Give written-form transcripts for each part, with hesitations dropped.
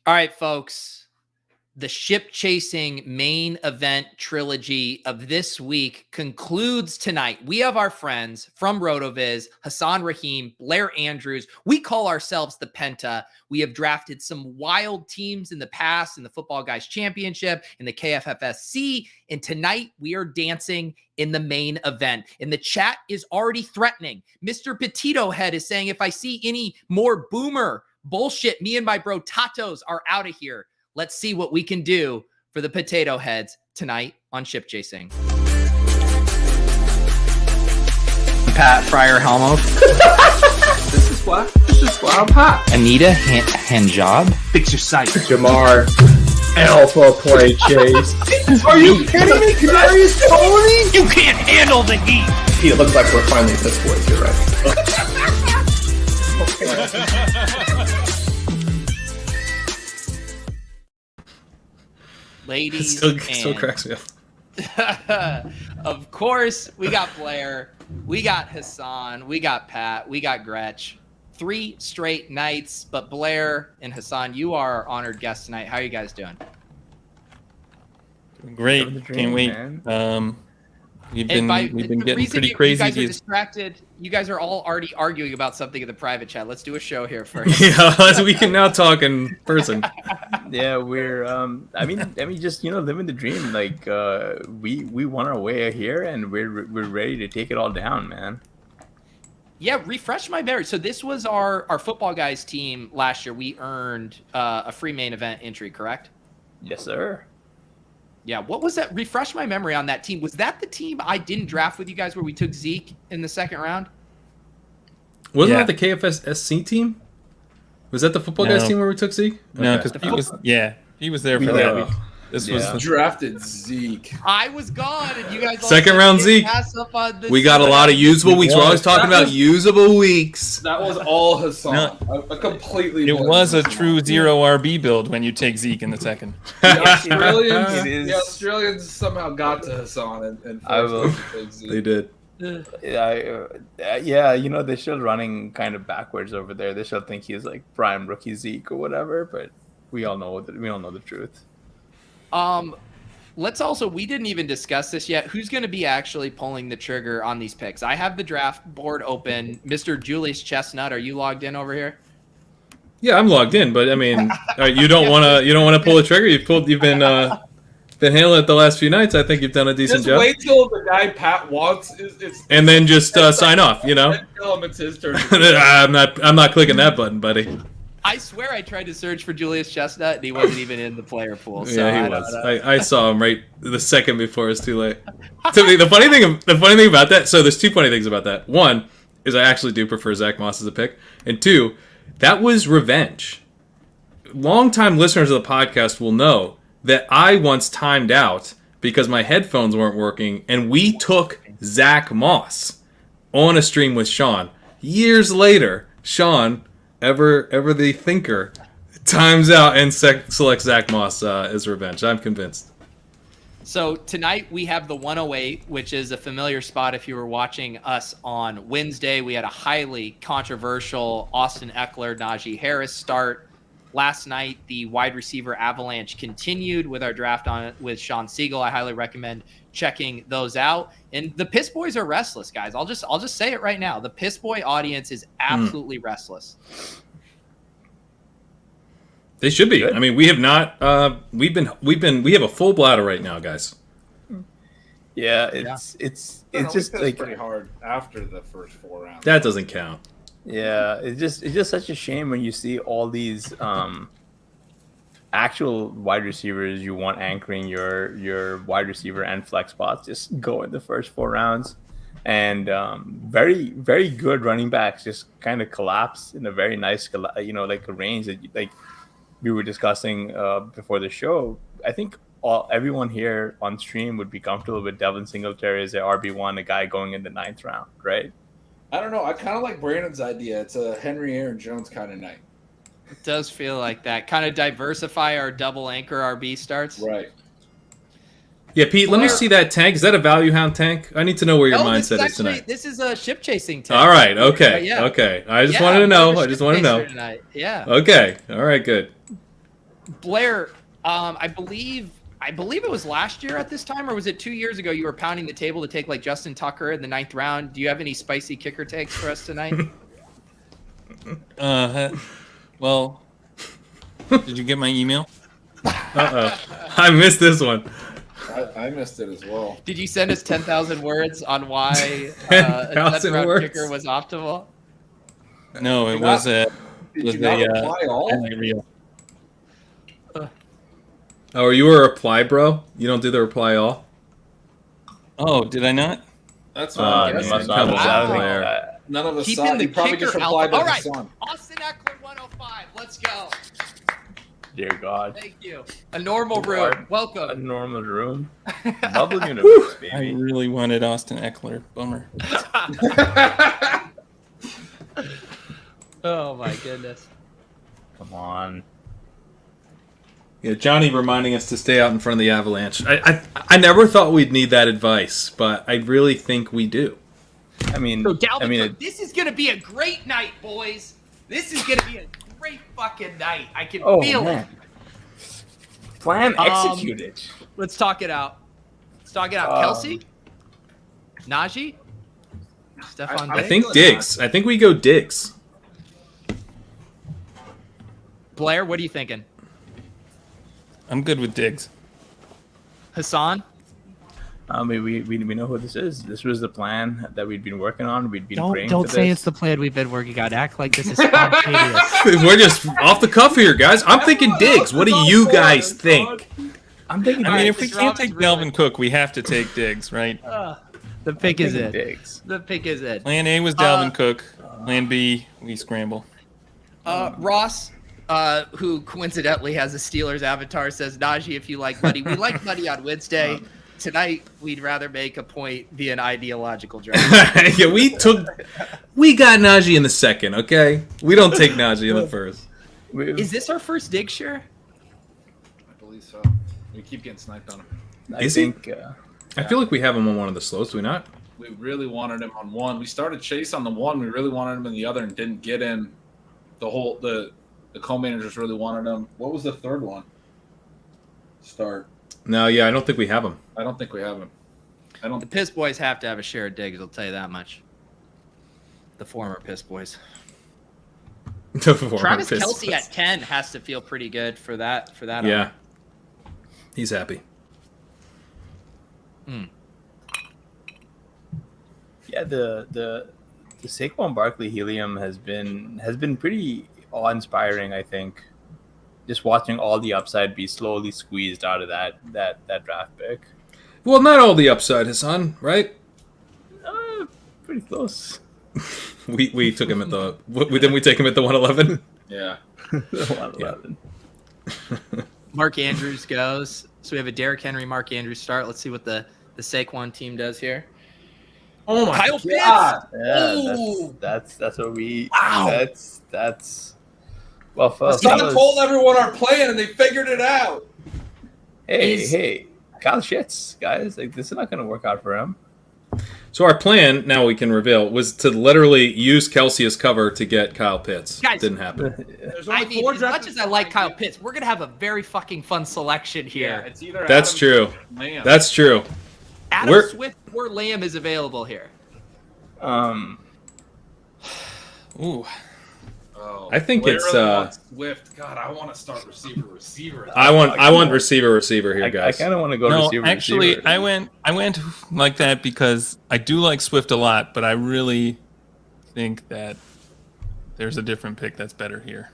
All right, folks. The ship chasing main event trilogy of this week concludes tonight. We have our friends from Rotoviz, Hasan, Rahim, Blair, Andrews. We call ourselves the Penta. We have drafted some wild teams in the past in the Football Guys Championship, in the KFFSC, and tonight we are dancing in the main event. And the chat is already threatening. Mr. Petito Head is saying, if I see any more boomer bullshit, me and my bro Tatos are out of here. Let's see what we can do for the potato heads tonight on Ship Chasing. Pat Fryer Helmo. This is why I'm hot. Anita Hanjob. Fix your sight. Jamar. Alpha play chase. Are you kidding me? Kadarius Toney? You can't handle the heat. It looks like we're finally at this point. You're right. Ladies, still cracks me up. Of course, we got Blair, we got Hasan, we got Pat, we got Gretch. 3 straight nights, but Blair and Hasan, you are our honored guests tonight. How are you guys doing? Great, can't wait. We've been getting pretty crazy. You guys are distracted. You guys are all already arguing about something in the private chat. Let's do a show here first. Yeah, we can now talk in person. Yeah, we're I mean just living the dream. Like we won our way here and we're ready to take it all down, man. Yeah, refresh my memory. So this was our Football Guys team last year. We earned a free main event entry, correct? Yes, sir. Yeah, what was that? Refresh my memory on that team. Was that the team I didn't draft with you guys where we took Zeke in the second round? Wasn't that the KFSC team? Was that the Football Guys team where we took Zeke? No, because he was there for that week. This was drafted Zeke. I was gone, and you guys second round Zeke. We got a lot of usable weeks. We're always talking about usable weeks. That was all Hasan. A completely. It was a true zero RB build when you take Zeke in the second. The Australians somehow got to Hasan and forced him to take Zeke. They did. Yeah, they're still running kind of backwards over there. They still think he's like prime rookie Zeke or whatever, but we all know the truth. We didn't even discuss this yet. Who's going to be actually pulling the trigger on these picks? I have the draft board open. Mr. Julius Chestnut, are you logged in over here? Yeah, I'm logged in, but I mean, you don't want to pull the trigger. You've been handling it the last few nights. I think you've done a decent job. Wait till the guy Pat wants and then just sign off. Tell him it's his turn. I'm not clicking that button, buddy. I swear I tried to search for Julius Chestnut, and he wasn't even in the player pool. So yeah, he was. I saw him right the second before it was too late. The funny thing about that. So there's 2 funny things about that. One is I actually do prefer Zach Moss as a pick, and 2, that was revenge. Longtime listeners of the podcast will know that I once timed out because my headphones weren't working, and we took Zach Moss on a stream with Sean. Years later, Sean, ever the thinker, times out and selects Zach Moss as revenge. I'm convinced. So tonight we have the 108, which is a familiar spot if you were watching us on Wednesday. We had a highly controversial Austin Eckler, Najee Harris start. Last night, the wide receiver avalanche continued with our draft with Sean Siegel. I highly recommend checking those out. And the Piss Boys are restless, guys. I'll just say it right now. The Piss Boy audience is absolutely restless. They should be. I mean, we have not. We have a full bladder right now, guys. Yeah, it's just like pretty hard after the first 4 rounds. That doesn't count. Yeah, it's just such a shame when you see all these actual wide receivers you want anchoring your wide receiver and flex spots just go in the first 4 rounds, and very very good running backs just kind of collapse in a very nice like a range that like we were discussing before the show. I think everyone here on stream would be comfortable with Devin Singletary as their RB1, a guy going in the 9th round, right? I don't know. I kind of like Brandon's idea. It's a Henry Aaron Jones kind of night. It does feel like that. Kind of diversify our double anchor RB starts. Right. Yeah, Pete, let me see that tank. Is that a value hound tank? I need to know where your mindset is tonight. This is a ship chasing tank. All right. Okay. Okay. I just wanted to know. I just want to know. Tonight. Yeah. Okay. All right. Good. Blair, I believe it was last year at this time, or was it 2 years ago? You were pounding the table to take like Justin Tucker in the 9th round. Do you have any spicy kicker takes for us tonight? Well, did you get my email? I missed this one. I missed it as well. Did you send us 10,000 words on why a 10,000 7th-round words? kicker was optimal? No, it Did was Did you not reply all? highlight reel. Oh, are you a reply, bro? You don't do the reply all? Oh, did I not? That's You what must Wow. not have Wow. said Blair. that. None of us Keep saw in it. the You probably kicker just replied alpha. to All right, Hasan. Austin Eckler 105. Let's go. Dear God. Thank you. A normal room. Lord. A Welcome. normal room. Bubble universe, I baby. really wanted Austin Eckler. Bummer. Oh my goodness. Come on. Yeah, Johnny reminding us to stay out in front of the Avalanche. I never thought we'd need that advice, but I really think we do. I mean, So Dalvin I mean, Cook, this is gonna be a great night, boys. This is gonna be a great fucking night. I can oh feel man. it. Plan executed. Let's talk it out. Let's talk it out. Kelsey, Najee, Stephon I Diggs? think Diggs. I think we go Diggs. Blair, what are you thinking? I'm good with Diggs. Hassan? I mean, we know who this is. This was the plan that we'd been working on. We'd been praying Don't for say this. it's the plan we've been working on. Act like this is spontaneous. We're just off the cuff here, guys. I'm thinking Diggs. What do you guys think? I'm thinking. I mean, if we this can't Robin's take really- Dalvin Cook, we have to take Diggs, right? The pick is in. Diggs. The pick is in. Plan A was Dalvin Cook. Plan B, we scramble. Ross, who coincidentally has a Steelers avatar, says, Najee, if you like Muddy. We like Muddy on Wednesday. Tonight, we'd rather make a point via an ideological draft. Yeah, we got Najee in the second, okay? We don't take Najee in the first. Is this our first dig share? I believe so. We keep getting sniped on him. I Is he? think. I feel like we have him on one of the slows, do we not? We really wanted him on one. We started Chase on the one. We really wanted him in the other and didn't get him. The co-managers really wanted him. What was the third one? Start. No, yeah, I don't think we have him. I don't think we have him. I The don't. Piss Boys have to have a share of digs, I'll tell you that much. The former Piss Boys. Travis Kelce at 10 has to feel pretty good for that. Yeah. He's happy. Yeah, the Saquon Barkley helium has been pretty awe-inspiring. I think, just watching all the upside be slowly squeezed out of that draft pick. Well, not all the upside, Hasan, right? Pretty close. We took him at the... Didn't we take him at the 111? Yeah. 111. Mark Andrews goes. So we have a Derrick Henry, Mark Andrews start. Let's see what the Saquon team does here. Oh my Kyle God. Yeah, Ooh. that's what we. Wow. That's. Well, first, Someone told everyone our plan and they figured it out. hey, Kyle shits, guys. Like, this is not going to work out for him. So our plan, now we can reveal, was to literally use Kelsey as cover to get Kyle Pitts. Guys. Didn't happen. There's I only mean, four as much drafted as I like Kyle players. Pitts, we're going to have a very fucking fun selection Yeah, here. it's either That's Adams true. or Lamb. That's true. Adam we're- Swift or Lamb is available here. Ooh. Oh, I think Blair it's, really wants Swift. God, I want to start receiver. I want receiver here, I guys. kind of want to go No, receiver. actually, receiver. I went like that because I do like Swift a lot, but I really think that there's a different pick that's better here.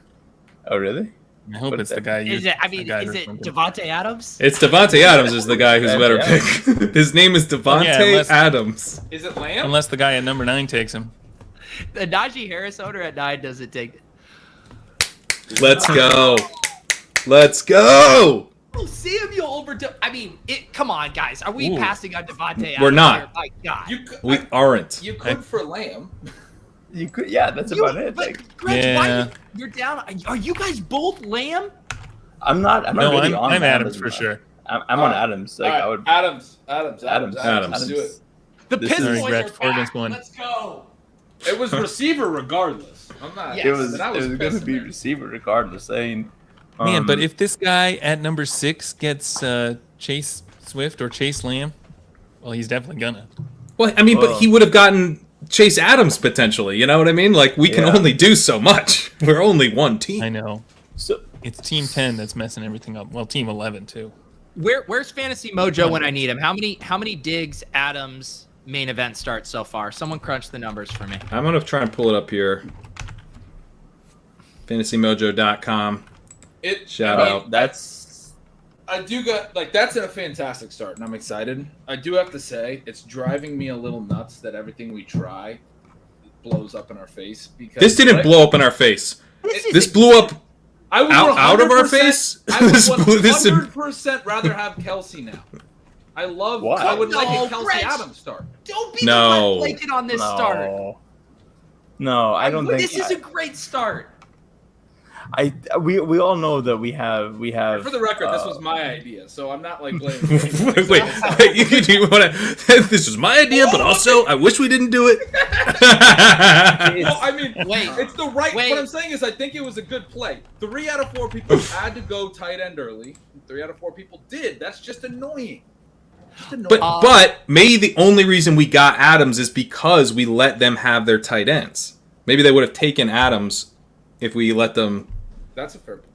Oh, really? I hope What it's is the that? guy you. Is it the guy you're thinking. Devontae Adams? It's Devontae Adams is the guy who's a better Yeah. pick. His name is Devontae Yeah, unless- Adams. Is it Lamb? Unless the guy at number 9 takes him. The Najee Harris owner at 9 doesn't take. Let's go. Let's go. Oh, Samuel over. I mean, come on, guys. Are we Ooh. passing on Devontae Adams? We're not. Here? My God. You could, We aren't. you could for Lamb. You could, yeah, that's about it. Like, Gretch, Yeah. you're down. Are you guys both Lamb? I'm not No, really on I'm Adams Adams for sure. I'm on Adams. Like, All right, I would. Adams. Adams. Do it. The This Piss is- Boys Sorry, Gretch, are 4 against back. 1. Let's go. It was receiver regardless. I'm not. Yes. It was but I going to pissed be there. receiver regardless. I mean, Man, but if this guy at number 6 gets Chase Swift or Chase Lamb, well, he's definitely gonna. Well, I mean, but he would have gotten Chase Adams potentially. You know what I mean? Like, we can only do so much. We're only one team. I know. So It's Team 10 that's messing everything up. Well, Team 11 too. Where's Fantasy Mojo when I need him? How many Diggs Adams main event starts so far? Someone crunch the numbers for me. I'm gonna try and pull it up here. FantasyMojo.com. Shout out. I do got that's a fantastic start, and I'm excited. I do have to say, it's driving me a little nuts that everything we try blows up in our face. Because This didn't blow up in our face. This blew up I would out of our 100% face. I would This blew- this- 100% rather have Kelsey now. I love. What? I would like No, a Kelsey Brett. Adams start. Don't be No. the blanket on this start. No, I don't think. This is a great start. We all know that we have. For the record, this was my idea, so I'm not blaming. wait, you want to? This was my idea, but also I wish we didn't do it. Well, I mean, Wait. it's the right. Wait. What I'm saying is, I think it was a good play. 3 out of 4 people had to go tight end early. 3 out of 4 people did. That's just annoying. But maybe the only reason we got Adams is because we let them have their tight ends. Maybe they would have taken Adams if we let them. That's a fair point.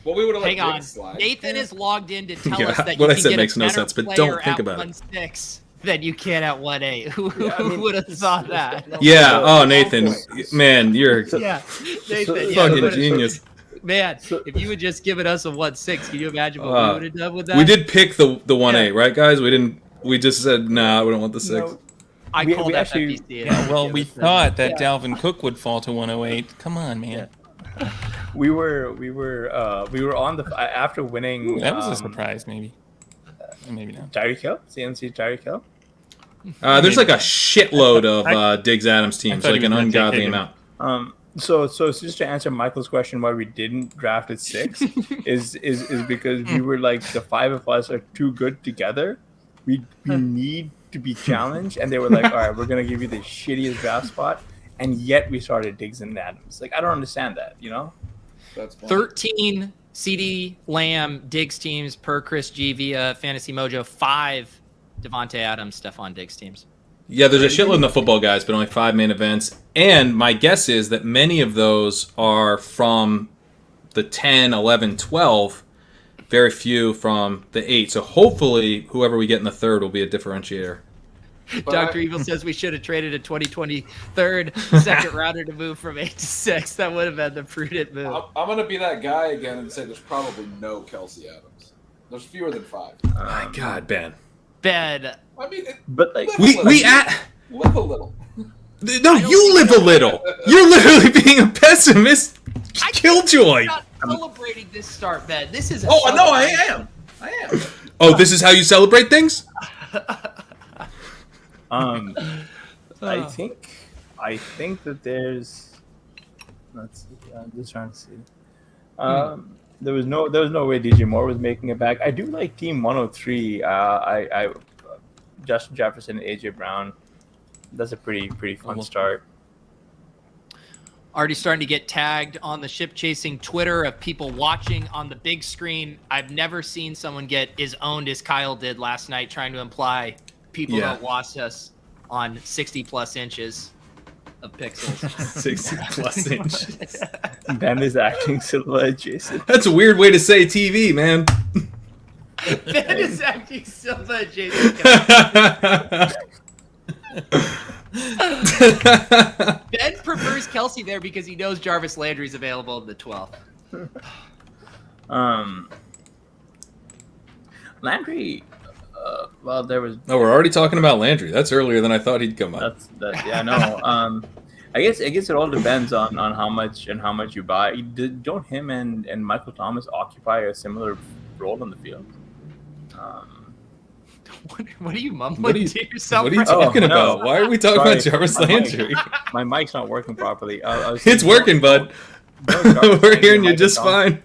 Well, we would have Hang let on. Diggs slide. Nathan is logged in to tell Yeah, us that what you I can said get makes a no better sense, but player don't think at about it. 1-6 than you can at 1-8. Who would have thought that? Yeah. Oh, Nathan, man, you're Yeah, Nathan. so- yeah, fucking who would've- genius. Man, if you had just given us a 1-6, can you imagine what we would have done with that? We did pick the 1-8, right, guys? We didn't. We just said nah. We don't want the 6. No, I we- called we actually- FFPC. Yeah, well, we thought that Dalvin Cook would fall to 108. Come on, man. we were on the after winning. That was a surprise, maybe. Maybe not. Tyreek Hill, CMC Tyreek Hill. There's like a shitload of Diggs Adams I teams, thought like he an was gonna take ungodly Higgins. amount. So just to answer Michael's question, why we didn't draft at 6 is because we were like the 5 of us are too good together. We need to be challenged, and they were like, all right, we're gonna give you the shittiest draft spot, and yet we started Diggs and Adams. Like, I don't understand that, you know? That's fine. 13 CD Lamb Diggs teams per Chris G via Fantasy Mojo. 5 Devontae Adams, Stephon Diggs teams. Yeah, there's a shitload in the football guys, but only 5 main events. And my guess is that many of those are from the 10, 11, 12. Very few from the 8. So hopefully, whoever we get in the 3rd will be a differentiator. Dr. Evil says we should have traded a 2023 second rounder to move from 8 to 6. That would have been the prudent move. I'm going to be that guy again and say there's probably no Kelsey Adams. There's fewer than 5. My God, Ben. Ben, I mean, But like, live We a little. No, you live a little. You're literally being a pessimist. Killjoy. I'm not celebrating this start, Ben. This is. Oh, no, I am. Oh, this is how you celebrate things? I think that there's. Let's see. I'm just trying to see. There was no way DJ Moore was making it back. I do like Team 103. I Justin Jefferson, AJ Brown. That's a pretty fun start. Already starting to get tagged on the ship chasing Twitter of people watching on the big screen. I've never seen someone get as owned as Kyle did last night, trying to imply people don't watch us on 60 plus inches of pixels. 60 plus inches. Ben is acting Silva adjacent. That's a weird way to say TV, man. Ben is acting Silva adjacent. Ben prefers Kelsey there because he knows Jarvis Landry's available in the 12th. Landry. Well, there was. Oh, we're already talking about Landry. That's earlier than I thought he'd come up. Yeah, no. I guess it all depends on how much you buy. Don't him and Michael Thomas occupy a similar role on the field? What are you mumbling to yourself? What are you right talking no. about? Why are we talking Sorry. about Jarvis My mic. Landry? My mic's not working properly. It's working, bud. We're hearing you just fine.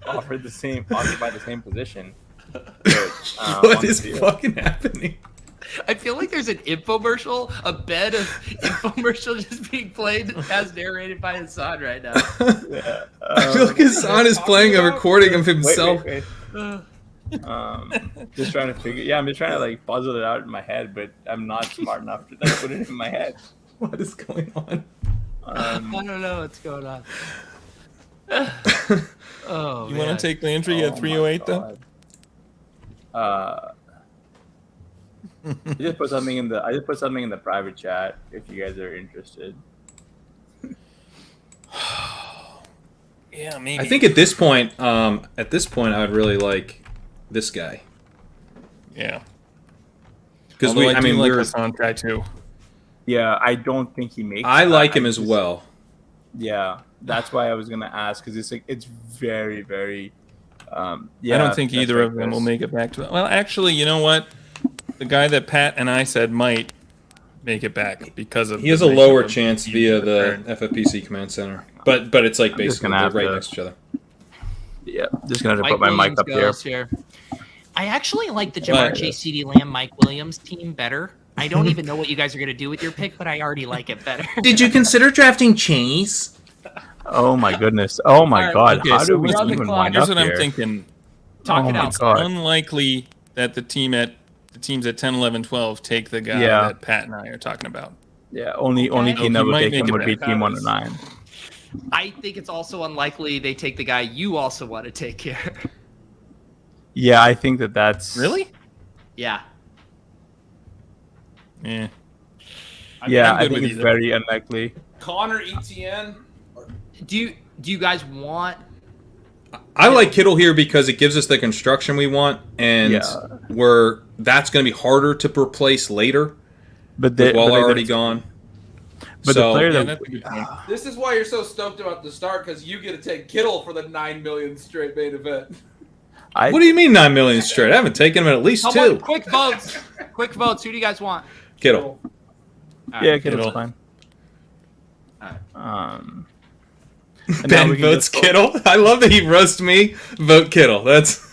Occupy the same position. What is fucking happening? I feel like there's an infomercial, a bed of infomercial just being played as narrated by Hasan right now. Yeah. I feel like Hasan is playing a recording of himself. Wait. Just trying to figure. Yeah, I'm just trying to like puzzle it out in my head, but I'm not smart enough to like put it in my head. What is going on? I don't know what's going on. Oh, You want to take the entry at 308 though? I just put something in the private chat if you guys are interested. Yeah, maybe. I think at this point, I would really like this guy Yeah. because Although I mean, like we're. Hasan guy too. Yeah, I don't think he makes. I like that. him as well. Yeah, that's why I was gonna ask because it's very very. Yeah, I don't think that's either right, of them Chris. will make it back to that. Well, actually, you know what? The guy that Pat and I said might make it back because of He has a the lower makeup of chance the via the return. FFPC command center, but it's like just basically gonna they're have right to- next to each other. Yeah, just gonna have to Mike put my mic Williams up here. goes here. I actually like the Jamar Right. Chase, CeeDee Lamb, Mike Williams team better. I don't even know what you guys are going to do with your pick, but I already like it better. Did you consider drafting Chase? Oh my goodness! Oh my All right, god! okay, How so do we we're on the even clock. wind Here's up what I'm here? thinking. Talk Oh it my out. It's God. unlikely that the teams at 10, 11, 12 take the guy Yeah. that Pat and I are talking about. Yeah, only Okay. team that He would might take make him it would be back. Team 109. I think it's also unlikely they take the guy you also want to take here. Yeah, I think that's Really? Yeah. Yeah. Yeah, I'm I good think with it's either. very unlikely. Connor ETN. Do you guys want? I like Kittle here because it gives us the construction we want, and Yeah. that's going to be harder to replace later. But With Waller but already gone. But So- the player Yeah, that that's a good point. This is why you're so stoked about the start because you get to take Kittle for the 9 million straight main event. What do you mean 9 million straight? I haven't taken him at least Someone, two. quick votes. Quick votes. Who do you guys want? Kittle. All Yeah, right. Kittle's Kittle. fine. Alright. And now Ben we can votes just vote. Kittle. I love that he roasts me. Vote Kittle. That's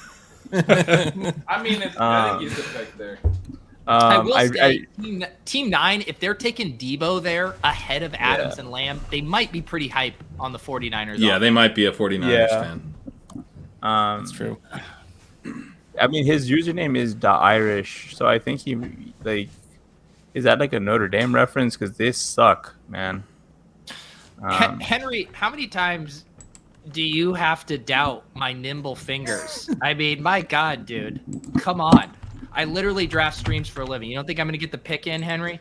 I mean, I think he's the pick there. I will say, Team 9, if they're taking Debo there ahead of Adams Yeah. and Lamb, they might be pretty hype on the 49ers. yeah. offense. They might be a 49ers Yeah. fan. That's true. I mean, his username is the Irish, so I think he like is that like a Notre Dame reference? Because they suck, man. Henry, how many times do you have to doubt my nimble fingers? I mean, my God, dude. Come on. I literally draft streams for a living. You don't think I'm going to get the pick in, Henry?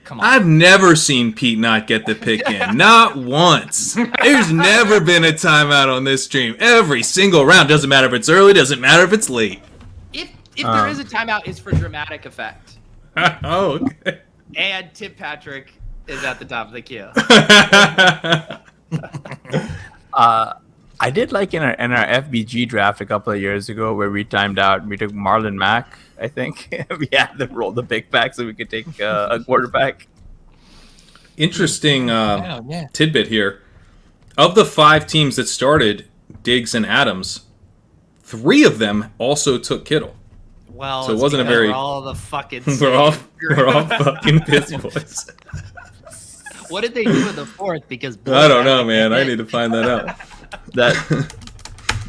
Come on. I've never seen Pete not get the pick in. Not once. There's never been a timeout on this stream. Every single round. Doesn't matter if it's early. Doesn't matter if it's late. If there is a timeout, it's for dramatic effect. Oh, okay. And Tim Patrick is at the top of the queue. I did like in our FBG draft a couple of years ago where we timed out. We took Marlon Mack, I think. We had to roll the big back so we could take a quarterback. Interesting Yeah. tidbit here. Of the 5 teams that started Diggs and Adams, 3 of them also took Kittle. Well, So it it's wasn't a because very- we're all the fucking We're all same. fucking busy boys. What did they do in the fourth? Because I don't know, man. I need to find that out.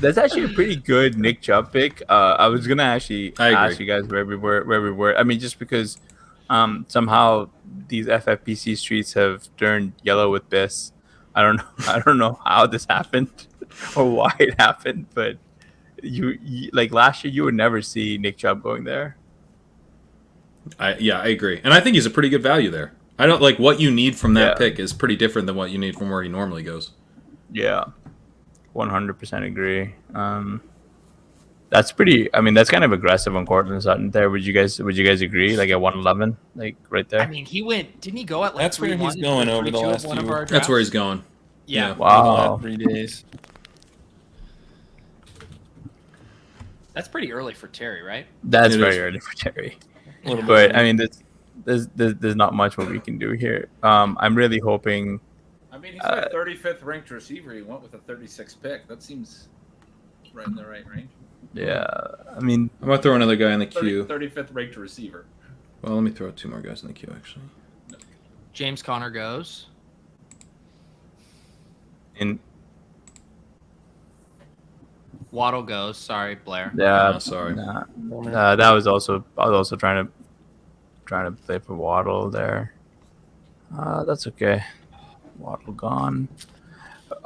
That's actually a pretty good Nick Chubb pick. I was gonna actually I agree. ask you guys where we were. I mean, just because somehow these FFPC streets have turned yellow with this. I don't know how this happened or why it happened, but you like last year you would never see Nick Chubb going there. I agree, and I think he's a pretty good value there. I don't like what you need from that Yeah. pick is pretty different than what you need from where he normally goes. Yeah, 100% agree. That's pretty. I mean, that's kind of aggressive on Cortland Sutton there. Would you guys agree? Like at 111, like right there. I mean, he went. Didn't he go at like That's where 3-1 he's going over the 3-2 of last one of few. our That's drafts? where he's going. Yeah. Wow. 3 days. That's pretty early for Terry, right? That's It very is. early for Terry. A little But bit. I mean, there's not much what we can do here. I'm really hoping. I mean, he's my 35th ranked receiver. He went with a 36th pick. That seems right in the right range. Yeah, I mean, I'm gonna throw another guy in the queue. 35th ranked receiver. Well, let me throw out 2 more guys in the queue, actually. James Conner goes. In Waddle goes. Sorry, Blair. yeah, Oh, sorry. that was also I was also trying to play for Waddle there. That's okay. Waddle gone.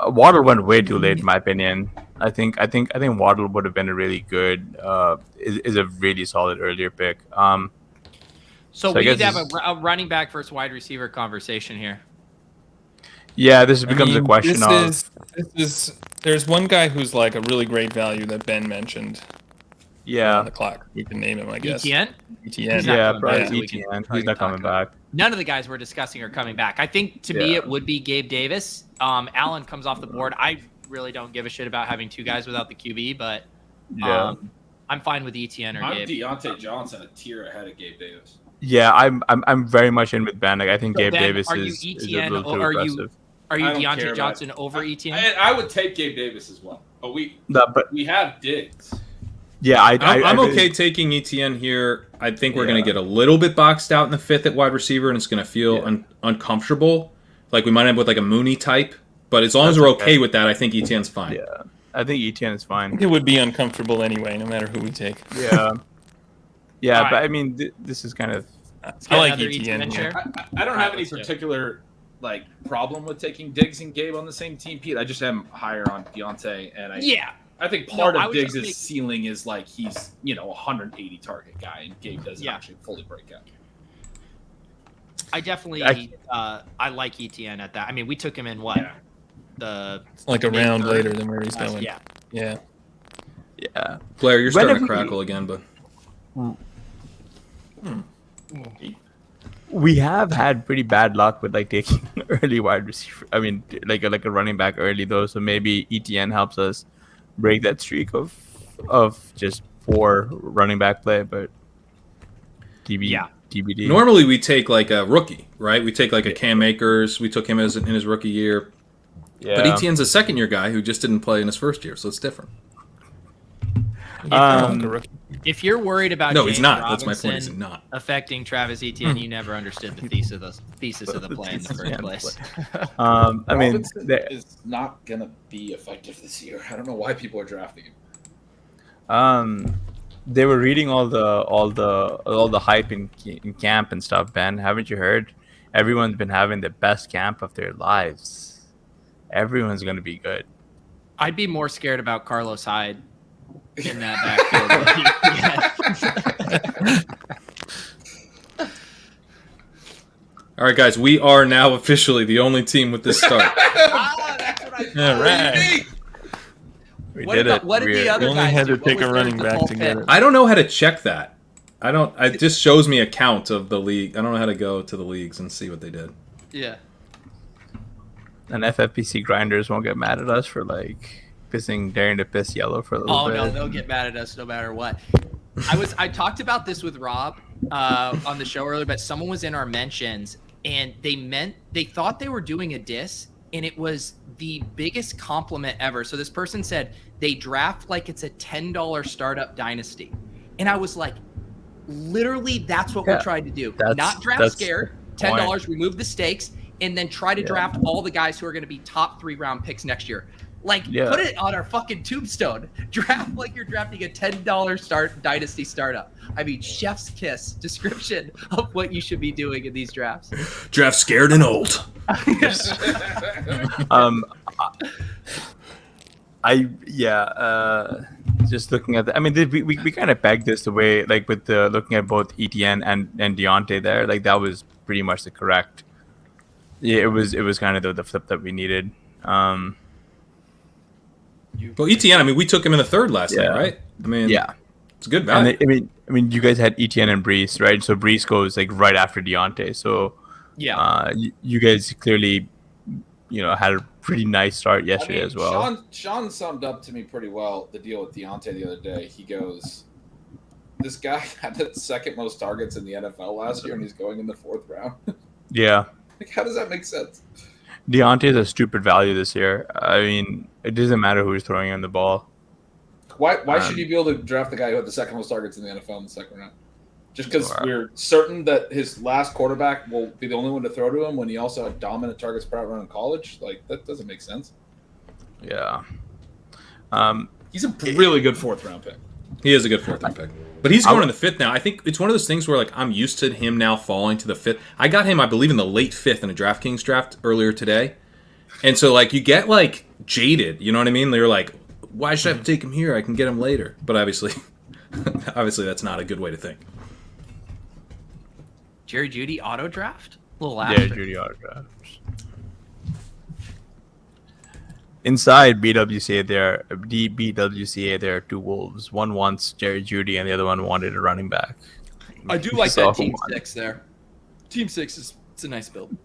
Waddle went way too late, in my opinion. I think Waddle would have been a really good, is a really solid earlier pick. So I we guess need to have this- a running back versus wide receiver conversation here. Yeah, this becomes I mean, a question this of is there's one guy who's like a really great value that Ben mentioned on yeah, the clock. We can name him, I guess. ETN? ETN. He's not yeah, coming probably back, so we can ETN. probably He's not talk coming about back. None of the guys we're discussing are coming back. I think to me Yeah. it would be Gabe Davis. Allen comes off the board. I really don't give a shit about having 2 guys without the QB, but Yeah, I'm fine with ETN or I'm Gabe. Deontay Johnson a tier ahead of Gabe Davis. yeah. I'm very much in with Ben. Like I think So Gabe Ben, Davis are you is a ETN little or too are you- aggressive. Are you I don't care Deontay about- Johnson over ETN? I would take Gabe Davis as well, but But we have Diggs. yeah, I'm really- okay taking ETN here. I think we're going Yeah. to get a little bit boxed out in the 5th at wide receiver, and it's going to feel Yeah. uncomfortable. Like we might end up with like a Mooney type, but as long as That's we're okay. okay with that, I think ETN's fine. Yeah, I think ETN is fine. It would be uncomfortable anyway, no matter who we take. Yeah, yeah, All but right. I mean, this is kind of I like Another ETN. ETN here. share? I don't have any let's do it. particular like problem with taking Diggs and Gabe on the same team, Pete. I just am higher on Deontay, and Yeah. I think part No, I of was Diggs' just ceiling is like he's a 180 target guy, and Gabe doesn't Yeah. actually fully break out. I definitely I like ETN at that. I mean, we took him in what? Yeah. The It's like a round mid-third. later than where he's going. Yeah. Yeah. yeah. Blair, you're When starting have to we- crackle again, but We have had pretty bad luck with like taking early wide receiver. I mean, like a running back early though. So maybe ETN helps us break that streak of just poor running back play. But TBD. normally we take like a rookie, right? We take like a Cam Akers. We took him in his rookie year. yeah. But ETN's a second-year guy who just didn't play in his first year, so it's different. Like a rookie. If you're worried about No, James he's not. That's my point. Robinson He's not. affecting Travis Etienne, you never understood the thesis of the play in the first place. I mean, Robinson is not gonna be effective this year. I don't know why people are drafting him. they were reading all the hype in camp and stuff. Ben, haven't you heard? Everyone's been having the best camp of their lives. Everyone's gonna be good. I'd be more scared about Carlos Hyde in that backfield. All right, guys, we are now officially the only team with this start. That's what I All right. We What did about- it. what did the We're- other We only guys had do? to What take was a their running back default to get pick? it. I don't know how to check that. It just shows me a count of the league. I don't know how to go to the leagues and see what they did. Yeah. And FFPC grinders won't get mad at us for like daring to piss yellow for a little Oh bit. no, they'll get mad at us no matter what. I talked about this with Rob on the show earlier, but someone was in our mentions and they thought they were doing a diss, and it was the biggest compliment ever. So this person said they draft like it's a $10 startup dynasty, and I was like, literally, that's what Yeah, we're trying to do. that's- Not draft that's scared. the point. $10, remove the stakes, and then try to Yeah. draft all the guys who are going to be top 3-round picks next year. Like, Yeah. put it on our fucking tombstone. Draft like you're drafting a $10 dynasty startup. I mean, chef's kiss description of what you should be doing in these drafts. Draft scared and old. Just looking at I mean, we kind of pegged this the way like with the looking at both ETN and Deontay there. Like that was pretty much the correct. Yeah, it was kind of the flip that we needed. Well, ETN, I mean, we took him in the third last Yeah. night, right? I mean, Yeah. it's a good And value. I mean, you guys had ETN and Brees, right? So Brees goes like right after Deontay. So Yeah. you guys clearly, had a pretty nice start yesterday as well. Sean summed up to me pretty well the deal with Deontay the other day. He goes, "This guy had the second most targets in the NFL last year, and he's going in the 4th round." Yeah. Like, how does that make sense? Deontay is a stupid value this year. I mean, it doesn't matter who's throwing him the ball. Why should you be able to draft the guy who had the second most targets in the NFL in the 2nd round? Just because Wow. we're certain that his last quarterback will be the only one to throw to him when he also had dominant targets per route in college. Like, that doesn't make sense. Yeah. He's a really good 4th round pick. He is a good 4th round pick. But he's going in the 5th now. I think it's one of those things where like I'm used to him now falling to the 5th. I got him, I believe, in the late 5th in a DraftKings draft earlier today. And so like you get like jaded, you know what I mean? They're like, why should I have to take him here? I can get him later. But obviously that's not a good way to think. Jerry Jeudy auto draft? A little Yeah, after. Judy autographs. Inside BWCA, there are 2 Wolves. One wants Jerry Jeudy, and the other one wanted a running back. I do like So that Team one. 6 there. Team 6 it's a nice build.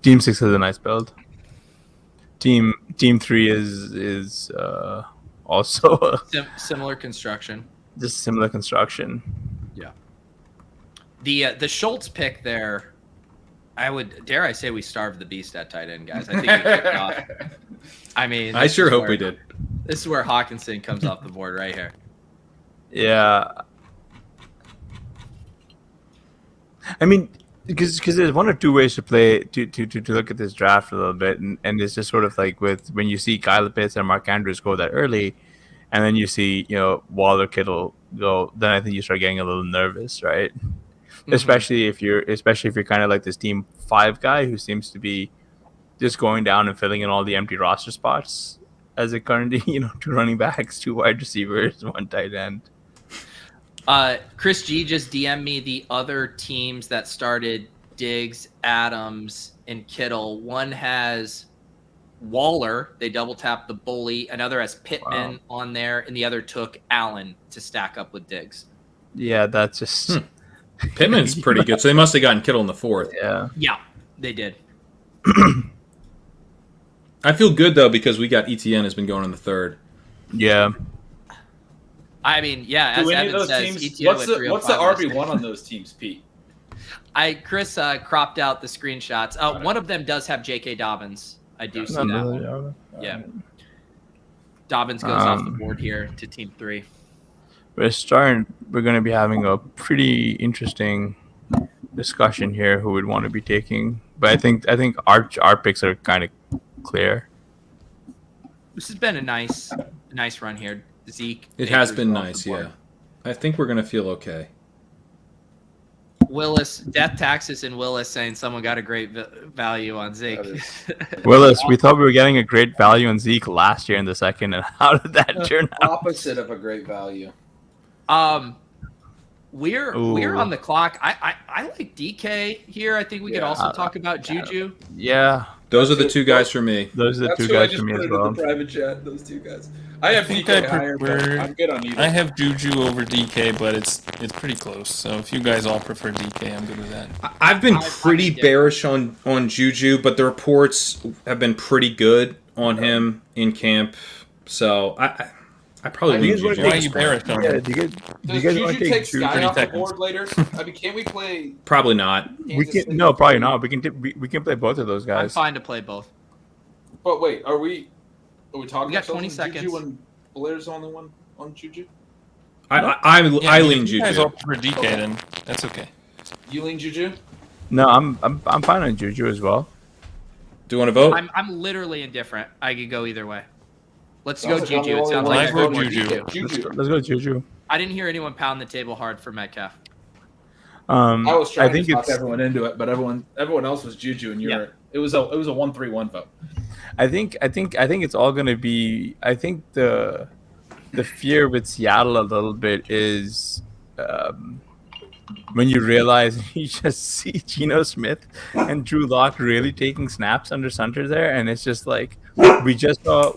Team 6 is a nice build. Team 3 is also Similar construction. just similar construction. The Schultz pick there, dare I say we starved the beast at tight end, guys. I think we kicked off. I mean, I sure hope we did. This is where Hawkinson comes off the board right here. Yeah. I mean, because there's one or two ways to play to look at this draft a little bit, and it's just sort of like with when you see Kyle Pitts and Mark Andrews go that early, and then you see Waller Kittle go, then I think you start getting a little nervous, right? Especially if you're kind of like this team 5 guy who seems to be just going down and filling in all the empty roster spots as it currently, 2 running backs, 2 wide receivers, 1 tight end. Chris G just DM'd me the other teams that started Diggs, Adams, and Kittle. One has Waller. They double tapped the bully. Another has Pittman on there, and the other took Allen to stack up with Diggs. Yeah, that's just... Pittman's pretty good. So they must have gotten Kittle in the 4th. Yeah. Yeah, they did. I feel good though because we got ETN has been going in the 3rd. Yeah. I mean, yeah, Do as any of Evan those says, teams? ETN What's with the 305 RB1 on those teams, Pete? Chris cropped out the screenshots. One of them does have J.K. Dobbins. I do see that one. Yeah. Dobbins goes off the board here to Team 3. We're going to be having a pretty interesting discussion here who would want to be taking. But I think our picks are kind of clear. This has been a nice run here. Zeke. It has Akers been off the nice, board. yeah. I think we're going to feel okay. Willis, Death Taxes and Willis saying someone got a great value on Zeke. Willis, we thought we were getting a great value on Zeke last year in the 2nd, and how did that turn out? Opposite of a great value. We're on the clock. I like DK here. I think we could also talk about Juju. Yeah. Those are the 2 guys for me. Those are the That's 2 who I guys just for me put as into well. the private chat. Those 2 guys. I have think DK I higher, but prefer- I'm good on either. I have Juju over DK, but it's pretty close. So if you guys all prefer DK, I'm good with that. I've been I'm pretty different. bearish on Juju, but the reports have been pretty good on him in camp. So I probably lean Juju. Why are you bearish on Yeah, him? do you Does guys want Juju to take take Sky 30 off the seconds. board later? I mean, can't we play? Probably not. We can probably not. We can play both of those I'm guys. fine to play both. But wait, are we talking? We got 20 ourselves in seconds. Juju when Blair's the only one on Juju? I lean if you guys all Juju. prefer DK, then that's okay. You lean Juju? No, I'm fine on Juju as well. Do you want to vote? I'm literally indifferent. I could go either way. Let's Sounds go like I'm the Juju. It only sounds one like I vote everyone- Juju. Juju. Let's go Juju. I didn't hear anyone pound the table hard for Metcalf. I was trying think to talk it's everyone into it, but everyone else was Juju, and it was a 1-3-1 vote. I think it's all going to be. I think the fear with Seattle a little bit is when you realize you just see Geno Smith and Drew Lock really taking snaps under center there, and it's just like we just saw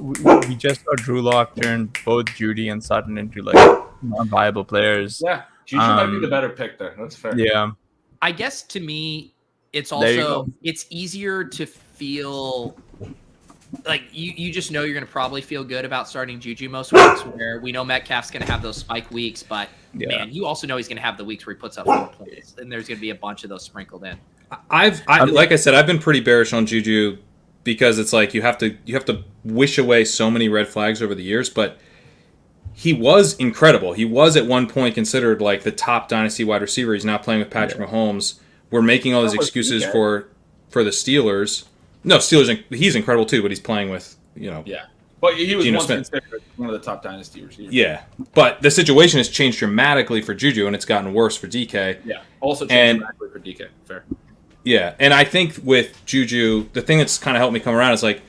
Drew Lock turn both Judy and Sutton into like non-viable players. Yeah, Juju might be the better pick there. That's fair. Yeah. I guess to me, it's There you also go. it's easier to feel like you just know you're going to probably feel good about starting Juju most weeks. Where we know Metcalf's going to have those spike weeks, but Yeah. man, you also know he's going to have the weeks where he puts up 4 points, and there's going to be a bunch of those sprinkled in. Like I said, I've been pretty bearish on Juju because it's like you have to wish away so many red flags over the years, but he was incredible. He was at one point considered like the top dynasty wide receiver. He's now playing with Patrick Mahomes. We're making all these excuses for the Steelers. No, Steelers. He's incredible too, but he's playing with Yeah, but he was Geno once Smith. considered one of the top dynasty receivers. Yeah, but the situation has changed dramatically for Juju, and it's gotten worse for DK. Yeah, also changed dramatically for DK. Fair. Yeah, and I think with Juju, the thing that's kind of helped me come around is like,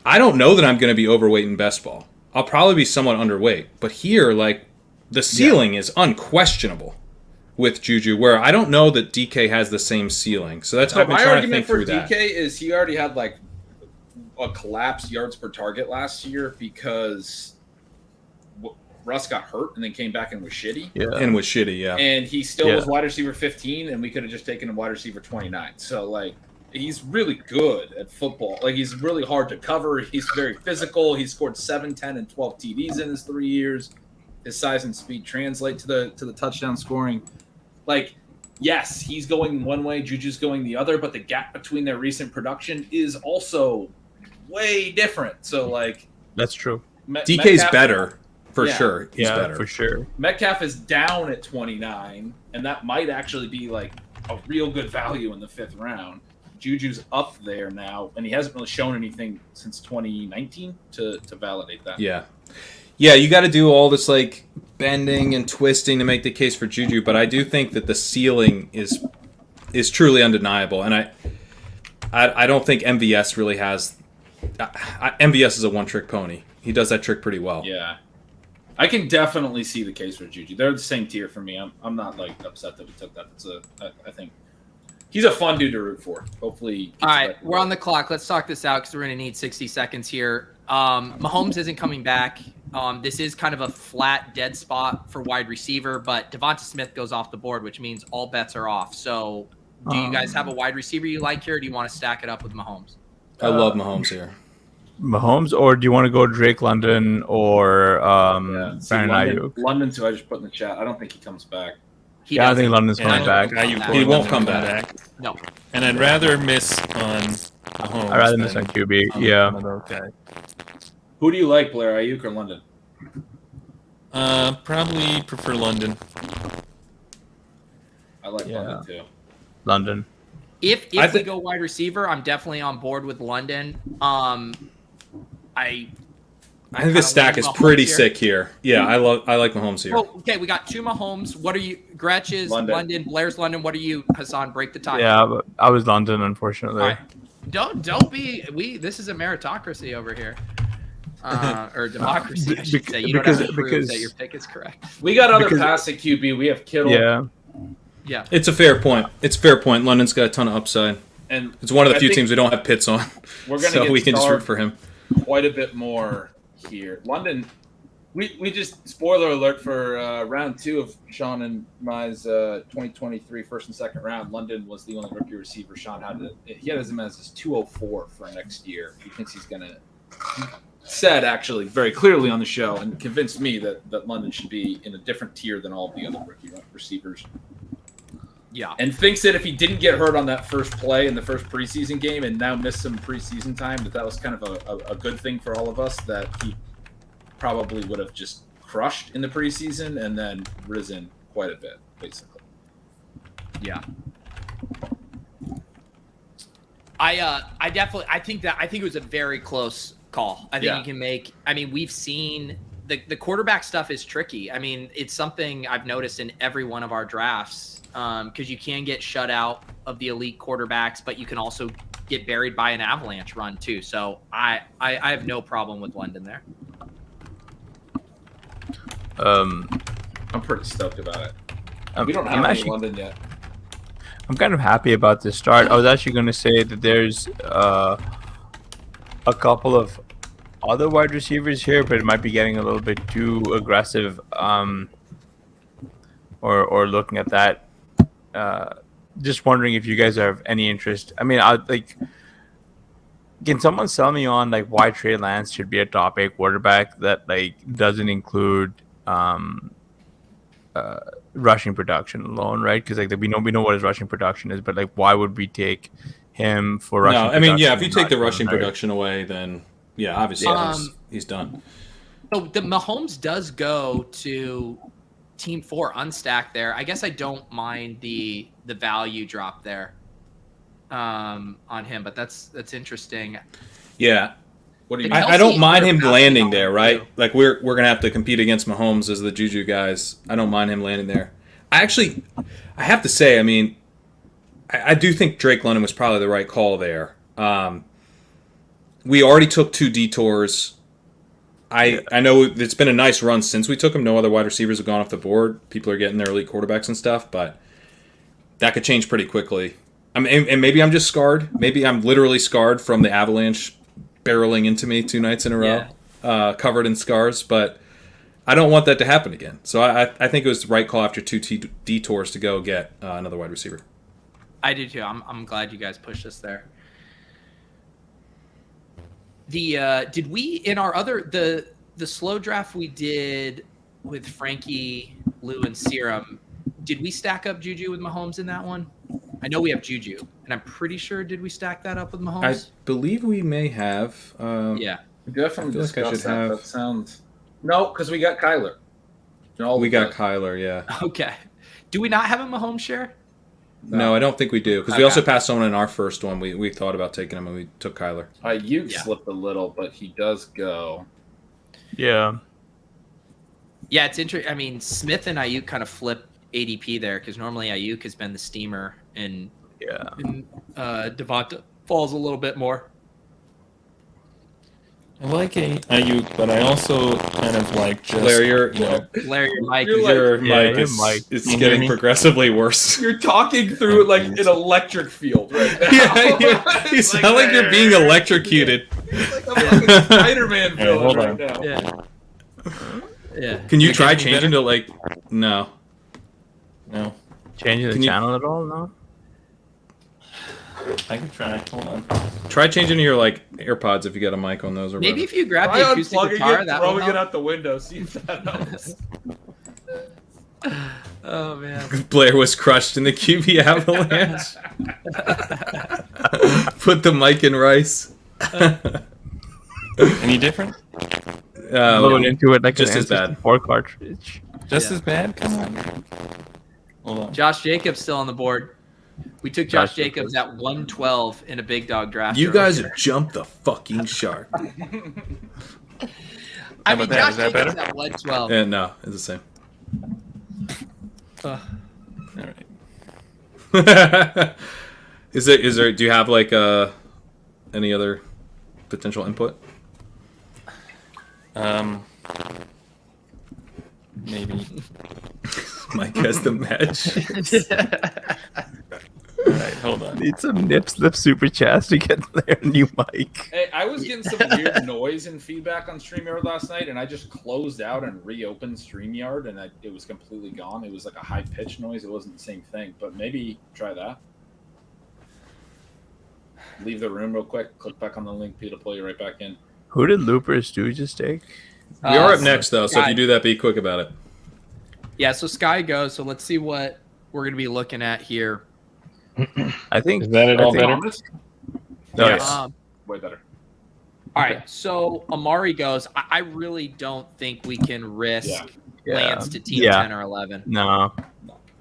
I don't know that I'm going to be overweight in best ball. I'll probably be somewhat underweight, but here, like, the ceiling is unquestionable with Juju, where I don't know that DK has the same ceiling. So that's So I've been my trying to argument think for through that. DK is he already had like a collapsed yards per target last year because Russ got hurt and then came back and was shitty. Yeah. And was shitty, yeah. And he still Yeah. was wide receiver 15, and we could have just taken him wide receiver 29. So, like, he's really good at football. Like, he's really hard to cover. He's very physical. He scored 7, 10, and 12 TDs in his 3 years. His size and speed translate to the touchdown scoring. Like, yes, he's going one way, Juju's going the other, but the gap between their recent production is also way different. So, like, That's true. DK's Metcalf- better, for Yeah. sure. He's Yeah, better. for sure. Metcalf is down at 29, and that might actually be like a real good value in the 5th round. Juju's up there now, and he hasn't really shown anything since 2019 to validate that. Yeah. Yeah, you got to do all this, like, bending and twisting to make the case for Juju, but I do think that the ceiling is truly undeniable, and I don't think MVS really has... MVS is a one-trick pony. He does that trick pretty well. Yeah. I can definitely see the case for Juju. They're the same tier for me. I'm not like upset that we took that. I think he's a fun dude to root for. Hopefully. he gets All right, back to we're work. on the clock. Let's talk this out because we're going to need 60 seconds here. Mahomes isn't coming back. This is kind of a flat dead spot for wide receiver, but Devonta Smith goes off the board, which means all bets are off. So do you guys have a wide receiver you like here, or do you want to stack it up with Mahomes? I love Mahomes here. Mahomes, or do you want to go Drake London or See, Brandon Ayuk? London's who I just put in the chat. I don't think he comes back. He Yeah, I think doesn't. London's Yeah, coming back. He won't come back. No. And I'd rather miss on Mahomes. I'd rather miss than on QB. on Yeah. another guy. Who do you like, Blair, Ayuk or London? Probably prefer London. I like Yeah. London too. London. If I we think- go wide receiver, I'm definitely on board with London. I think this stack is pretty sick here. Yeah, I like Mahomes here. Oh, okay, we got 2 Mahomes. What are you? Gretch is London. Blair's London. What are you, Hasan? Break the tie. Yeah, but I was London, unfortunately. All right. Don't be. This is a meritocracy over here, or democracy, I should say. You don't have to prove that your pick is correct. We got other Because- pass at QB. We have Kittle. Yeah. Yeah. It's a fair point. It's a fair point. London's got a ton of upside. And It's one of the I few think teams we don't have pits on, we're gonna so get we can just root starved for him. quite a bit more here. London, we just spoiler alert for round 2 of Sean and my's 2023 first and second round. London was the only rookie receiver Sean had. He had him as his 204 for next year. He thinks he's gonna. He said actually very clearly on the show and convinced me that London should be in a different tier than all of the other rookie receivers. Yeah. And thinks that if he didn't get hurt on that first play in the first preseason game and now missed some preseason time, that was kind of a good thing for all of us, that he probably would have just crushed in the preseason and then risen quite a bit, basically. Yeah. I definitely think it was a very close call. I think you can make. I mean, we've seen the quarterback stuff is tricky. I mean, it's something I've noticed in every one of our drafts. Because you can get shut out of the elite quarterbacks, but you can also get buried by an avalanche run too. So I have no problem with London there. I'm pretty stoked about it. We don't have any London yet. I'm kind of happy about this start. I was actually going to say that there's a couple of other wide receivers here, but it might be getting a little bit too aggressive. Or looking at that. Just wondering if you guys have any interest. I mean, can someone sell me on like why Trey Lance should be a top 8 quarterback that like doesn't include rushing production alone, right? Because like we know what his rushing production is, but like why would we take him for rushing? No, I mean, yeah, if you production take the and not rushing him, right? production away, then yeah, obviously he's done. So the Mahomes does go to Team 4 unstacked there. I guess I don't mind the value drop there on him, but that's interesting. Yeah. What do you? I don't mind him landing there, right? Like we're gonna have to compete against Mahomes as the Juju guys. I don't mind him landing there. I have to say, I mean, I do think Drake London was probably the right call there. We already took 2 detours. I know it's been a nice run since we took him. No other wide receivers have gone off the board. People are getting their elite quarterbacks and stuff, but that could change pretty quickly. I mean, and maybe I'm just scarred. Maybe I'm literally scarred from the Avalanche barreling into me 2 nights in a row, covered in scars. But I don't want that to happen again. So I think it was the right call after 2 detours to go get another wide receiver. I do too. I'm glad you guys pushed us there. Did we in our other the slow draft we did with Frankie, Lou, and Serum? Did we stack up Juju with Mahomes in that one? I know we have Juju, and I'm pretty sure did we stack that up with Mahomes? I believe we may have. Yeah, We definitely I feel like I discussed should that. have- That sounds no, because we got Kyler. We got Kyler, yeah. Okay. Do we not have a Mahomes share? No, I don't think we do because we Okay. also passed someone in our first one. We thought about taking him and we took Kyler. Ayuk Yeah. slipped a little, but he does go. Yeah. Yeah, it's interesting. I mean, Smith and Ayuk kind of flip ADP there because normally Ayuk has been the steamer and Yeah. Devonta falls a little bit more. I like Ayuk, but I also kind of like just Blair, your Larry, your mic. You're like- your Yeah, mic your is mic. it's Can you getting hear me? progressively worse. You're talking through like an electric field right now. Yeah, you sound like you're being electrocuted. It's like a fucking Spider-Man Hey, villain hold right on. now. Yeah. Yeah. Can you Is it try getting changing better? to like no? no. Changing the Can you- channel at all? No. I can try. Hold on. Try changing to your like AirPods if you got a mic on those or Maybe whatever. if you grab Try the acoustic unplugging guitar, it, that will throwing it help. out the window, see if that helps. Oh man. Blair was crushed in the QB avalanche. Put the mic in rice. Any different? Load into it like just an as bad. N64 cartridge. Just Yeah. as bad? Come on. Hold on. Josh Jacobs still on the board. We took Josh Josh Jacobs at 112 in a big dog draft. You guys earlier. jumped the fucking shark. I How mean, about that? Josh Is that Jacobs better? at 112. And no, it's the same. All right. Is there? Do you have like any other potential input? Maybe. Mike has the match. All right, hold on. Need some nip slip super chats to get their new mic. Hey, I was getting some weird noise and feedback on StreamYard last night, and I just closed out and reopened StreamYard, and it was completely gone. It was like a high pitched noise. It wasn't the same thing, but maybe try that. Leave the room real quick. Click back on the link. It'll pull you right back in. Who did Looper Stooges take? We are up next though, so if Sky. you do that, be quick about it. Yeah, so Sky goes. So let's see what we're going to be looking at here. I think. Is that it all I think- better? Thomas? No, Yes. Way better. All right, so Amari goes. I really don't think we can risk Yeah. Lance to team Yeah. 10 or 11. No.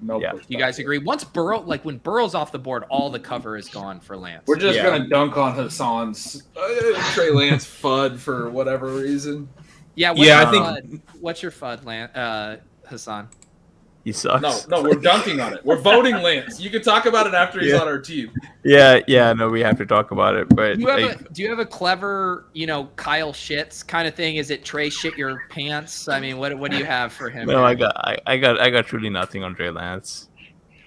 No. Yeah. pushback. You guys agree? Once Burrow, like when Burrow's off the board, all the cover is gone for Lance. We're just Yeah. gonna dunk on Hasan's Trey Lance FUD for whatever reason. Yeah, what's Yeah, your I think- FUD? What's your FUD, Hasan? He sucks. No, we're dunking on it. We're voting Lance. You can talk about it after he's Yeah. on our team. Yeah, no, we have to talk about it. But Do you have a clever, Kyle Shits kind of thing? Is it Trey shit your pants? I mean, what do you have for him? no, here? I got truly nothing on Trey Lance.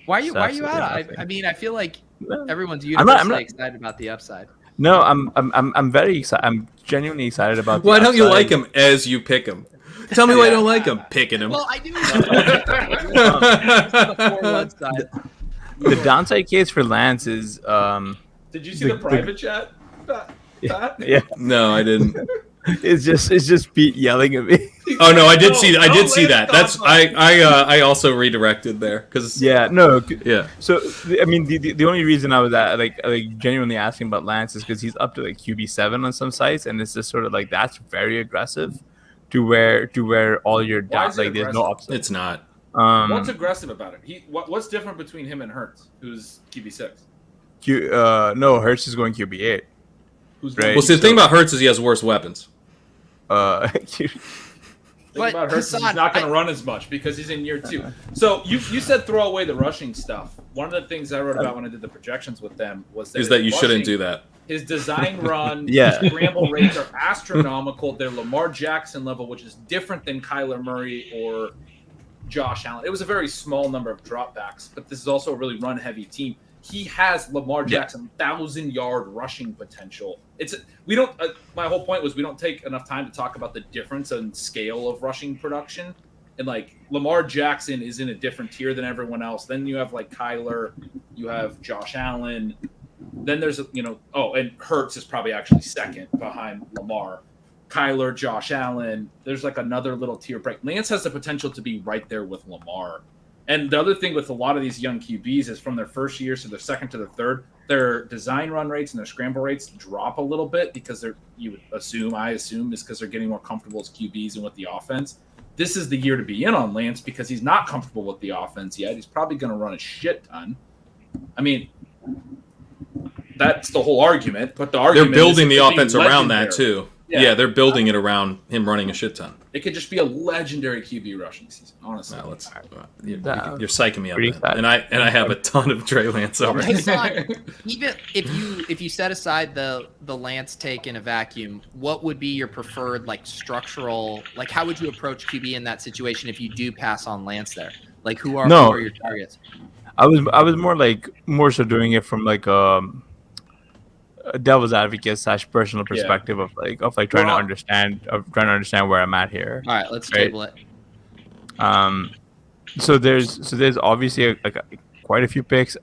Why are you out? Absolutely I mean, I feel like No, everyone's I'm universally not- excited about the upside. No, I'm very excited. I'm genuinely excited about. The Why don't you upside. like him as you pick him? Tell me why you don't like him. Picking him. Well, I do. The 4-1 side. The downside case for Lance is Did you see the private chat? Pat? yeah, No, I didn't. it's just Pete yelling at me. Oh no, I did see. I did see Lance that. That's Thompson. I also redirected there because Yeah, no. yeah. So I mean, the only reason I was like genuinely asking about Lance is because he's up to like QB7 on some sites, and it's just sort of like that's very aggressive to where all your Why is it like there's no aggressive? upside. It's not. What's aggressive about it? What's different between him and Hurts, who's QB6? No, Hurts is going QB8. Who's Right. Well, see, the thing about Hurts is he has worse weapons. Think about Hurts, Hassan, he's not going to run as much because he's in year 2. So you said throw away the rushing stuff. One of the things I wrote about when I did the projections with them was that Is that you his shouldn't rushing- do that. His design run, Yeah. his scramble rates are astronomical. They're Lamar Jackson level, which is different than Kyler Murray or Josh Allen. It was a very small number of dropbacks, but this is also a really run-heavy team. He has Lamar Jackson 1,000-yard rushing potential. We don't. My whole point was we don't take enough time to talk about the difference in scale of rushing production. And like Lamar Jackson is in a different tier than everyone else. Then you have like Kyler, you have Josh Allen. Then there's and Hurts is probably actually second behind Lamar. Kyler, Josh Allen. There's like another little tier break. Lance has the potential to be right there with Lamar. And the other thing with a lot of these young QBs is from their first year to their second to their third, their design run rates and their scramble rates drop a little bit because I assume is because they're getting more comfortable as QBs and with the offense. This is the year to be in on Lance because he's not comfortable with the offense yet. He's probably going to run a shit ton. I mean, that's the whole argument. But the argument They're building is the being offense around that legendary. too. Yeah, they're building it around him running a shit ton. It could just be a legendary QB rushing season, honestly. Now you're psyching me up, Pretty man. sad. And I have a ton of Trey Lance already. Hassan, even if you set aside the Lance take in a vacuum, what would be your preferred like structural, like how would you approach QB in that situation if you do pass on Lance there? Like who are your targets? I was more so doing it from like a devil's advocate / personal perspective of trying to understand where I'm at here. All right, let's table it. So there's obviously quite a few picks.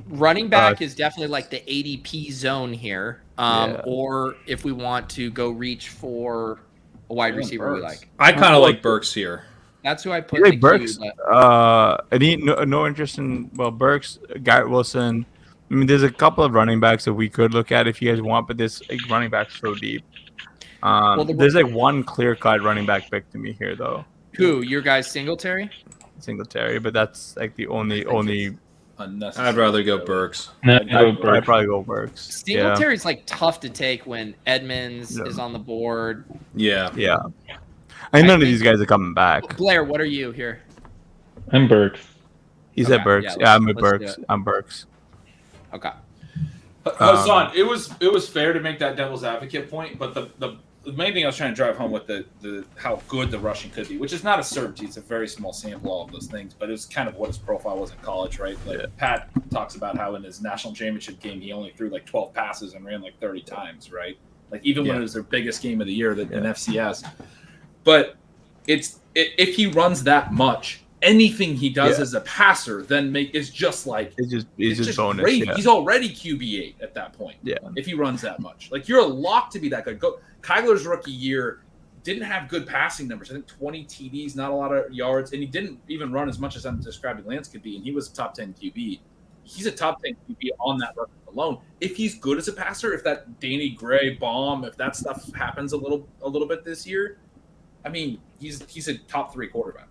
Running back is definitely like the ADP zone here. Or if we want to go reach for a wide receiver we like. I kind of like Burks here. That's who I put You in like the Burks? queue. But I need no interest in Burks, Garrett Wilson. I mean, there's a couple of running backs that we could look at if you guys want, but this running back's so deep. There's like one clear-cut running back pick to me here, though. who? Your guys Singletary? Singletary, but that's like the only. Unnecessary. I'd rather go Burks. I'd probably go Burks. Singletary's like tough to take when Edmonds is on the board. Yeah. Yeah. I none of these guys are coming back. Blair, what are you here? I'm Burks. He said Okay, Burks. yeah, I'm with let's do Burks. it. I'm Burks. Okay. Hasan, it was fair to make that devil's advocate point, but the main thing I was trying to drive home with the how good the rushing could be, which is not a certainty. It's a very small sample, all of those things, but it was kind of what his profile was in college, right? Like Pat talks about how in his national championship game he only threw like 12 passes and ran like 30 times, right? Like even when it was their biggest game of the year, in FCS. But if he runs that much, anything he does as a passer then is just like It's just bonus. great. Yeah. He's already QB8 at that point. Yeah. If he runs that much, like you're a lock to be that good. Kyler's rookie year didn't have good passing numbers. I think 20 TDs, not a lot of yards, and he didn't even run as much as I'm describing Lance could be. And he was a top 10 QB. He's a top 10 QB on that record alone. If he's good as a passer, if that Danny Gray bomb, if that stuff happens a little bit this year, I mean, he's a top 3 quarterback.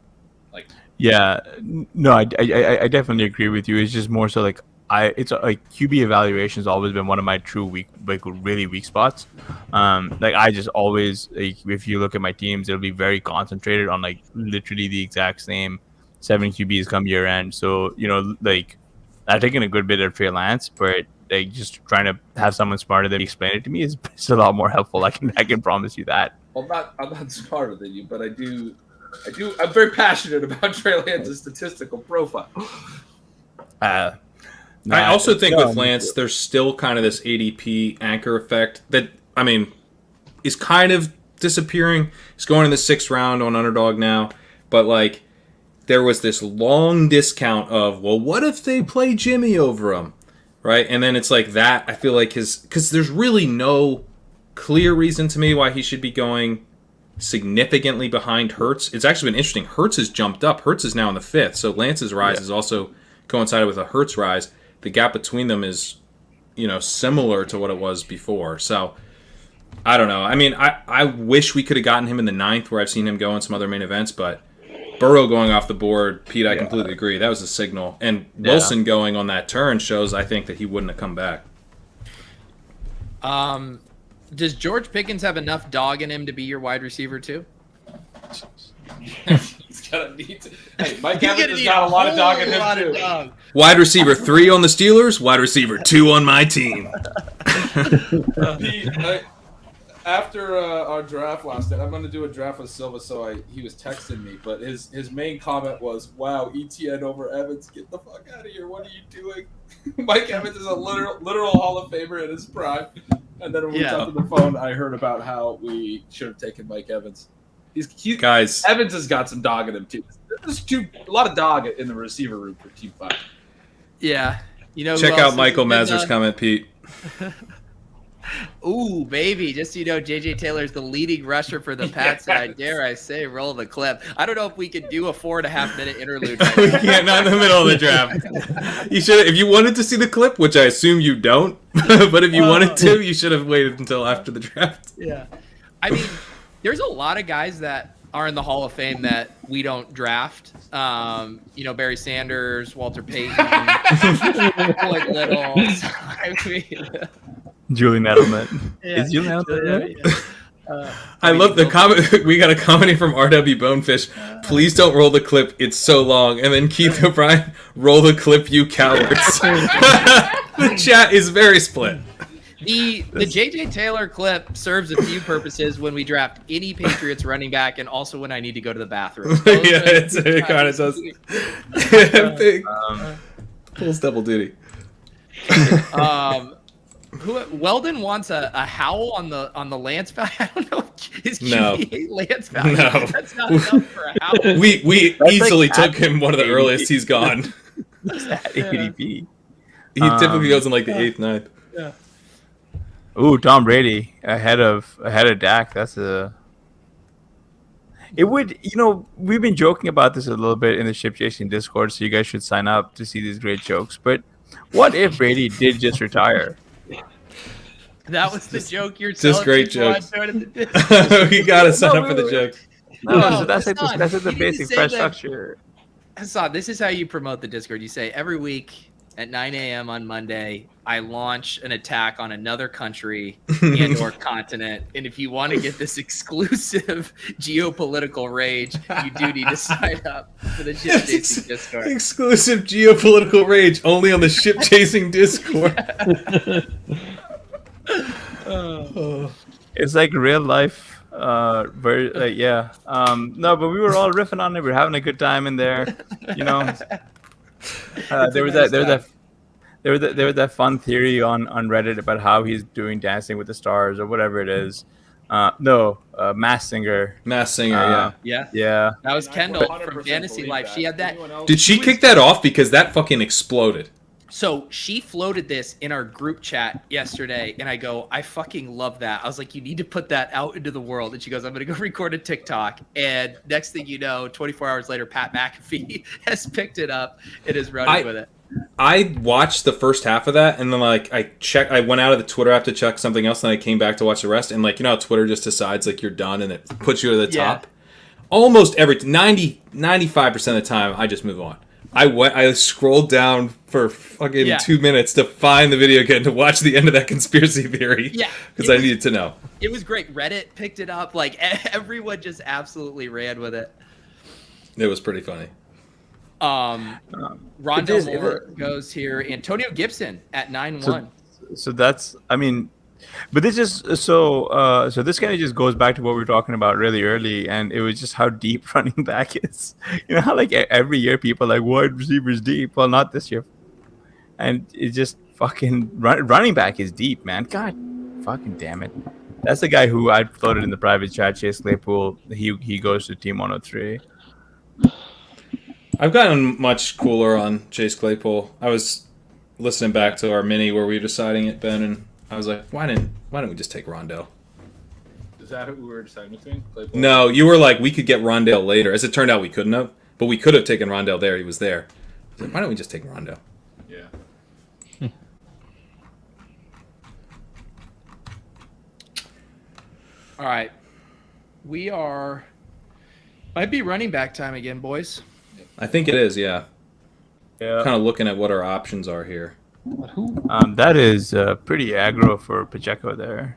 Like, yeah, no, I definitely agree with you. It's just more so like QB evaluation has always been one of my really weak spots. I just always if you look at my teams, it'll be very concentrated on like literally the exact same 7 QBs come year end. So I've taken a good bit of Trey Lance, but just trying to have someone smarter than me explain it to me is a lot more helpful. I can promise you that. well, I'm not smarter than you, but I'm very passionate about Trey Lance's statistical profile. I also think with Lance, there's still kind of this ADP anchor effect that, I mean, is kind of disappearing. He's going in the 6th round on Underdog now, but like there was this long discount of, well, what if they play Jimmy over him, right? And then it's like that. I feel like because there's really no clear reason to me why he should be going significantly behind Hurts. It's actually been interesting. Hurts has jumped up. Hurts is now in the 5th, so Lance's rise is also coincided with a Hurts rise. The gap between them is, similar to what it was before. So I don't know. I mean, I wish we could have gotten him in the 9th, where I've seen him go in some other main events, but Burrow going off the board, Pete, I completely agree. That was a signal. And Wilson going on that turn shows, I think, that he wouldn't have come back. Does George Pickens have enough dog in him to be your wide receiver too? He's gonna need to. Hey, Mike Evans has got a lot of dog in him too. Wide receiver 3 on the Steelers, wide receiver 2 on my team. After our draft last night, I'm going to do a draft with Silva, so he was texting me, but his main comment was, "Wow, ETN over Evans, get the fuck out of here! What are you doing?" Mike Evans is a literal Hall of Famer in his prime. And then when we talked on the phone, I heard about how we should have taken Mike Evans. Guys, Evans has got some dog in him too. There's a lot of dog in the receiver room for Team 5. Yeah, check out Michael Mazur's comment, Pete. Ooh, baby. Just so you know, JJ Taylor's the leading rusher for the Pats, and I dare I say, roll the clip. I don't know if we could do a 4.5-minute interlude right We can't, not in the middle of the draft. You should, if you wanted to see the clip, which I assume you don't, but if you wanted to, you should have waited until after the draft. Yeah. I mean, there's a lot of guys that are in the Hall of Fame that we don't draft. Barry Sanders, Walter Payton, Floyd Little. I mean, Julian Edelman. Is Julian Edelman? I love the comment. We got a comment from RW Bonefish. Please don't roll the clip. It's so long. And then Keith O'Brien, roll the clip, you cowards. The chat is very split. The JJ Taylor clip serves a few purposes when we draft any Patriots running back, and also when I need to go to the bathroom. It kind of does. Pulls double duty. Weldon wants a howl on the Lance value. I don't know. His QB Lance value. No. That's not enough for a howl. We easily took him one of the earliest he's gone. What's that ADP? He typically goes in like the 8th, 9th. Yeah. Ooh, Tom Brady ahead of Dak. It would, we've been joking about this a little bit in the Ship Chasing Discord, so you guys should sign up to see these great jokes. But what if Brady did just retire? That was the joke you're just great jokes. We gotta sign up for the joke. No, so that's like the basic price structure. Hasan, this is how you promote the Discord. You say every week at 9 a.m. on Monday, I launch an attack on another country and or continent. And if you want to get this exclusive geopolitical rage, you do need to sign up for the Ship Chasing Discord. Exclusive geopolitical rage only on the Ship Chasing Discord. It's like real life. No, but we were all riffing on it. We were having a good time in there. There was that fun theory on Reddit about how he's doing Dancing with the Stars or whatever it is. Masked Singer. Masked Singer, yeah. That was Kendall from Fantasy Life. She had that. Did she kick that off? Because that fucking exploded. So she floated this in our group chat yesterday, and I go, I fucking love that. I was like, you need to put that out into the world. And she goes, I'm going to go record a TikTok. And next thing you know, 24 hours later, Pat McAfee has picked it up and is running with it. I watched the first half of that, and then I went out of the Twitter app to check something else, and I came back to watch the rest. And how Twitter just decides you're done, and it puts you to the top. Almost 95% of the time, I just move on. I scrolled down for fucking 2 minutes to find the video again to watch the end of that conspiracy theory. Yeah, because I needed to know. It was great. Reddit picked it up. Everyone just absolutely ran with it. It was pretty funny. Rondell Moore goes here. Antonio Gibson at 9-1. So that's, but this is so this kind of just goes back to what we were talking about really early, and it was just how deep running back is. How every year people are wide receivers deep. Well, not this year, and it's just fucking running back is deep, man. God, fucking damn it. That's the guy who I floated in the private chat, Chase Claypool. He goes to Team 103. I've gotten much cooler on Chase Claypool. I was listening back to our mini where we were deciding it, Ben, and I was like, why didn't we just take Rondell? Is that who we were deciding between? Claypool? No, you were like, we could get Rondell later. As it turned out, we couldn't have, but we could have taken Rondell there. He was there. I was like, why don't we just take Rondell? Yeah. All right. We might be running back time again, boys. I think it is. Yeah. Yeah. Kind of looking at what our options are here. That is pretty aggro for Pacheco there.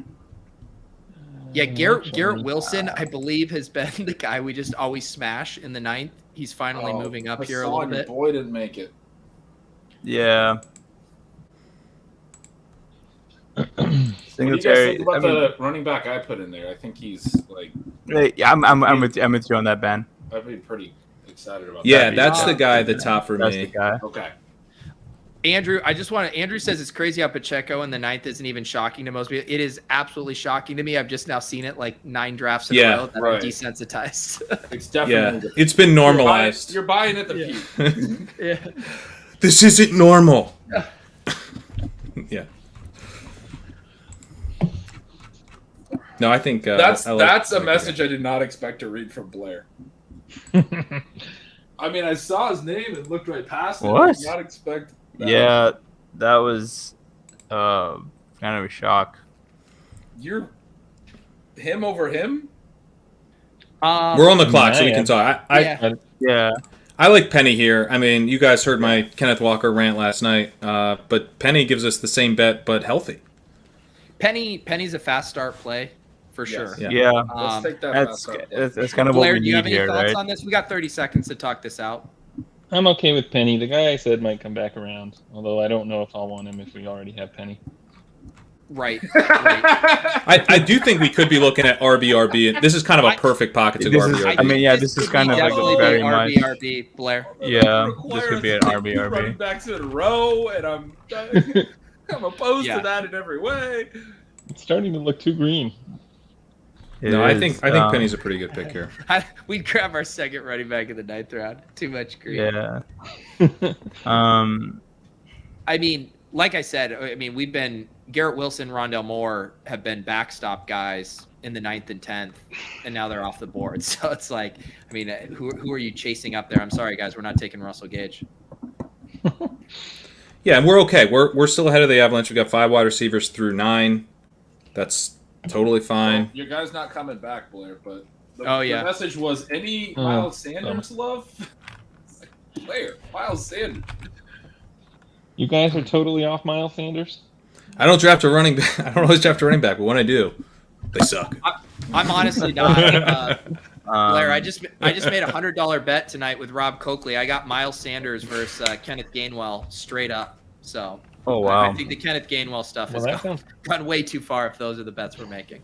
Yeah, Garrett Wilson, I believe, has been the guy we just always smash in the 9th. He's finally moving up here a little Hasan, your bit. boy didn't make it. Yeah. What do you guys Singletary. think about the running back I put in there? I think he's like, Yeah, I'm with you on that, Ben. I'd be pretty excited about Yeah, that. that's the guy at the top for That's me. the guy. Okay. Andrew, Andrew says it's crazy how Pacheco in the 9th isn't even shocking to most people. It is absolutely shocking to me. I've just now seen it like 9 drafts in a row that right. I'm desensitized. It's definitely Yeah, it's been normalized. You're buying at the peak. Yeah. This isn't normal. Yeah. No, I think That's I like a that message guy. I did not expect to read from Blair. I mean, I saw his name and looked right past it. I What? did not expect that. Yeah, that was kind of a shock. You're him over him? We're on the clock, so we yeah. can talk. Yeah. I like Penny here. I mean, you guys heard my Kenneth Walker rant last night, but Penny gives us the same bet, but healthy. Penny's a fast start play for sure. Yes. Yeah. Yeah. Let's take that That's fast up. that's kind of what Blair, we do you have need any here, thoughts right? on this? We got 30 seconds to talk this out. I'm okay with Penny. The guy I said might come back around, although I don't know if I'll want him if we already have Penny. Right. I do think we could be looking at RB. And this is kind of a perfect pocket to go This is- RB. I mean, yeah, this is could kind be of like definitely a very be much. RB, Blair. Yeah, this could be an Running RB. backs in a row, and I'm opposed Yeah. to that in every way. It's starting to look too green. No, I think Penny's a pretty good pick here. We'd grab our second running back in the 9th round. Too much green. Yeah. I mean, like I said, we've been Garrett Wilson, Rondell Moore have been backstop guys in the 9th and 10th, and now they're off the board. So it's like, I mean, who are you chasing up there? I'm sorry, guys, we're not taking Russell Gage. Yeah, and we're okay. We're still ahead of the Avalanche. We've got 5 wide receivers through 9. That's totally fine. Well, your guy's not coming back, Blair, but the message was any Miles Sanders love? Blair, Miles Sanders. You guys are totally off Miles Sanders? I don't draft a running back. I don't always draft a running back, but when I do, they suck. I'm honestly not. Blair, I just made a $100 bet tonight with Rob Coakley. I got Miles Sanders versus Kenneth Gainwell straight up. So Oh wow. I think the Kenneth Gainwell stuff Well, has that sounds... gone way too far if those are the bets we're making.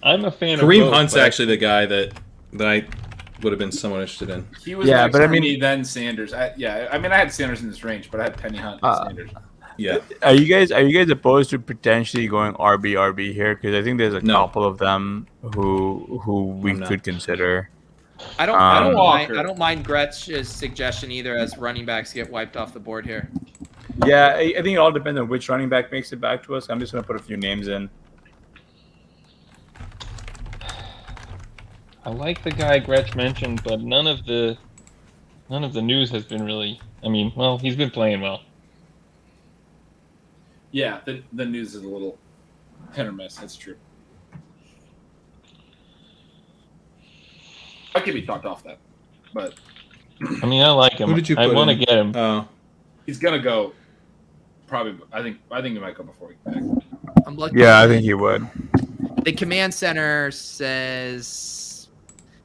I'm a fan of Kareem both, Hunt's but actually the guy that I would have been somewhat interested in. He was Yeah, like but I mean- Penny, then Sanders. I had Sanders in this range, but I had Penny Hunt and Sanders. Yeah. Are you guys opposed to potentially going RB here? Because I think there's a couple of them who we I'm not. could consider. I don't Walker. mind Gretsch's suggestion either, as running backs get wiped off the board here. Yeah, I think it all depends on which running back makes it back to us. I'm just gonna put a few names in. I like the guy Gretsch mentioned, but none of the news has been really. I mean, well, he's been playing well. Yeah, the news is a little hit or miss. That's true. I could be talked off that, but I mean, I like him. Who did you I put want to in? get him. Oh, he's gonna go. Probably, I think he might go before he back. I'm looking. Yeah, I think he would. The command center says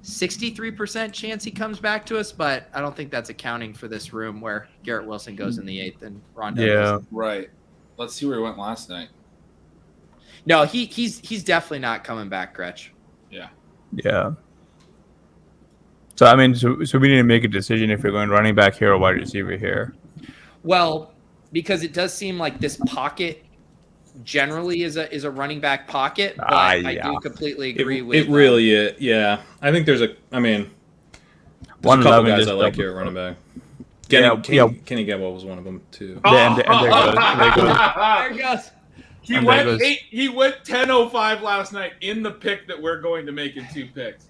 63% chance he comes back to us, but I don't think that's accounting for this room where Garrett Wilson goes in the 8th and Rondell Yeah. goes. Right. Let's see where he went last night. No, he's definitely not coming back, Gretsch. Yeah. So I mean, so we need to make a decision if we're going running back here or wide receiver here. Well, because it does seem like this pocket generally is a running back pocket, but I yeah. do completely agree with it really is. Yeah, I think there's a couple 111 guys just I like double- here at running back. Yeah. Kenny Gainwell was one of them too. Yeah, and there goes. There goes. There he goes. He And went there goes- he went 10:05 last night in the pick that we're going to make in 2 picks.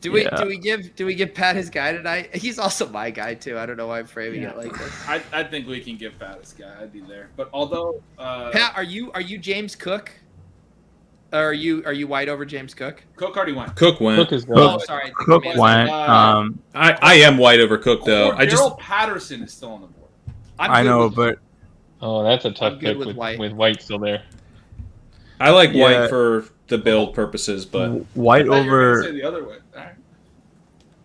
Do we Yeah. do we give Pat his guy tonight? He's also my guy too. I don't know why I'm framing it like this. I think we can give Pat this guy. I'd be there. But although Pat, are you James Cook Are you white over James Cook? Cook already went. Cook went. Cook is Oh, going. sorry. the Cook command- went. I am white over Cook though. I just Daryl Patterson is still on the board. I'm I good know, with- but Oh, that's a tough I'm good pick with White. with White still there. I like Yeah. white for the build purposes, but White I thought you were gonna say over. the other way. All right.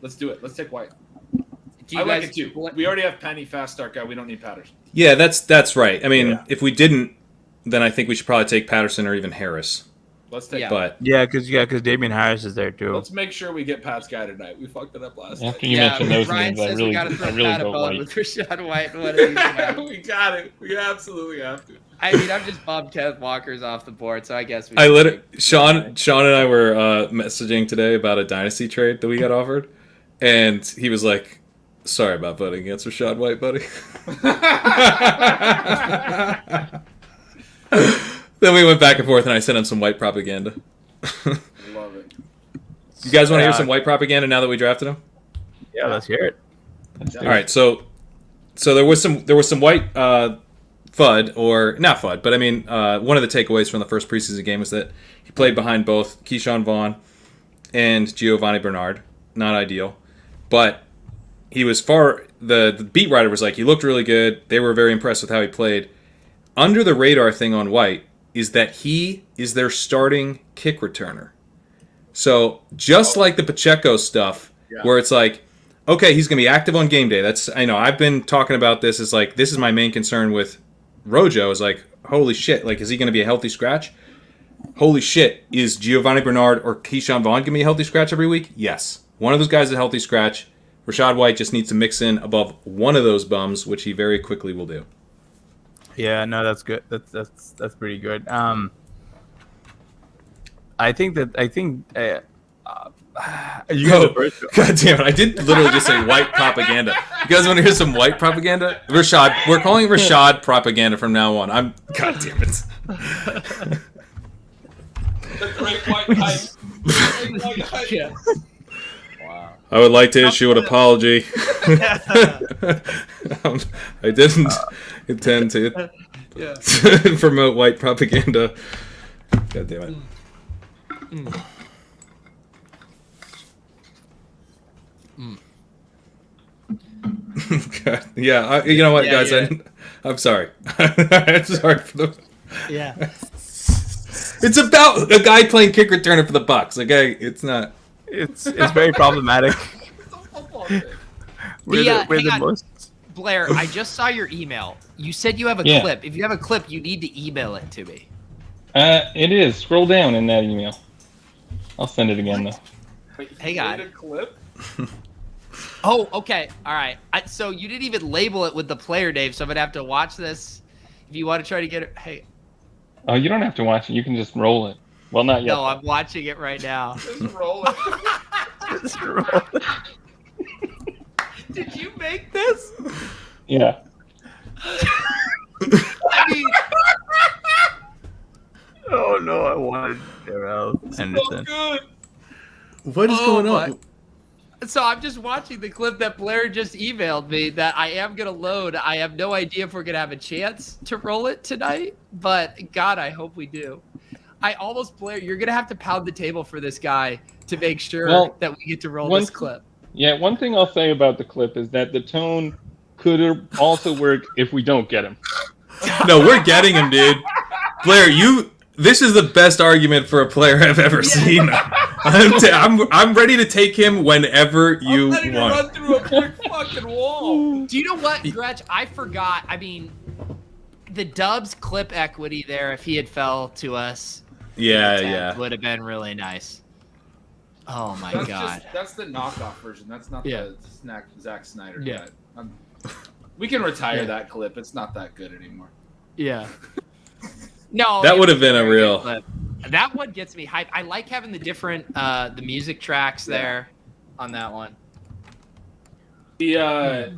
Let's do it. Let's take White. do you I like guys it too. We already have Penny, fast start guy. We don't need Patterson. yeah, that's right. I mean, Yeah. if we didn't, then I think we should probably take Patterson or even Harris. Let's take. Yeah. But Yeah, because Damian Harris is there too. Let's make sure we get Pat's guy tonight. We fucked it up last After night. you mention those Ryan names, I says we really, got to throw I really Pat go above White. with Rashad White. One of these guys. We got it. We absolutely have to. I mean, I'm just bummed Kenneth Walker's off the board, so I guess we. I should literally take- Sean and I were messaging today about a dynasty trade that we got offered, and he was like, "Sorry about voting against Rashad White, buddy." Then we went back and forth, and I sent him some white propaganda. Love it. You guys want to hear some white propaganda now that we drafted him? Yeah, let's hear it. All right, so there was some white FUD, or not FUD, but I mean one of the takeaways from the first preseason game was that he played behind both Keyshawn Vaughn and Giovanni Bernard. Not ideal, but he was the beat writer was like, he looked really good. They were very impressed with how he played. Under the radar thing on White is that he is their starting kick returner. So just like the Pacheco stuff, where it's like, okay, he's going to be active on game day. That's, I know, I've been talking about this. It's like, this is my main concern with Rojo is like, holy shit, like, is he going to be a healthy scratch? Holy shit, is Giovanni Bernard or Keyshawn Vaughn going to be a healthy scratch every week? Yes. One of those guys is a healthy scratch. Rashad White just needs to mix in above one of those bums, which he very quickly will do. Yeah, no, that's good. That's pretty good. I think you go Oh, first. God damn it. I did literally just say white propaganda. You guys want to hear some white propaganda? Rashad. We're calling it Rashad propaganda from now on. God damn it. The great white hype. The great white hype. Yeah. Wow. I would like to issue an apology. I didn't intend to promote white propaganda. God damn it. God, yeah, you know what, Yeah, guys? yeah. I'm sorry. I'm sorry for the. Yeah. It's about a guy playing kick returner for the Bucks. Okay, it's not. It's very problematic. It's a football thing. We're hang the on. most. Blair, I just saw your email. You said you have a Yeah. clip. If you have a clip, you need to email it to me. It is. Scroll down in that email. I'll send it again though. Wait, Hang you on. made a clip? Oh, okay. All right. So you didn't even label it with the player name, so I'm going to have to watch this. If you want to try to get it. Hey, Oh, you don't have to watch it. You can just roll it. Well, not yet. no, I'm watching it right now. Just roll it. Did you make this? Yeah. I mean, Oh no, I wanted Darrell Henderson. Good. What is going on? so I'm just watching the clip that Blair just emailed me that I am going to load. I have no idea if we're going to have a chance to roll it tonight, but God, I hope we do. Blair, you're going to have to pound the table for this guy to make sure that we get to roll this clip. Yeah, one thing I'll say about the clip is that the tone could also work if we don't get him. No, we're getting him, dude. Blair, this is the best argument for a player I've ever seen. I'm ready to take him whenever you I'm ready to want. run through a brick fucking wall. Do you know what, Gretch? I forgot. I mean, the Dubs clip equity there, if he had fell to us, Yeah. would have been really nice. Oh my God. That's the knockoff version. That's not the Zack Snyder Yeah. guy. We can retire that clip. It's not that good anymore. Yeah. No, That it would have was been a very real- good clip. That one gets me hyped. I like having the different the music tracks there on that one. The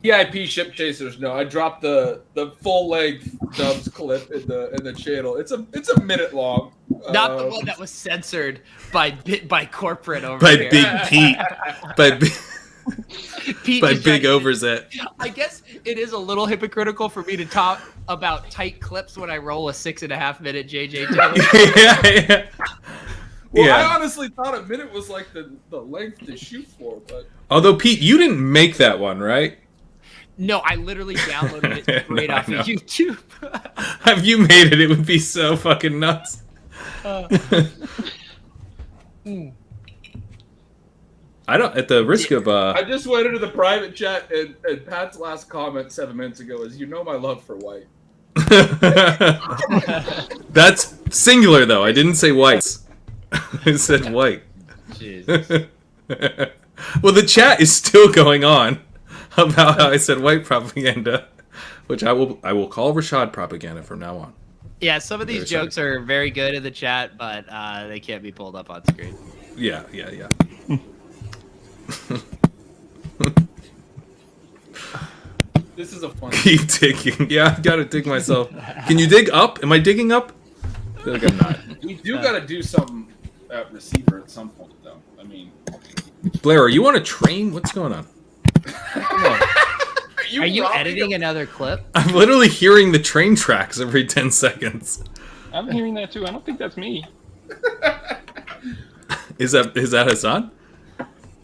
VIP ship chasers. No, I dropped the full length Dubs clip in the channel. It's a minute long. Not the one that was censored by corporate over By here. Big Pete. By Pete by just Big tried- Overzet. I guess it is a little hypocritical for me to talk about tight clips when I roll a 6.5 minute JJ Taylor. yeah. Well, Yeah. I honestly thought a minute was like the length to shoot for, but Although Pete, you didn't make that one, right? No, I literally downloaded it straight No, I off know. of YouTube. If you made it, it would be so fucking nuts. I don't. At the risk of I just went into the private chat and Pat's last comment 7 minutes ago is, "You know my love for white." That's singular though. I didn't say whites. I said white. Jesus. Well, the chat is still going on about how I said white propaganda, which I will call Rashad propaganda from now on. Yeah, some of these Very jokes are very good in the chat, but they can't be pulled up on screen. Yeah. This is a fun. Keep digging. Yeah, I gotta dig myself. Can you dig up? Am I digging up? I feel like I'm not. We do got to do something at receiver at some point, though. I mean, Blair, are you on a train? What's going on? Are you editing another clip? I'm literally hearing the train tracks every 10 seconds. I'm hearing that too. I don't think that's me. Is that Hasan?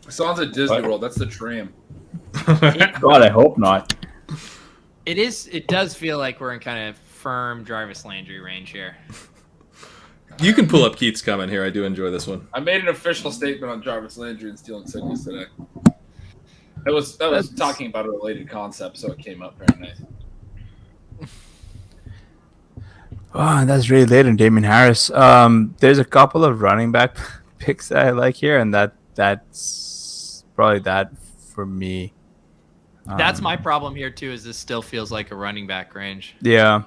Sounds at Disney World. That's the tram. God, I hope not. It does feel like we're in kind of firm Jarvis Landry range here. You can pull up Keith's comment here. I do enjoy this one. I made an official statement on Jarvis Landry and stealing signals today. That was talking about a related concept, so it came up very nice. Oh, that's really late in Damien Harris. There's a couple of running back picks that I like here, and that's probably that for me. That's my problem here too. Is this still feels like a running back range? Yeah.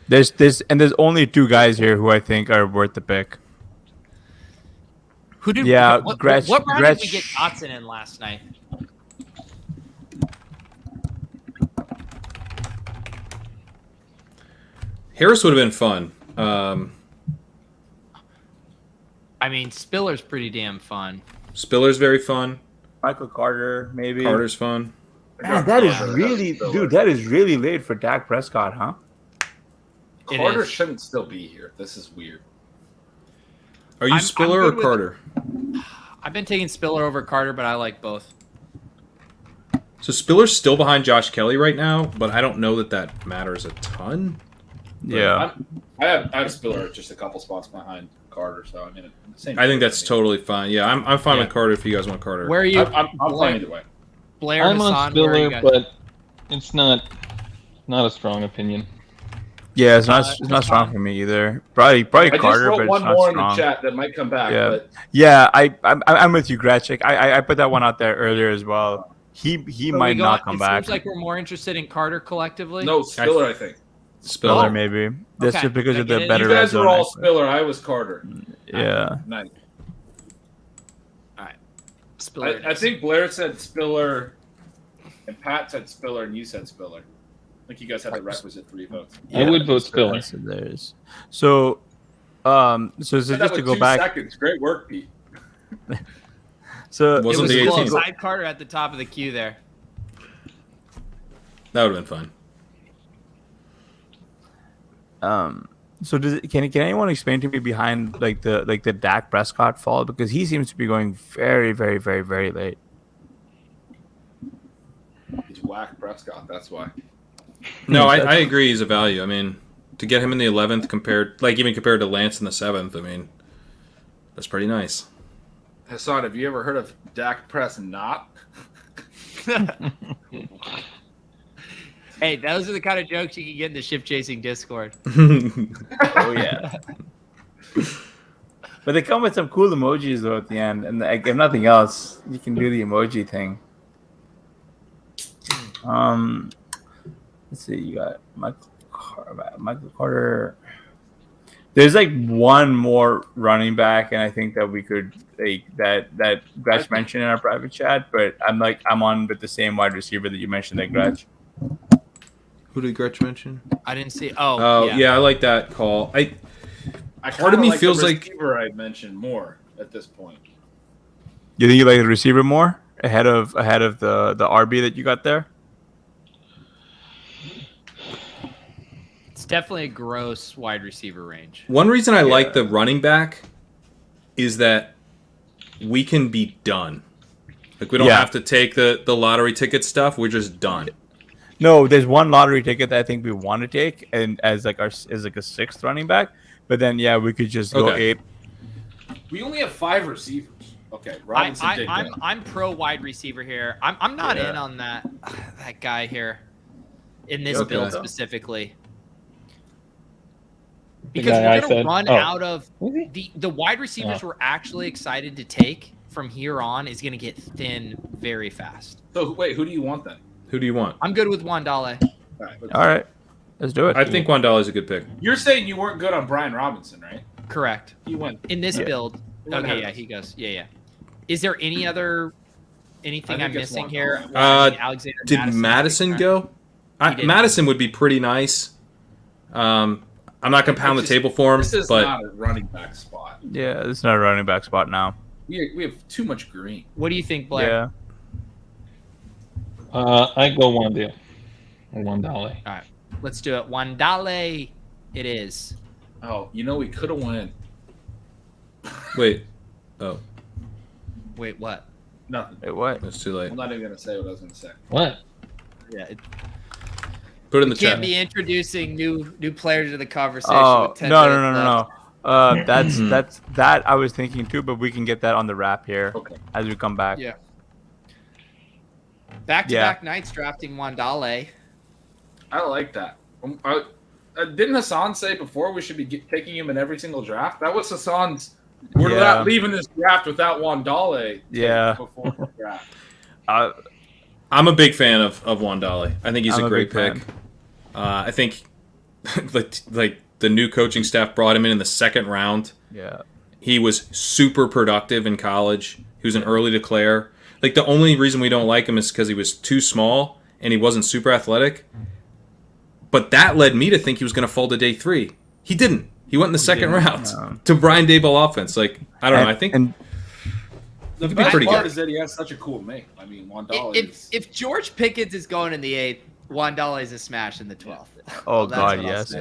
There's only two guys here who I think are worth the pick. Who did? Yeah, What Gretsch- round did we Gretsch- get Dotson in last night? Harris would have been fun. I mean, Spiller's pretty damn fun. Spiller's very fun. Michael Carter, maybe. Carter's fun. Man, that is Yeah, really, that's dude. That is really late for Dak Prescott, huh? It Carter is. shouldn't still be here. This is weird. Are you I'm Spiller good or with- Carter? I've been taking Spiller over Carter, but I like both. So Spiller's still behind Josh Kelly right now, but I don't know that matters a ton. Yeah. I have Spiller just a couple spots behind Carter, so I mean, same. I think that's totally fine. Yeah, I'm fine Yeah. with Carter if you guys want Carter. Where are you? I'm fine either way. Blair, I'm on Hasan, where are you Spiller, guys? but it's not a strong opinion. Yeah, it's not strong for me either. Probably I just Carter, wrote but one it's not more in the strong. chat that might come back. Yeah. But Yeah, I'm with you, Gretsch. I put that one out there earlier as well. He Are might we not going- come back. It seems like we're more interested in Carter collectively. no, Spiller, I think. Spiller Oh. maybe. That's Okay. just because I of get the it. better You red guys zone were all access. Spiller. I was Carter. Yeah. Nice. Spiller. I think Blair said Spiller, and Pat said Spiller, and you said Spiller. I think you guys had the requisite 3 votes. I would vote Spiller. So there's so just Said that to with go 2 back. seconds. Great work, Pete. So it Wasn't was the close. 18th? I had Carter at the top of the queue there. That would have been fun. So can anyone explain to me behind like the Dak Prescott fall, because he seems to be going very, very, very, very late. He's whack Prescott. That's why. No, I agree. He's a value. I mean, to get him in the 11th even compared to Lance in the 7th, I mean, that's pretty nice. Hasan, have you ever heard of Dak Press not? Hey, those are the kind of jokes you can get in the ship chasing Discord. Oh yeah. But they come with some cool emojis though at the end, and like, if nothing else, you can do the emoji thing. Let's see. You got Michael Carter. There's like one more running back, and I think that we could that Gretsch mentioned in our private chat. But I'm on with the same wide receiver that you mentioned, that Gretsch. Who did Gretsch mention? I didn't see. Oh, yeah, I like that call. I Part of me kinda feels the like- receiver I mentioned more at this point. You think you like the receiver more ahead of the RB that you got there? It's definitely a gross wide receiver range. One reason I like the running back is that we can be done. Like, we don't have to take the lottery ticket stuff. We're just done. No, there's one lottery ticket that I think we want to take, and as like a 6th running back. But then we could just go 8. We only have 5 receivers. Okay, Robinson did good. I'm pro wide receiver here. I'm not in on that guy here in this build specifically. Because we're going to run out of the wide receivers we're actually excited to take from here on is going to get thin very fast. So wait, who do you want then? Who do you want? I'm good with Wandale. All right, let's do it. I think Wandale is a good pick. You're saying you weren't good on Brian Robinson, right? Correct. He went in this build. Okay, yeah, he goes. Yeah. Is there anything I'm missing here? Alexander did Madison go? Madison would be pretty nice. I'm not gonna pound the table for him. This is but not a running back spot. Yeah, this is not a running back spot now. We have too much green. What do you think, Blair? Yeah. I go Wandale. Or Wandale. All right, let's do it. Wandale, it is. Oh, we could have went. Wait. Oh. Wait, what? Nothing. Wait, what? It's too late. I'm not even gonna say what I was gonna say. What? Yeah. Put it in the chat. Can't be introducing new players to the conversation. Oh, with 10 minutes no. left. That's I was thinking too, but we can get that on the wrap here as we come back. Yeah. Back-to-back nights drafting Wandale. I like that. Didn't Hasan say before we should be taking him in every single draft? That was Hasan's. We're not leaving this draft without Wandale. Before the draft. I'm a big fan of Wandale. I think he's a great pick. I think like the new coaching staff brought him in the 2nd round. Yeah. He was super productive in college. He was an early declare. Like, the only reason we don't like him is because he was too small and he wasn't super athletic. But that led me to think he was going to fall to day 3. He didn't. He went in the 2nd round to Brian Daboll offense. Like, I don't know. I think the best part is that he has such a cool name. I mean, Wandale. If George Pickens is going in the 8th, Wandale is a smash in the 12th. Oh God, yes.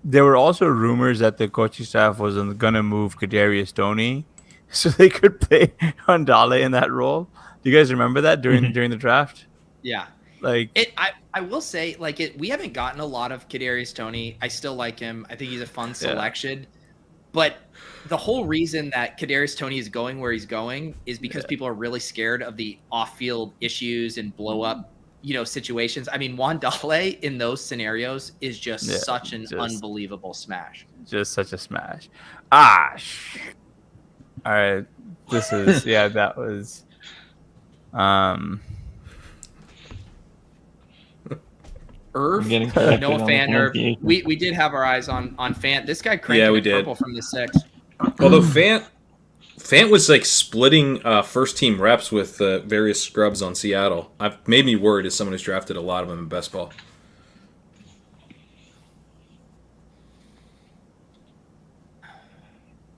There were also rumors that the coaching staff was going to move Kadarius Toney, so they could play Wandale in that role. Do you guys remember that during the draft? Yeah. Like I will say, we haven't gotten a lot of Kadarius Toney. I still like him. I think he's a fun selection. But the whole reason that Kadarius Toney is going where he's going is because people are really scared of the off-field issues and blow-up, situations. I mean, Wandale in those scenarios is just such an unbelievable smash. Just such a smash. All right. This is that was Irv, Noah Fant, Irv. We did have our eyes on Fant. This guy cranked purple from the 6. Although Fant was like splitting first team reps with various scrubs on Seattle. I've made me worried as someone who's drafted a lot of them in best ball.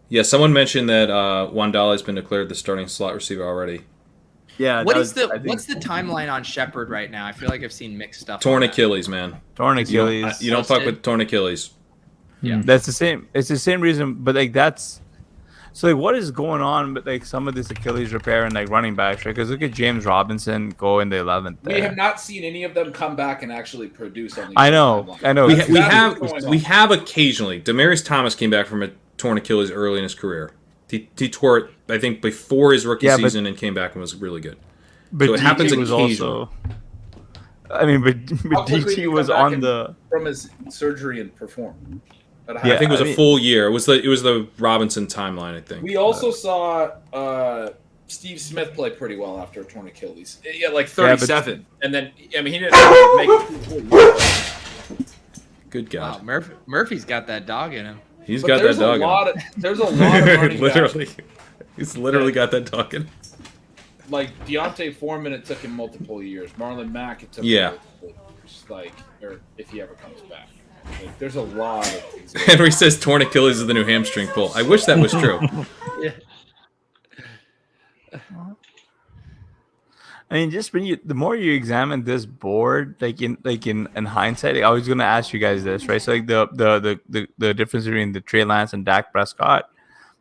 Yeah, someone mentioned that Wandale has been declared the starting slot receiver already. Yeah. What's the timeline on Shepard right now? I feel like I've seen mixed stuff. Torn Achilles, man. Torn Achilles. You don't fuck with torn Achilles. Yeah, that's the same. It's the same reason, but that's so. Like, what is going on with some of this Achilles repair and running backs, right? Because look at James Robinson go in the 11th. We have not seen any of them come back and actually produce on the. I know. We have occasionally. Demaryius Thomas came back from a torn Achilles early in his career. He tore it, I think, before his rookie season and came back and was really good. But so it happens occasionally. But DT was on from his surgery and performed. I think it was a full year. It was the Robinson timeline, I think. We also saw Steve Smith play pretty well after a torn Achilles. Yeah, like 37, and then he didn't make it. Good God, wow, Murphy's got that dog in him. He's got that dog in him. There's a lot of running literally, he's literally got that dog in him. Like Deontay Foreman, it took him multiple years. Marlon Mack, it took him multiple years. Or if he ever comes back. There's a lot of things. Henry says torn Achilles is the new hamstring pull. I wish that was true. I mean, just the more you examine this board, in hindsight, I was gonna ask you guys this, right? So like the difference between the Trey Lance and Dak Prescott,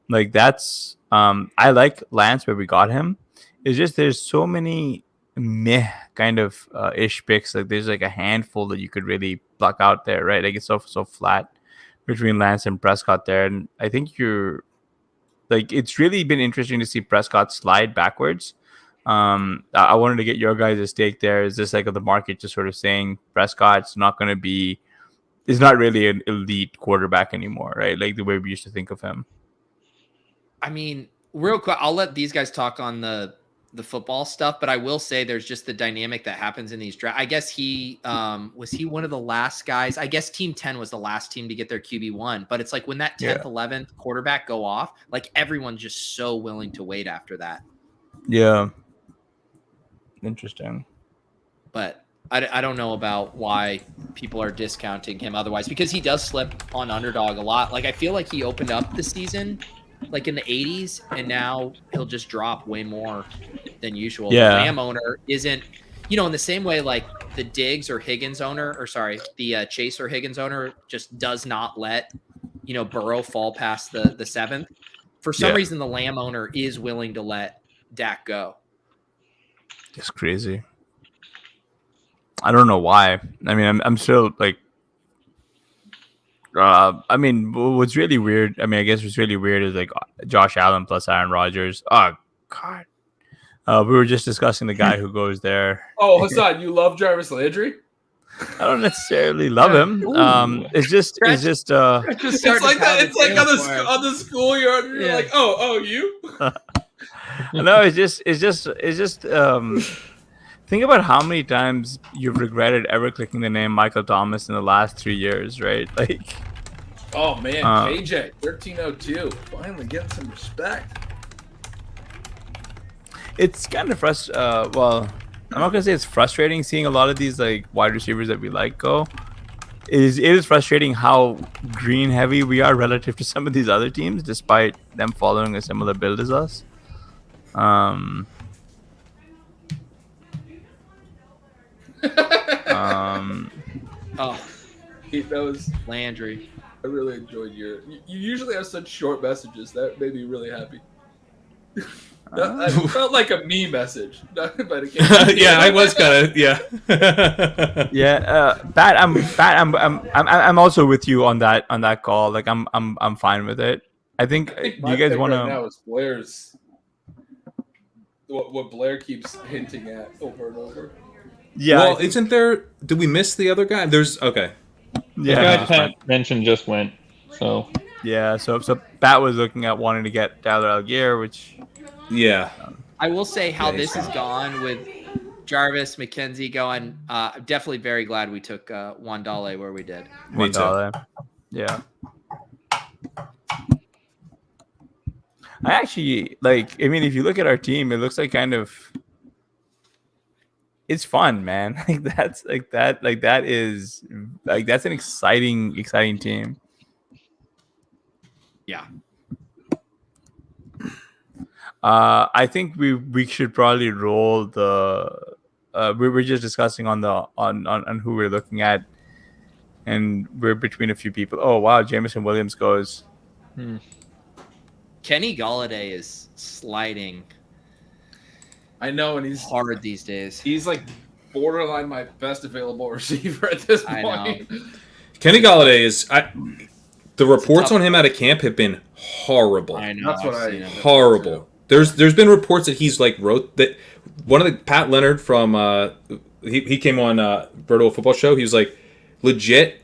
like that's I like Lance where we got him. It's just there's so many meh kind of ish picks. Like there's like a handful that you could really pluck out there, right? Like it's so flat between Lance and Prescott there, and I think you're like it's really been interesting to see Prescott slide backwards. I wanted to get your guys' take there. Is this like the market just sort of saying Prescott's not going to be, is not really an elite quarterback anymore, right? Like the way we used to think of him. I mean, real quick, I'll let these guys talk on the football stuff, but I will say there's just the dynamic that happens in these drafts. I guess he was he one of the last guys. I guess Team 10 was the last team to get their QB1, but it's like when that 10th, 11th quarterback go off, like everyone's just so willing to wait after that. Yeah. Interesting. But I don't know about why people are discounting him otherwise, because he does slip on underdog a lot. Like I feel like he opened up the season like in the 80s, and now he'll just drop way more than usual. Yeah. The Lamb owner isn't, in the same way like the Diggs or Higgins owner, or sorry, the Chase or Higgins owner just does not let, Burrow fall past the 7th. For some reason, the Lamb owner is willing to let Dak go. It's crazy. I don't know why. I mean, I'm still like, I mean, what's really weird, I guess what's really weird is like Josh Allen plus Aaron Rodgers. Oh, God. We were just discussing the guy who goes there. Oh, Hasan, you love Jarvis Landry? I don't necessarily love him. It's just It's like that. It's like on the schoolyard. You're like, oh, you. No, it's just. Think about how many times you've regretted ever clicking the name Michael Thomas in the last 3 years, right? Like, oh man, KJ 1302, finally getting some respect. It's kind of frustrating. Well, I'm not gonna say it's frustrating seeing a lot of these like wide receivers that we like go. It is frustrating how green heavy we are relative to some of these other teams, despite them following a similar build as us. That was Landry. I really enjoyed you usually have such short messages. That made me really happy. That felt like a me message. Yeah, I was kind of Yeah, Pat, I'm also with you on that call. Like I'm fine with it. I think you guys want to. Right now is Blair's. What Blair keeps hinting at over and over. Yeah. Well, isn't there? Did we miss the other guy? There's okay. The guy Pat mentioned just went. So yeah. So Pat was looking at wanting to get Tyler Algier, which. Yeah. I will say how this has gone with Jarvis, McKenzie going. I'm definitely very glad we took $1 where we did. $1. Yeah. I actually like. I mean, if you look at our team, it looks like kind of. It's fun, man. That's an exciting team. Yeah. I think we should probably roll the. We were just discussing on who we're looking at, and we're between a few people. Oh wow, Jameson Williams goes. Kenny Golladay is sliding. I know, and he's hard these days. He's like borderline my best available receiver at this point. I know. Kenny Golladay is. The reports on him out of camp have been horrible. I know. That's what I horrible. There's been reports that he's like wrote that one of the Pat Leonard from he came on Rotoviz Football Show. He was like legit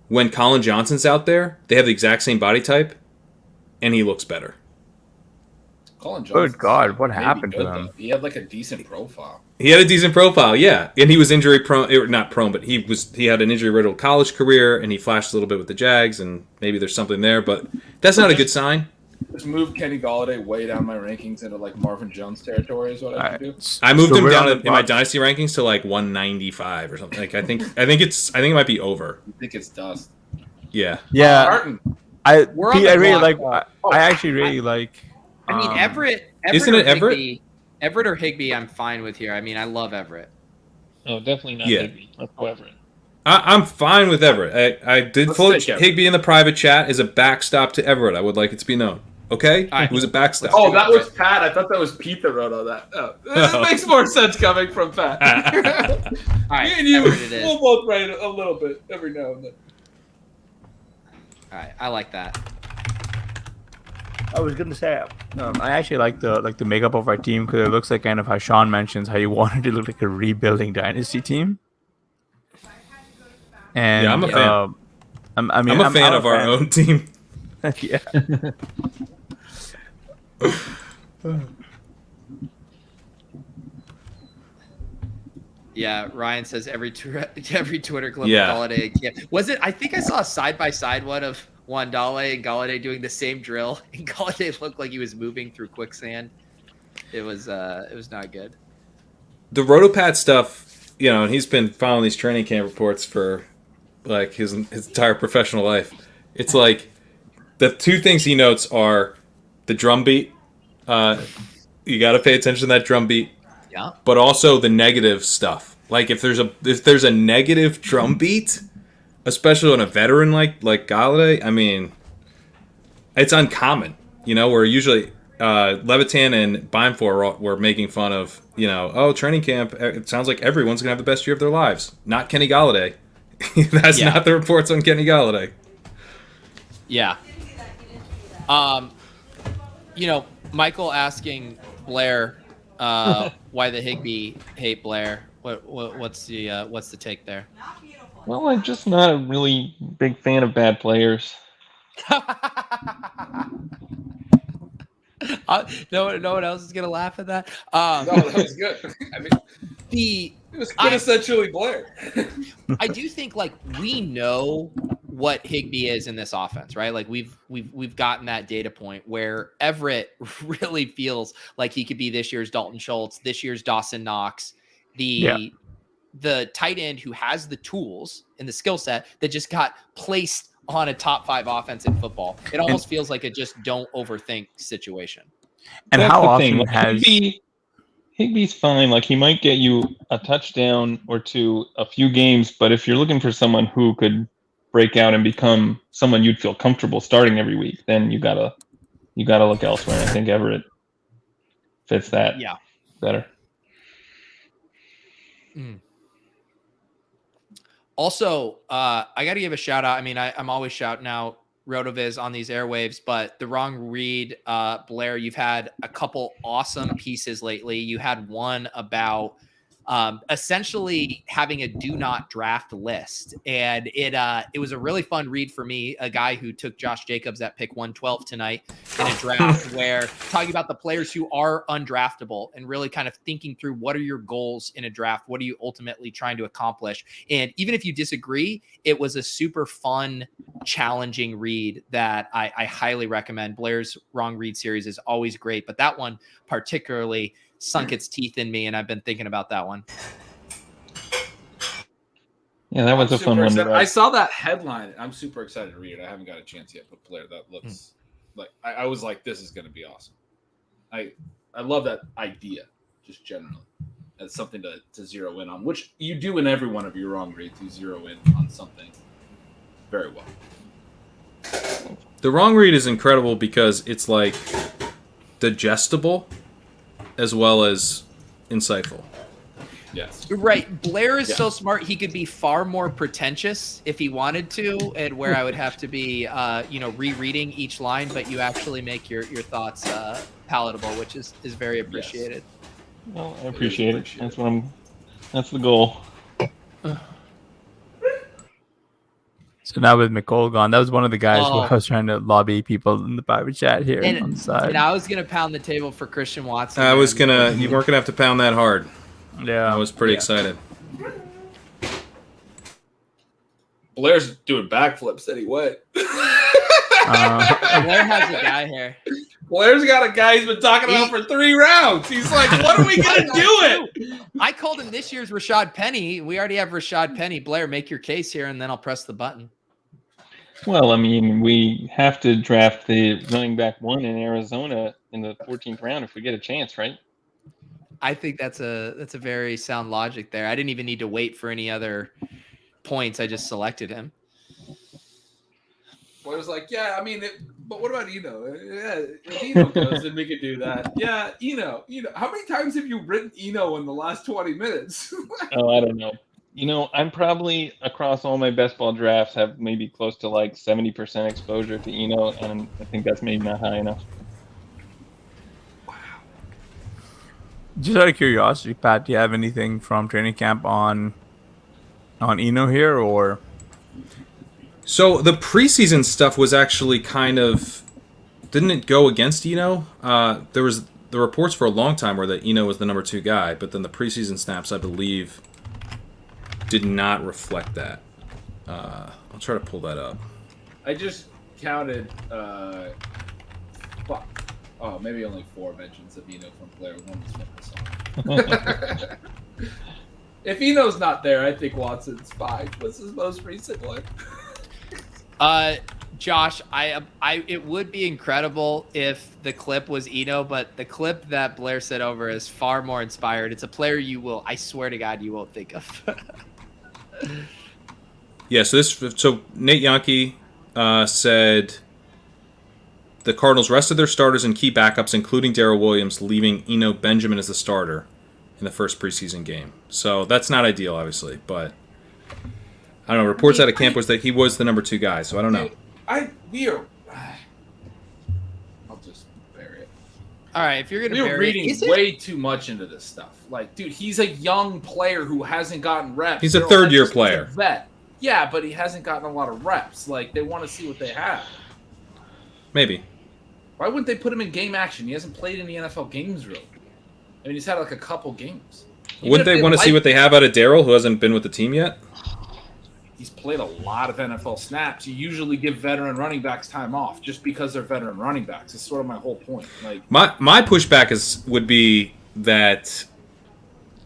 when Colin Johnson's out there, they have the exact same body type, and he looks better. Colin Johnson. Good God, what happened to him? Though. He had like a decent profile. He had a decent profile, yeah, and he was injury prone, not prone, but he had an injury riddled college career, and he flashed a little bit with the Jags, and maybe there's something there, but that's not a good sign. Just move Kenny Golladay way down my rankings into like Marvin Jones territory is what I can do. I moved him down in my dynasty rankings to like 195 or something. Like I think it might be over. I think it's dust. Yeah. Yeah. Martin. I actually really like. I mean, Everett isn't it or Everett? Higbee Everett or Higbee, I'm fine with here. I mean, I love Everett. Oh, definitely not Yeah. Higbee. Let's go Everett. I'm fine with Everett. I did Let's float take Everett. Higbee in the private chat as a backstop to Everett. I would like it to be known. Okay? All right. It was a backstop. Oh, that was Pat. I thought that was Pete that wrote all that. Oh. It makes more sense coming from Pat. All right, Me and you, Everett it is. we'll both write a little bit every now and then. All right, I like that. I was gonna say, I actually like the makeup of our team because it looks like kind of how Sean mentions how you wanted to look like a rebuilding dynasty team. And Yeah, I'm a fan. I'm a fan of our own team. Yeah. Yeah, Ryan says every Twitter clip Yeah. of Galladay. Yeah. Was it? I think I saw a side-by-side one of Wandale and Galladay doing the same drill, and Galladay looked like he was moving through quicksand. It was not good. The Rotopat stuff, and he's been following these training camp reports for like his entire professional life. It's like the two things he notes are the drum beat. You got to pay attention to that drum beat. Yeah. But also the negative stuff. Like if there's a negative drum beat, especially on a veteran like Galladay, I mean, it's uncommon. Where usually Levitan and Beimfor were making fun of, training camp. It sounds like everyone's gonna have the best year of their lives. Not Kenny Galladay. That's not the reports on Kenny Galladay. Yeah. Michael asking Blair why the Higbee hate Blair. What's the take there? Well, I'm just not a really big fan of bad players. No one else is gonna laugh at that. No, that was good. I mean, it was quintessentially Blair. I do think we know what Higbee is in this offense, right? Like we've gotten that data point where Everett really feels like he could be this year's Dalton Schultz, this year's Dawson Knox, the tight end who has the tools and the skill set that just got placed on a top 5 offense in football. It almost feels like a just don't overthink situation. And That's how the often thing. has Higbee's fine. Like he might get you a touchdown or two a few games, but if you're looking for someone who could break out and become someone you'd feel comfortable starting every week, then you gotta look elsewhere. And I think Everett fits that better. Also, I got to give a shout out. I mean, I'm always shouting out Rotoviz on these airwaves, but the wrong read, Blair, you've had a couple awesome pieces lately. You had one about essentially having a do not draft list. And it was a really fun read for me, a guy who took Josh Jacobs at pick 112 tonight in a draft where talking about the players who are undraftable and really kind of thinking through what are your goals in a draft? What are you ultimately trying to accomplish? And even if you disagree, it was a super fun, challenging read that I highly recommend. Blair's Wrong Read series is always great, but that one particularly sunk its teeth in me, and I've been thinking about that one. Yeah, that was a fun one to write. I saw that headline. I'm super excited to read it. I haven't got a chance yet, but Blair, that looks like I was like, this is going to be awesome. I love that idea, just generally. As something to zero in on, which you do in every one of your wrong reads. You zero in on something very well. The wrong read is incredible because it's like digestible as well as insightful. Yes. Right. Blair is so smart. He could be far more pretentious if he wanted to, and where I would have to be, rereading each line, but you actually make your thoughts palatable, which is very appreciated. Yes. Well, I appreciate it. That's the goal. So now with McCall gone, that was one of the guys who I was trying to lobby people in the private chat here on the side. And I was going to pound the table for Christian Watson. You weren't going to have to pound that hard. Yeah. I was pretty excited. Blair's doing backflips anyway. Blair has a guy here. Blair's got a guy he's been talking about for 3 rounds. He's like, what are we going to do it? I called him this year's Rashad Penny. We already have Rashad Penny. Blair, make your case here, and then I'll press the button. Well, I mean, we have to draft the running back 1 in Arizona in the 14th round if we get a chance, right? I think that's a very sound logic there. I didn't even need to wait for any other points. I just selected him. Blair's like, yeah, I mean, but what about Eno? Yeah, if Eno goes, then we could do that. Yeah, Eno. How many times have you written Eno in the last 20 minutes? Oh, I don't know. I'm probably across all my best ball drafts have maybe close to like 70% exposure to Eno, and I think that's maybe not high enough. Just out of curiosity, Pat, do you have anything from training camp on Eno here, or? So the preseason stuff was actually kind of, didn't it go against Eno? There was the reports for a long time where that Eno was the number 2 guy, but then the preseason snaps, I believe, did not reflect that. I'll try to pull that up. I just counted. Maybe only 4 mentions of Eno from Blair. One was from Hasan. If Eno's not there, I think Watson's fine. What's his most recent one? Josh, it would be incredible if the clip was Eno, but the clip that Blair sent over is far more inspired. It's a player I swear to God, you won't think of. Yeah, so Nate Yonke said the Cardinals rested their starters and key backups, including Darrell Williams, leaving Eno Benjamin as the starter in the first preseason game. So that's not ideal, obviously, but I don't know. Reports out of camp was that he was the number 2 guy, so I don't know. I'll just bury it. All right, if you're gonna We're bury reading it, way too much into this stuff. Like, dude, he's a young player who hasn't gotten reps. He's a Darrell third-year Henderson's a player. vet. Yeah, but he hasn't gotten a lot of reps. Like, they want to see what they have. Maybe. Why wouldn't they put him in game action? He hasn't played any NFL games, really. I mean, he's had like a couple games. Wouldn't they want to see what they have out of Darrell, who hasn't been with the team yet? He's played a lot of NFL snaps. You usually give veteran running backs time off just because they're veteran running backs. It's sort of my whole point. Like, my pushback would be that,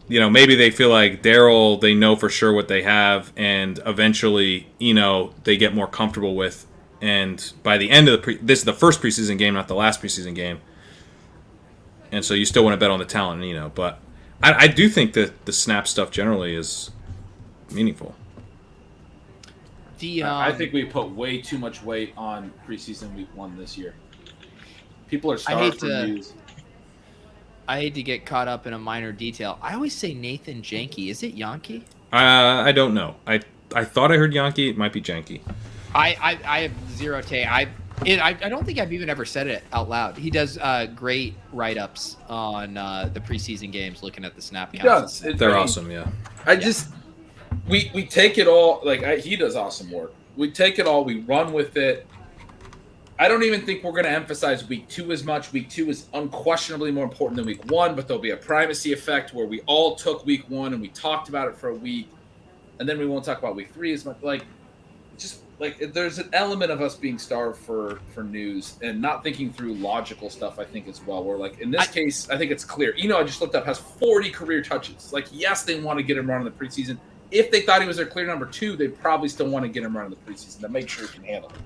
maybe they feel like Darrell, they know for sure what they have, and eventually, they get more comfortable with. And by the end of this is the first preseason game, not the last preseason game. And so you still want to bet on the talent, but I do think that the snap stuff generally is meaningful. I think we put way too much weight on preseason week 1 this year. People are starved for news. I hate to get caught up in a minor detail. I always say Nathan Janke. Is it Yankee? I don't know. I thought I heard Yankee. It might be Janke. I have zero take. I don't think I've even ever said it out loud. He does great write-ups on the preseason games, looking at the snap counts. They're awesome, yeah. We take it all. He does awesome work. We take it all. We run with it. I don't even think we're going to emphasize week 2 as much. Week 2 is unquestionably more important than week 1, but there'll be a primacy effect where we all took week 1 and we talked about it for a week, and then we won't talk about week 3 as much. There's an element of us being starved for news and not thinking through logical stuff, I think, as well. Where, in this case, I think it's clear. I just looked up, has 40 career touches. Yes, they want to get him running the preseason. If they thought he was their clear number 2, they'd probably still want to get him running the preseason to make sure he can handle it.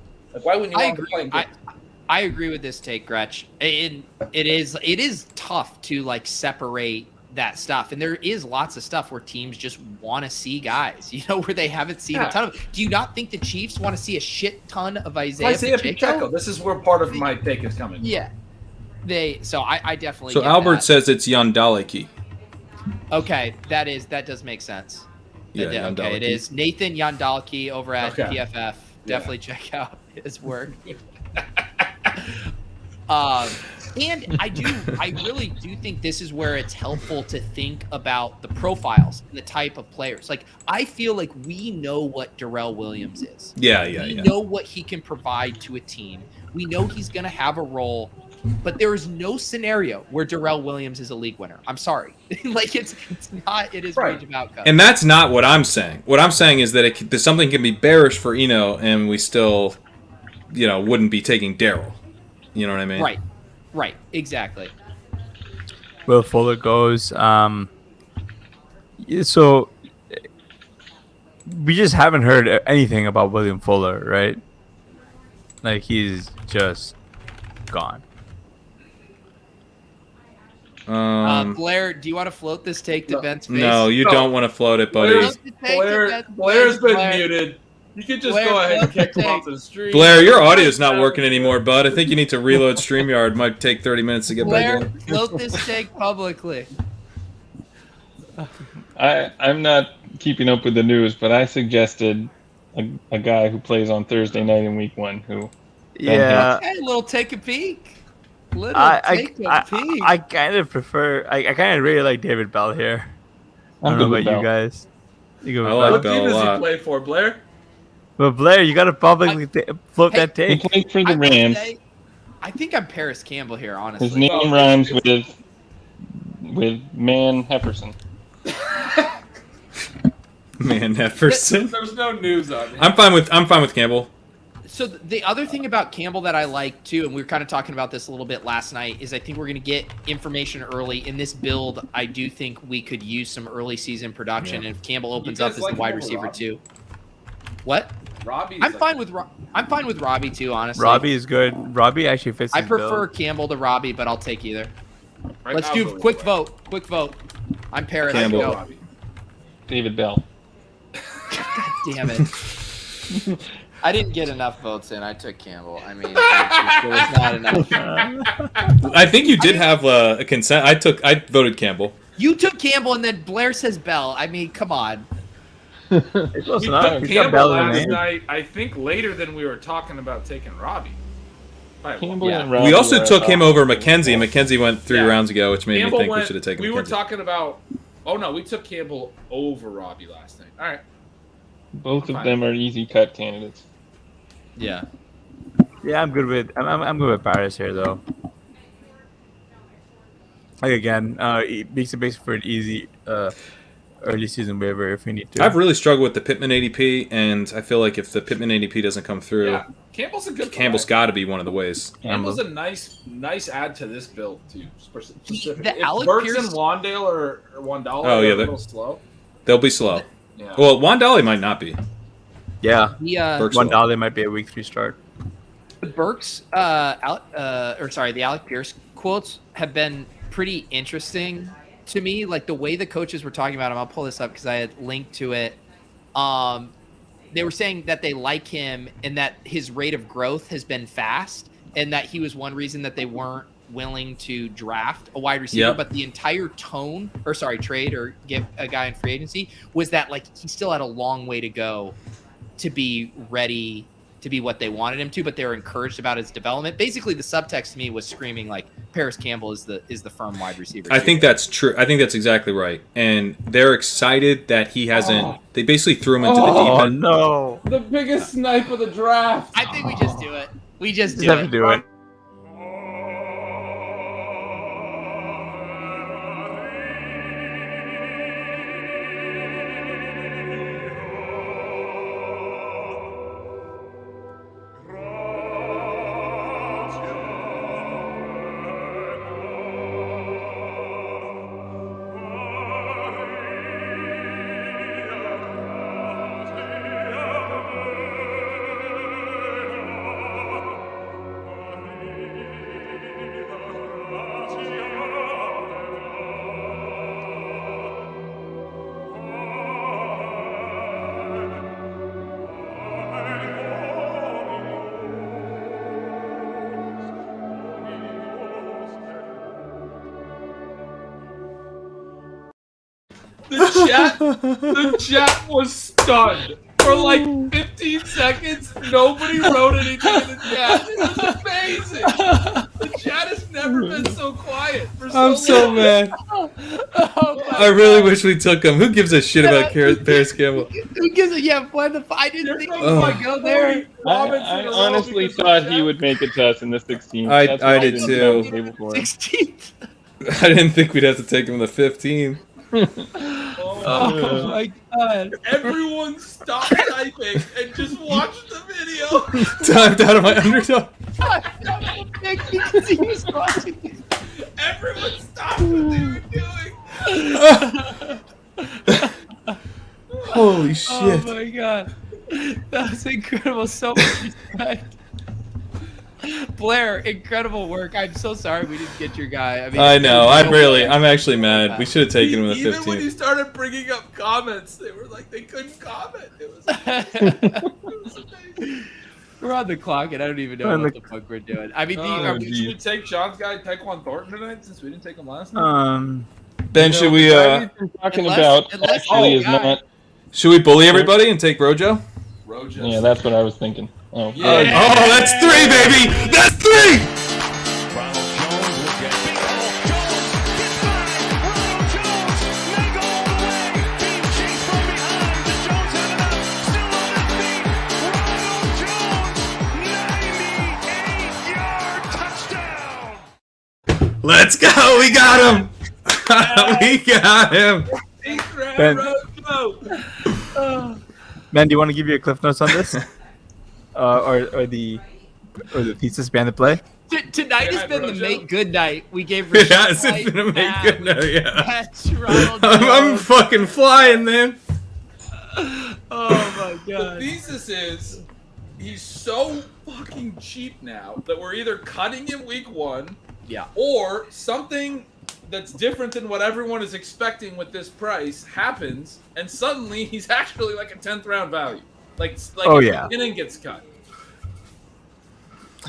Why wouldn't you want him playing good? I agree with this take, Gretch. It is tough to separate that stuff, and there is lots of stuff where teams just want to see guys, where they haven't seen a ton of. Do you not think the Chiefs want to see a shit ton of Isaiah Pacheco? This is where part of my take is coming. Yeah, I definitely. So Albert says it's Yandaliki. Okay, that does make sense. Yeah, okay, it is Nathan Yandaliki over at PFF. Definitely check out his work. And I really do think this is where it's helpful to think about the profiles and the type of players. I feel like we know what Darrell Williams is. We know what he can provide to a team. We know he's going to have a role, but there is no scenario where Darrell Williams is a league winner. I'm sorry. It's not, it is right. Range of outcomes. And that's not what I'm saying. What I'm saying is that something can be bearish for Eno, and we still, wouldn't be taking Darrell. You know what I mean? Right, exactly. Will Fuller goes. So we just haven't heard anything about William Fuller, right? He's just gone. Blair, do you want to float this take to Ben's face? No, you don't want to float it, buddy. Float the take to Ben's Blair's face, been Blair. muted. You can just Blair, go ahead and float kick the him off take. the street. Blair, your audio's not working anymore, bud. I think you need to reload StreamYard. Might take 30 minutes to get Blair, back in. float this take publicly. I'm not keeping up with the news, but I suggested a guy who plays on Thursday night in week 1 who. Yeah. Hey, a little take a peek. Little I take a peek. I kind of prefer. I kind of really like David Bell here. I don't know about you guys. You go with I like Bell. What Bell team a does he lot. play for, Blair? But Blair, you got to publicly float Hey, that He take. played for the I would Rams. say- I think I'm Paris Campbell here, honestly. His name rhymes with Man Hefferson. Man, Hefferson. There's no news on him. I'm fine with Campbell. So the other thing about Campbell that I like too, and we were kind of talking about this a little bit last night, is I think we're going to get information early in this build. I do think we could use some early season production, and if Campbell opens guys up as like the wide him over receiver Robbie? too. What? Robbie. I'm fine with Robbie too, honestly. Robbie is good. Robbie actually fits. I his prefer build. Campbell to Robbie, but I'll take either. Right, Let's I'll do go with quick Robbie. vote. Quick vote. I'm Paris. Campbell. Go. Robbie. David Bell. God damn it. I didn't get enough votes in. I took Campbell. I mean, there was not enough. I think you did have a consent. I voted Campbell. You took Campbell, and then Blair says Bell. I mean, come on. It's close We enough. took He's got Campbell Bell in the last name. night. I think later than we were talking about taking Robbie. Right. Campbell Yeah. and Robbie We also are took him over about- McKenzie. McKenzie went 3 Yeah. rounds ago, which made Campbell me think we went- should have taken We McKenzie. were talking about. Oh no, we took Campbell over Robbie last night. All right. Both of Fine. them are easy cut candidates. Yeah. Yeah, I'm good with. I'm good with Paris here though. Like again, it makes it basically for an easy early season waiver if we need to. I've really struggled with the Pittman ADP, and I feel like if the Pittman ADP doesn't come through, Yeah. Campbell's a good. Campbell's got to be one of the ways. Campbell's a nice add to this build too. Specifically. The If Alec Burks Pierce- and Wandale or Wandale Oh, are yeah, a they're- little slow. They'll be slow. Yeah. Well, Wandale might not be. Yeah, The Burks one will. dollar might be a week 3 start. Burks, the Alec Pierce quotes have been pretty interesting to me. Like the way the coaches were talking about him. I'll pull this up because I had linked to it. They were saying that they like him and that his rate of growth has been fast, and that he was one reason that they weren't willing to draft a wide receiver. Yep. But the entire trade or get a guy in free agency was that like he still had a long way to go to be ready to be what they wanted him to, but they were encouraged about his development. Basically, the subtext to me was screaming like Paris Campbell is the firm wide receiver. I think that's true. I think that's exactly right. And they're excited that he hasn't. They basically threw him into the deep Oh end. no! The biggest snipe of the draft. I think we just do it. We just Just do have to it. do it. The chat was stunned. For like 15 seconds, nobody wrote anything in the chat. It was amazing. The chat has never been so quiet for so long. I'm so mad. I really wish we took him. Who gives a shit about Paris Campbell? Who gives a why the I didn't think we Oh. would go there. I honestly thought he would make it to us in the 16th. I That's why did didn't too. go on the table for him. 16th. I didn't think we'd have to take him in the 15. Oh my god. Everyone stop typing and just watch the video. Timed out of my underdog. Because he was watching. Everyone stop what they were doing. Holy Oh shit. my god. That was incredible. So much respect. Blair, incredible work. I'm so sorry we didn't get your guy. mean, I know. I'm actually mad. We should have taken him in the Even when 15th. you started bringing up comments, they were like they couldn't comment. It was amazing. We're on the clock, and I don't even know what the fuck we're doing. I mean, Should we take Sean's guy, Taekwon Thornton, tonight since we didn't take him last night? Ben, should we Talking about actually is not. should we bully everybody and take Rojo? Rojo. Yeah, that's what I was thinking. Oh, Yeah. Oh, that's 3, baby! That's 3! Let's go! We got him! We got him! Ben. Rojo. Man, do you want to give your cliff notes on this, or the thesis behind the play? Tonight has been the Rojo. make good night. We gave Yeah, Rashad it's White, been a make Matt, good night, yeah. That's Ronald I'm Jones. fucking flying, man. Oh my The god. thesis is he's so fucking cheap now that we're either cutting him week 1, Yeah. or something that's different than what everyone is expecting with this price happens, and suddenly he's actually like a 10th round value. Like Oh, if yeah. McKinnon gets cut.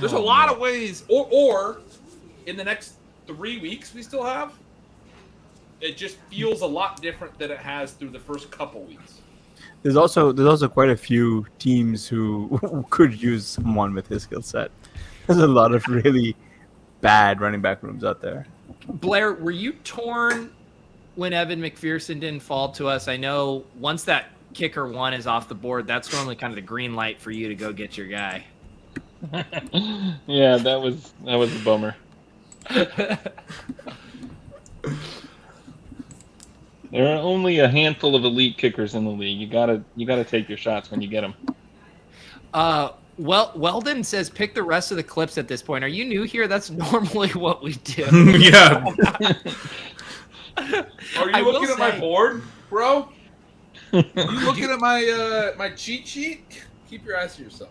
There's a lot of ways, or in the next 3 weeks we still have. It just feels a lot different than it has through the first couple weeks. There's also quite a few teams who could use someone with his skill set. There's a lot of really bad running back rooms out there. Blair, were you torn when Evan McPherson didn't fall to us? I know once that kicker 1 is off the board, that's normally kind of the green light for you to go get your guy. yeah, that was a bummer. There are only a handful of elite kickers in the league. You gotta take your shots when you get them. Well, Weldon says pick the rest of the clips at this point. Are you new here? That's normally what we do. Yeah. Are I you will looking at my say- board, bro? You looking at my my cheat sheet? Keep your eyes to yourself.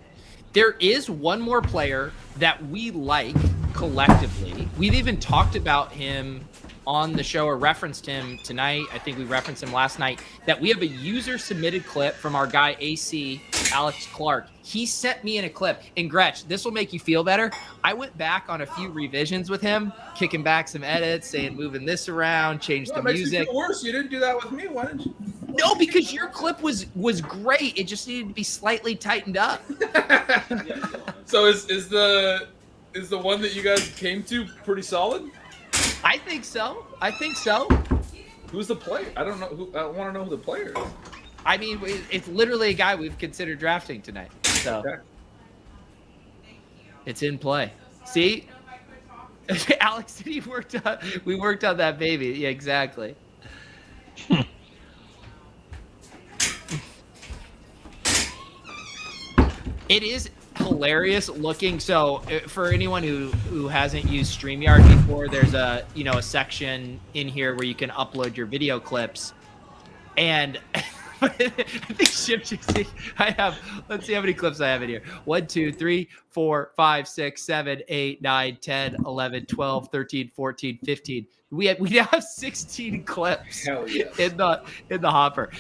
There is one more player that we like collectively. We've even talked about him on the show or referenced him tonight. I think we referenced him last night. That we have a user submitted clip from our guy AC, Alex Clark. He sent me in a clip. And Gretch, this will make you feel better. I went back on a few revisions with him, kicking back some edits, saying moving this around, change Well, the it makes music. me feel worse. You didn't do that with me. Why didn't you? No, because your clip was great. It just needed to be slightly tightened up. So is the one that you guys came to pretty solid? I think so. Who's the player? I don't know. I want to know who the player is. I mean, it's literally a guy we've considered drafting tonight. So Okay. it's in play. See, Alex, we worked on that baby. Yeah, exactly. It is hilarious looking. So for anyone who hasn't used StreamYard before, there's a section in here where you can upload your video clips. And I think let's see how many clips I have in here. 1, 2, 3, 4, 5, 6, 7, 8, 9, 10, 11, 12, 13, 14, 15. We now have 16 clips Hell yes. in the hopper.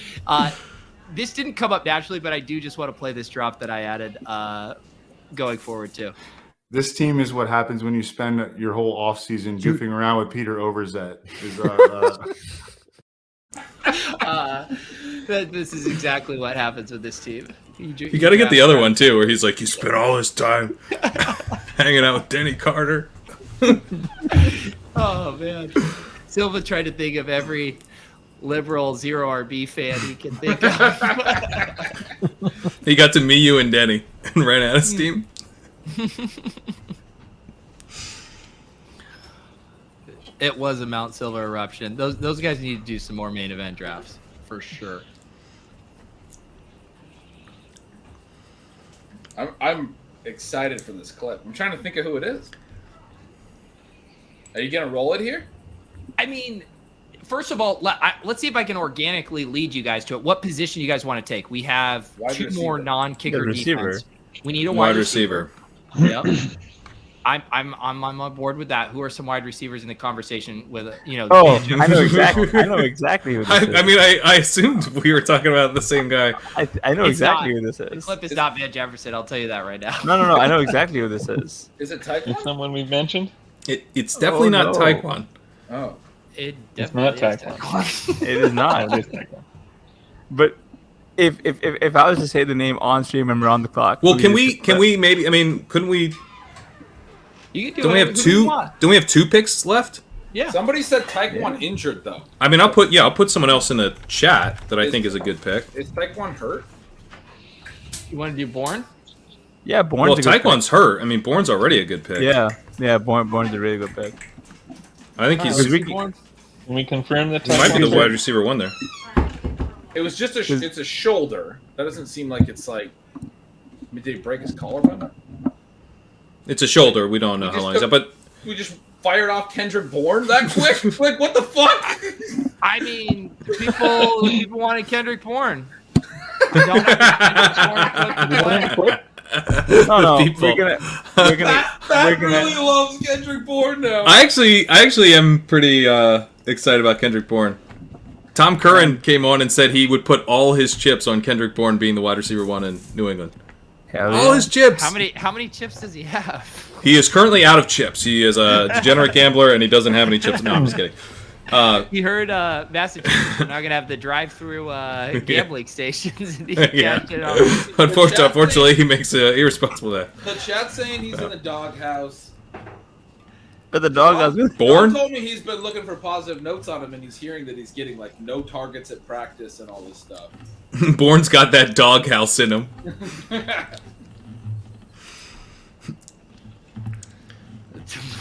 This didn't come up naturally, but I do just want to play this drop that I added going forward too. This team is what happens when you spend your whole offseason goofing around with Peter Overzet. This is exactly what happens with this team. You got to get the other one too, where he's like, "You spent all this time hanging out with Denny Carter." Oh man, Silva tried to think of every liberal zero RB fan he can think of. He got to me, you, and Denny, and ran out of steam. It was a Mount Silva eruption. Those guys need to do some more main event drafts for sure. I'm excited for this clip. I'm trying to think of who it is. Are you gonna roll it here? I mean, first of all, let's see if I can organically lead you guys to it. What position you guys want to take? We have Wide two receiver. more non-kicker Good receiver. defense. We need a Wide receiver. Yep. I'm on board with that. Who are some wide receivers in the conversation with Oh, I know exactly. I know exactly who this is. I mean, I assumed we were talking about the same guy. I know It's exactly not. who this The is. clip is not Van Jefferson. I'll tell you that right now. No. I know exactly who this is. Is it Is Taekwon? someone we've mentioned? It's definitely not no. Taekwon. Oh. It It's not definitely is Taekwon. It is not. It is Taekwon. But if I was to say the name on stream and we're on the clock. Well, we can just- we maybe? I mean, couldn't we? You can do Don't we have whatever you two? want. Don't we have 2 picks left? Yeah. Somebody said Taekwon injured though. I mean, I'll put someone else in the chat that I think is a good pick. Is Taekwon hurt? You want to do Bourne? Yeah, Bourne's Well, a good Taekwon's hurt. I mean, Bourne's already a good pick. pick. Yeah, Bourne's a really good pick. I think he's. we- Bourne? Can we confirm that He might be the Taekwon's wide receiver 1 there. It was just it's a shoulder. That doesn't seem like it's like. I mean, did he break his collarbone? It's a shoulder. We don't know how long he's at, but We just fired off Kendrick Bourne that quick? Like, what the fuck? I mean, people wanted Kendrick Bourne. Don't have Kendrick Bourne to play. No, the people. we're Matt gonna. really loves Kendrick Bourne now. I actually am pretty excited about Kendrick Bourne. Tom Curran came on and said he would put all his chips on Kendrick Bourne being the wide receiver 1 in New England. Hell All yeah. his chips. How many chips does he have? He is currently out of chips. He is a degenerate gambler and he doesn't have any chips. No, I'm just kidding. You heard Massachusetts are not gonna have the drive-through gambling stations. And you can Yeah. catch it on- Unfortunately, he makes irresponsible that. The chat's saying he's in the doghouse. But the dog has Bourne? John told me he's been looking for positive notes on him, and he's hearing that he's getting like no targets at practice and all this stuff. Bourne's got that doghouse in him.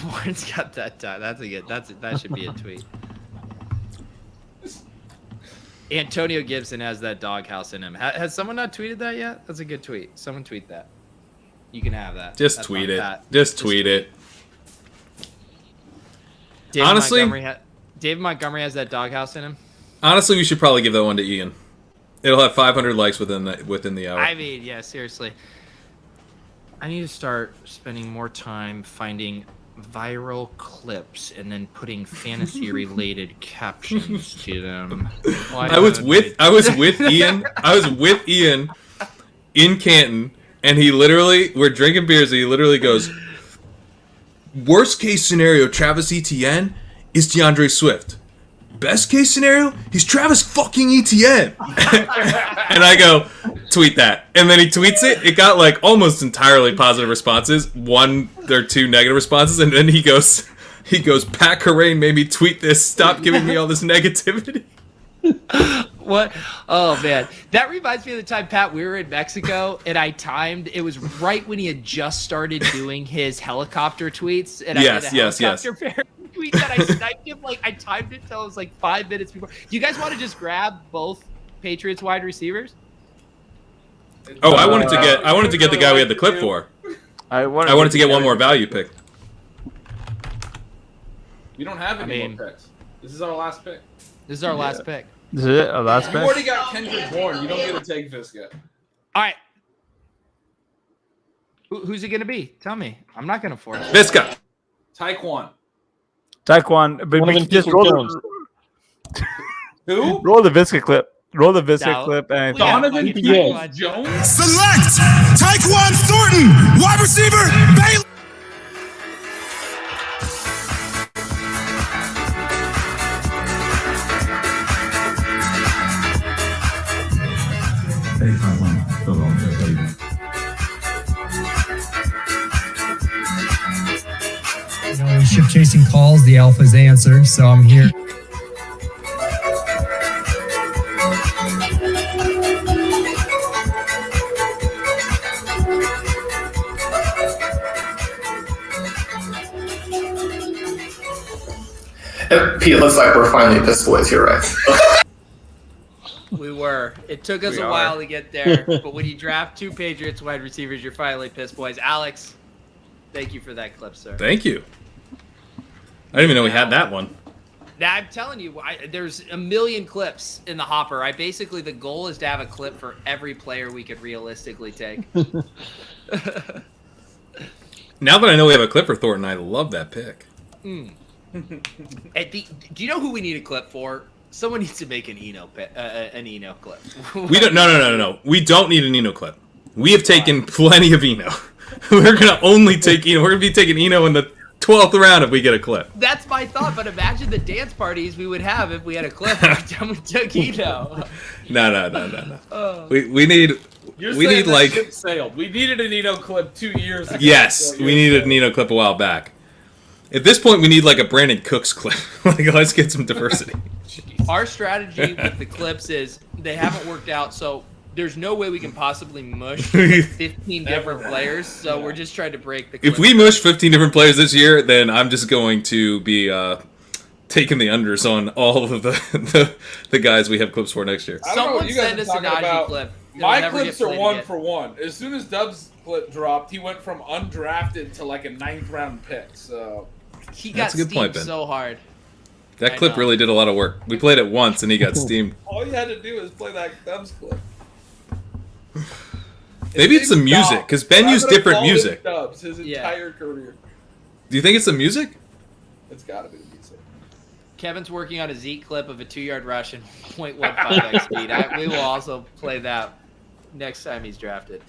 Warren's got that. That should be a tweet. Antonio Gibson has that doghouse in him. Has someone not tweeted that yet? That's a good tweet. Someone tweet that. You can have that. Just That's tweet not it. Pat. Just tweet it. David Honestly- David Montgomery has that doghouse in him. Honestly, we should probably give that one to Ian. It'll have 500 likes within the hour. I mean, yeah, seriously. I need to start spending more time finding viral clips and then putting fantasy-related captions to them. Why I was don't with Ian. I was with Ian in Canton, and we're drinking beers, and he literally goes, "Worst case scenario, Travis Etienne is DeAndre Swift. Best case scenario, he's Travis fucking Etienne." And I go, "Tweet that." And then he tweets it. It got like almost entirely positive responses. 1 or 2 negative responses, and then he goes, "Pat Carrain made me tweet this. Stop giving me all this negativity." What? Oh man, that reminds me of the time, Pat, we were in Mexico and I timed. It was right when he had just started doing his helicopter tweets, and I Yes, had a yes. helicopter parody tweet that I sniped him. Like I timed it till it was like 5 minutes before. Do you guys want to just grab both Patriots wide receivers? Oh, I wanted to get the guy we had the clip for. I wanted to get one more value pick. We don't have any mean- more picks. This is our last pick. This is our last pick. This is it. Our last You pick. already got Kendrick Bourne. You don't get to take Visca. All right. Who's it gonna be? Tell me. I'm not gonna force it. Visca. Taekwon. Taekwon, but One we of can just Ezekiel Jones. Who? roll the Visca clip. Roll the Visca No. clip, and We have Donovan like Yes. Jones? Select Taekwon Thornton, wide receiver, Baylor. Ship chasing calls, the Alphas answer, so I'm here. Pete, looks like we're finally pissed boys here, right? We were. It took us We a are. while to get there, but when you draft 2 Patriots wide receivers, you're finally pissed, boys. Alex, thank you for that clip, sir. Thank you. I didn't even know we had that one. Now, I'm telling you, there's a million clips in the hopper. Right? Basically, the goal is to have a clip for every player we could realistically take. Now that I know we have a clip for Thornton, I love that pick. Do you know who we need a clip for? Someone needs to make an Eno clip. We don't. No. We don't need an Eno clip. We have taken plenty of Eno. We're gonna only take Eno. We're gonna be taking Eno in the 12th round if we get a clip. That's my thought. But imagine the dance parties we would have if we had a clip every time we took Eno. No. We need. You're We saying need that like. ship sailed. We needed an Eno clip 2 years ago. Yes, So we needed an Eno clip a while back. At this point, we need like a Brandon Cooks clip. Like, let's get some diversity. Our strategy with the clips is they haven't worked out, so there's no way we can possibly mush 15 different players. So we're just trying to break the clip. If we mush 15 different players this year, then I'm just going to be taking the unders on all of the guys we have clips for next year. I don't know what Someone you guys send are us a talking Najee about. clip. It'll My never clips get are played 1 again. for 1. As soon as Dub's clip dropped, he went from undrafted to like a 9th round pick. So He got That's a good steamed point, Ben. so hard. That I clip know. really did a lot of work. We played it once and he got steamed. all you had to do is play that Dub's clip. Maybe it's the His name's music, Dubs. because Ben I'm used gonna different call him music. Dubs his Yeah. entire career. Do you think it's the music? It's got to be the music. Kevin's working on a Zeke clip of a 2-yard rush and 0.15x speed. We will also play that next time he's drafted.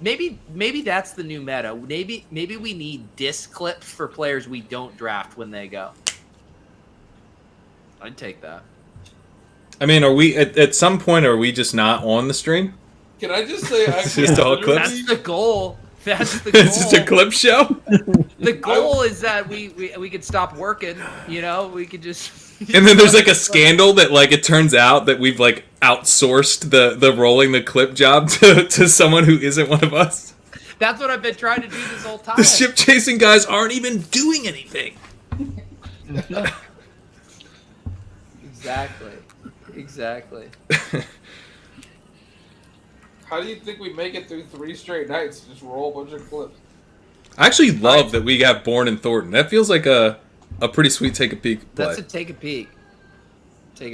Maybe that's the new meta. Maybe we need disc clips for players we don't draft when they go. I'd take that. I mean, are we at some point? Are we just not on the stream? Can I just say, It's just all clips? That's the goal. That's the goal. It's just a clip show. The goal is that we could stop working. You know, we could just. And then there's like a scandal that like it turns out that we've like outsourced the rolling the clip job to someone who isn't one of us. That's what I've been trying to do this whole time. The ship chasing guys aren't even doing anything. Exactly. How do you think we make it through 3 straight nights? Just roll a bunch of clips. I actually love that we got Bourne and Thornton. That feels like a pretty sweet take a peek play. That's a take a peek.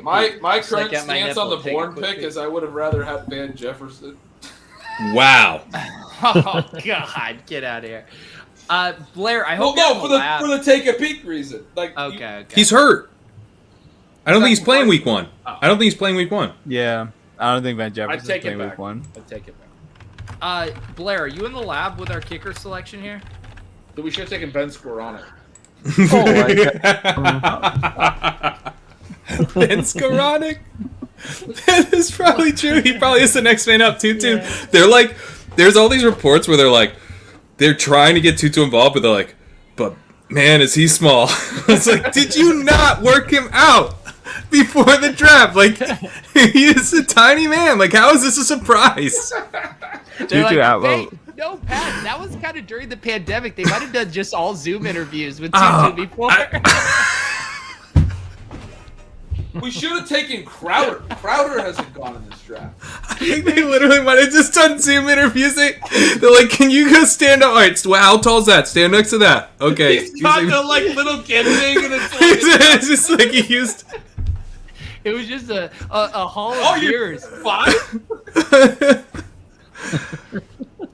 My Just current like at my stance on nipple, the take a Bourne quick pick peek. is I would have rather had Van Jefferson. Wow. Oh God, get out of here, Blair. I Well, hope you're no, in for the the lab. for the take a peek reason. Like, Okay. He's hurt. I don't think he's playing week Second 1. I don't think he's playing week 1. Yeah, I don't think Van Jefferson's take it playing back. week 1. I'd take it back. Blair, are you in the lab with our kicker selection here? So we should have taken Ben Skoranek. Ben Skoranek. That is probably true. He probably is the next man up. Tutu. Yeah. They're like, there's all these reports where they're trying to get Tutu involved, but they're like, but man, is he small? It's like, did you not work him out before the draft? Like, he is a tiny man. Like, how is this a surprise? They're like, well, no, Pat, that was kind of during the pandemic. They might have done just all Zoom interviews with Tutu before. We should have taken Crowder. Crowder hasn't gone in this draft. I think they literally might have just done Zoom interviews. They're like, can you go stand up? All right, how tall's that? Stand next to that. Okay. He's got the like little kid thing, and it's like, It's just like he used. It was just a hall of years. 5?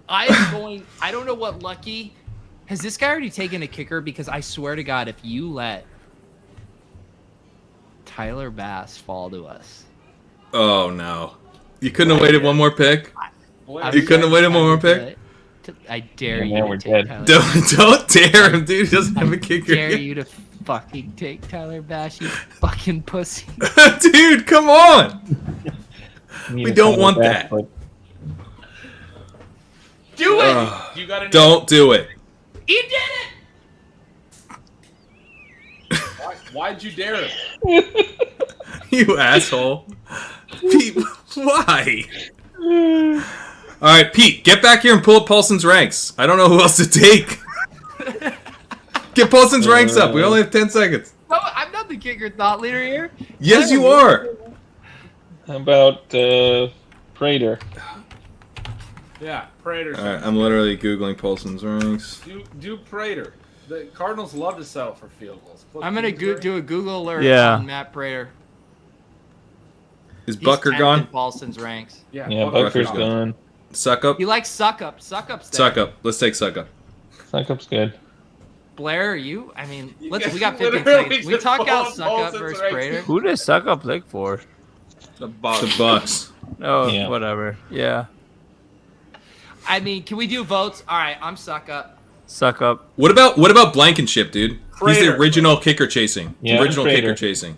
I don't know what lucky. Has this guy already taken a kicker? Because I swear to God, if you let Tyler Bass fall to us. Oh no! You couldn't have waited one more pick. I'm You couldn't have waited one more pick. I dare Yeah, you we're to dead. take Tyler. Don't dare him, dude. He doesn't have a kicker. Dare you to fucking take Tyler Bass, you fucking pussy. Dude, come on. We don't want that. Do it! You gotta know. Don't do it. He did it! Why'd you dare him? You asshole. Pete, why? All right, Pete, get back here and pull up Paulson's ranks. I don't know who else to take. Get Paulson's ranks up. We only have 10 seconds. No, I'm not the kicker thought leader here. Yes, you are. How about Prater? Yeah, Prater. All right, I'm literally Googling Paulson's ranks. Do Prater. The Cardinals love to sell for field goals. I'm going to do a Google alert on Matt Prater. Is Bucker gone? Paulson's ranks. Yeah, Bucker's gone. Suck up. He likes suck up. Suck up's there. Suck up. Let's take suck up. Suck up's good. Blair, you? I mean, You we guys got 15 literally seconds. We just talk out pulled suck up Paulson's versus right. Prater. Who does suck up lick for? The Bucks. The Bucks. Oh, Yeah. whatever. Yeah, I mean, can we do votes? All right, I'm suck up. suck up. What about Blankenship, dude? He's the Prater. original kicker chasing. Yeah, Original Prater. kicker chasing.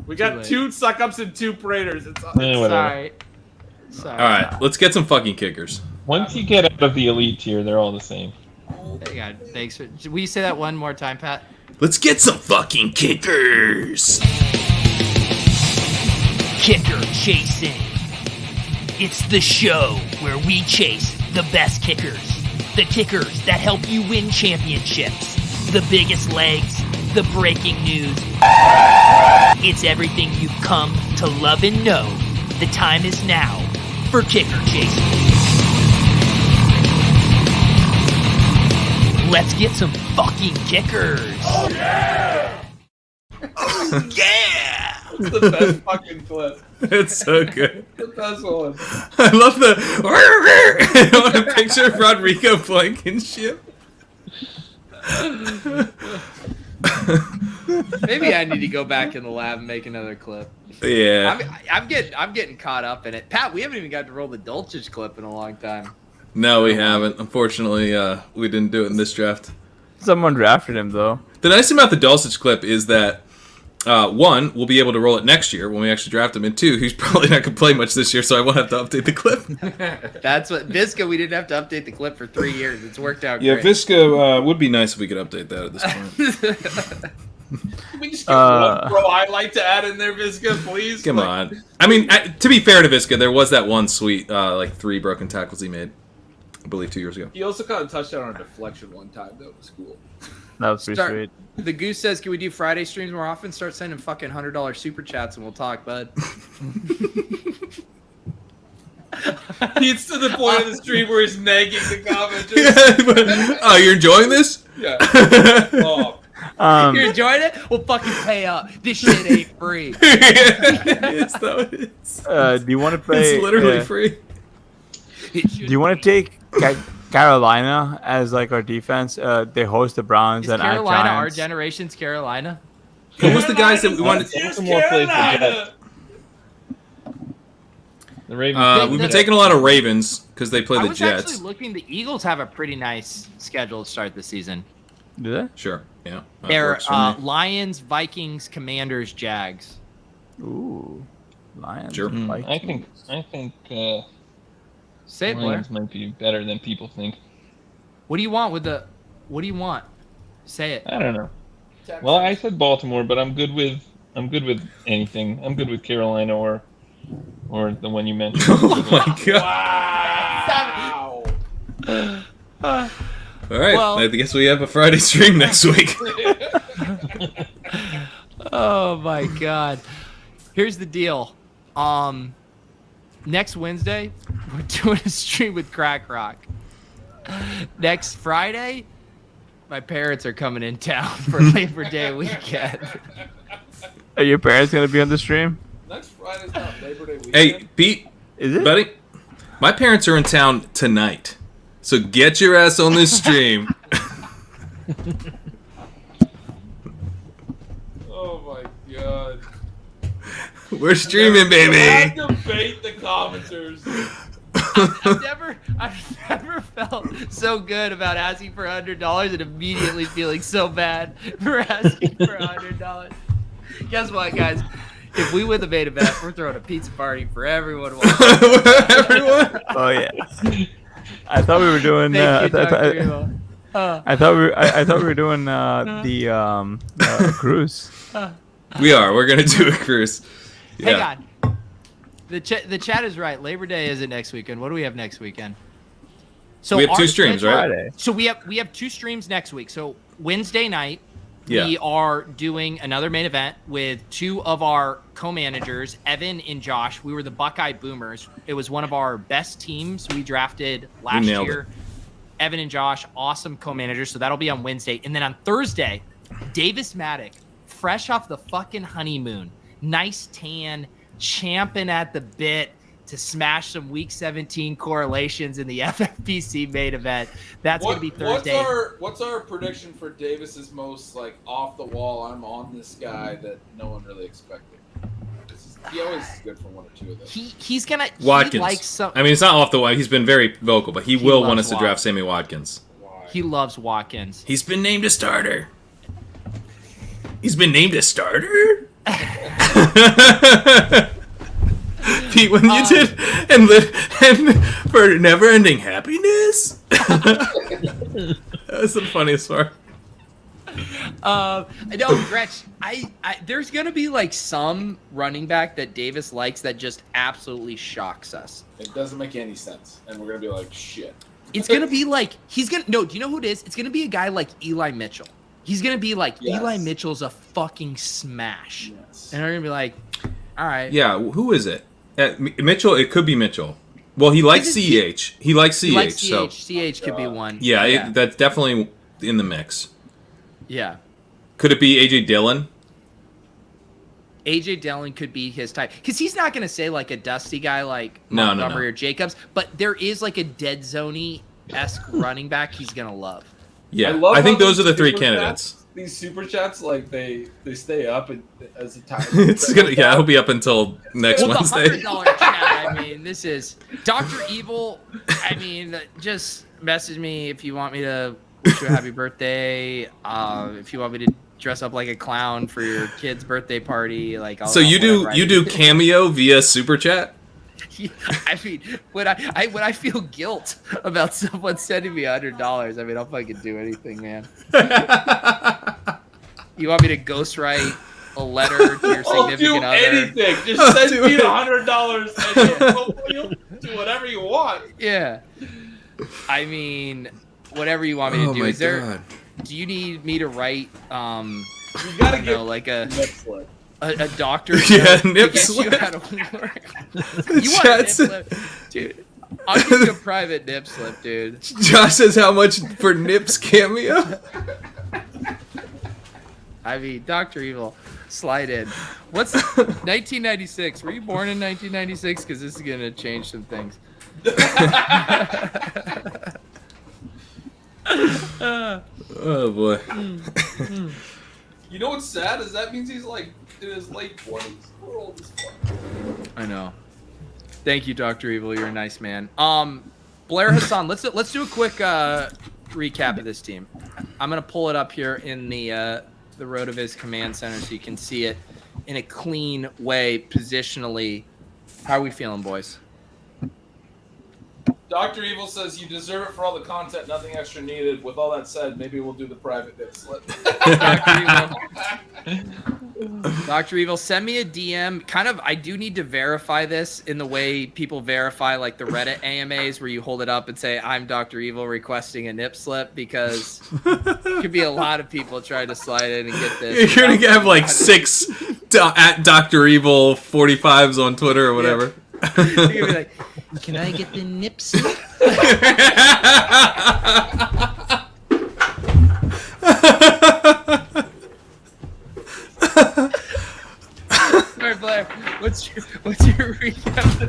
We Too got late. 2 suck ups and 2 Praters. It's Whatever. Sorry. All right, let's get some fucking kickers. Once you get out of the elite tier, they're all the same. Hey, God, thanks. Will you say that one more time, Pat? Let's get some fucking kickers. Kicker Chasing. It's the show where we chase the best kickers. The kickers that help you win championships. The biggest legs, the breaking news. It's everything you've come to love and know. The time is now for Kicker Chasing. Let's get some fucking kickers. Oh, yeah! Yeah! It's the best fucking clip. It's so good. The best one. I love the. I want a picture of Rodrigo Blankenship. Maybe I need to go back in the lab and make another clip. Yeah. I'm getting caught up in it. Pat, we haven't even got to roll the Dulcich clip in a long time. No, we haven't. Unfortunately, we didn't do it in this draft. Someone drafted him though. The nice thing about the Dulcich clip is that, one, we'll be able to roll it next year when we actually draft him, and two, he's probably not going to play much this year, so I won't have to update the clip. That's what Visca. We didn't have to update the clip for 3 years. It's worked out Yeah, great. Visca would be nice if we could update that at this point. Can we just get one pro highlight to add in there, Visca, please? Come on. I mean, to be fair to Visca, there was that one sweet, 3 broken tackles he made, I believe 2 years ago. He also caught a touchdown on a deflection one time. That was cool. That was pretty sweet. The Goose says, "Can we do Friday streams more often? Start sending fucking $100 super chats and we'll talk, bud." He's to the point of the stream where he's nagging the commenters. Oh, you're enjoying this? Yeah. Oh. You're enjoying it? Well, fucking pay up. This shit ain't free. It's though. Do you want to play? It's literally free. Do you want to take Carolina as like our defense? They host the Browns Is and at Carolina our Giants. generation's Carolina? Who was the guys that we wanted? Some more plays for Jets. The Ravens. We've been taking a lot of Ravens because they play I the was Jets. actually looking. The Eagles have a pretty nice schedule to start the season. Do they? Sure. Yeah. that They're works for me. Lions, Vikings, Commanders, Jags. Ooh, Lions. Sure. and I Vikings. think Say it, Blair. Lions might be better than people think. What do you want with the? What do you want? Say it. I don't know. Well, I said Baltimore, but I'm good with anything. I'm good with Carolina or the one you mentioned. Oh my god! Wow. All right. Well- I guess we have a Friday stream next week. Oh my god. Here's the deal. Next Wednesday, we're doing a stream with Crack Rock. Next Friday, my parents are coming in town for Labor Day weekend. Are your parents gonna be on the stream? Next Friday's not Labor Day weekend. Hey, Pete, Is it? buddy, my parents are in town tonight, so get your ass on this stream. Oh my god. We're streaming, baby. I have to bait the commenters. I've never felt so good about asking for $100 and immediately feeling so bad for asking for $100. Guess what, guys? If we win the main event, we're throwing a pizza party for everyone. Everyone. Oh yeah. I thought we were doing. Thank you, I Dr. Emo. thought we were doing the cruise. We are. We're gonna do a cruise. Yeah. Hang on. The chat is right. Labor Day isn't next weekend. What do we have next weekend? So We have our 2 streams, right? Friday. So we have 2 streams next week. So Wednesday night, Yeah. we are doing another main event with 2 of our co-managers, Evan and Josh. We were the Buckeye Boomers. It was one of our best teams we drafted last nailed year. Evan and Josh, awesome co-managers. So that'll be on Wednesday. And then on Thursday, Davis Maddock, fresh off the fucking honeymoon, nice tan, champing at the bit to smash some Week 17 correlations in the FFPC main event. That's going to be Thursday. What's our prediction for Davis's most like off the wall? I'm on this guy that no one really expected. He always is good for one or two of those. He's gonna Watkins. He likes some, I mean, it's not off the wall. He's been very vocal, but he will want us to draft Sammy Watkins. Why? He loves Watkins. He's been named a starter. He's been named a starter? Pete, when you did and for never-ending happiness? That was the funniest part. I know, Gretch. There's gonna be like some running back that Davis likes that just absolutely shocks us. It doesn't make any sense, and we're gonna be like, shit. It's gonna be like do you know who it is? It's gonna be a guy like Eli Mitchell. He's gonna be like, yes. Eli Mitchell's a fucking smash, yes. And we're gonna be like, all right. Yeah, who is it? Mitchell. It could be Mitchell. Well, he likes CEH. He likes CEH. So CEH could be one. Yeah, that's definitely in the mix. Yeah. Could it be AJ Dillon? AJ Dillon could be his type because he's not going to say like a dusty guy like Montgomery or Jacobs, but there is like a dead zone-esque running back he's going to love. Yeah, I think those are the three candidates. These super chats, like they stay up as the time. It'll be up until next Wednesday. The $100 chat. I mean, this is Dr. Evil. I mean, just message me if you want me to wish you a happy birthday. If you want me to dress up like a clown for your kid's birthday party, like so you do Cameo via super chat. I mean, when I feel guilt about someone sending me $100, I mean, I'll fucking do anything, man. You want me to ghostwrite a letter to your significant other? I'll do anything. Just send me the $100 and you'll do whatever you want. Yeah. I mean, whatever you want me to do. Is there? Do you need me to write? You gotta get like a nip slip. A doctor. Nip slip. You want a nip slip, dude? I'll give you a private nip slip, dude. Josh says how much for Nips Cameo? I mean, Dr. Evil, slide in. What's 1996? Were you born in 1996? Because this is gonna change some things. Oh boy. You know what's sad is that means he's like in his late 20s. We're old as fuck. I know. Thank you, Dr. Evil. You're a nice man. Blair, Hasan, let's do a quick recap of this team. I'm gonna pull it up here in the Rotoviz command center so you can see it in a clean way positionally. How are we feeling, boys? Dr. Evil says you deserve it for all the content, nothing extra needed. With all that said, maybe we'll do the private nip slip. Dr. Evil, send me a DM. I do need to verify this in the way people verify like the Reddit AMAs where you hold it up and say, I'm Dr. Evil requesting a nip slip, because there could be a lot of people trying to slide in and get this. You're going to have like 6 at Dr. Evil 45s on Twitter or whatever. Yeah. You're going to be like, can I get the nip slip? All right, Blair, what's your recap?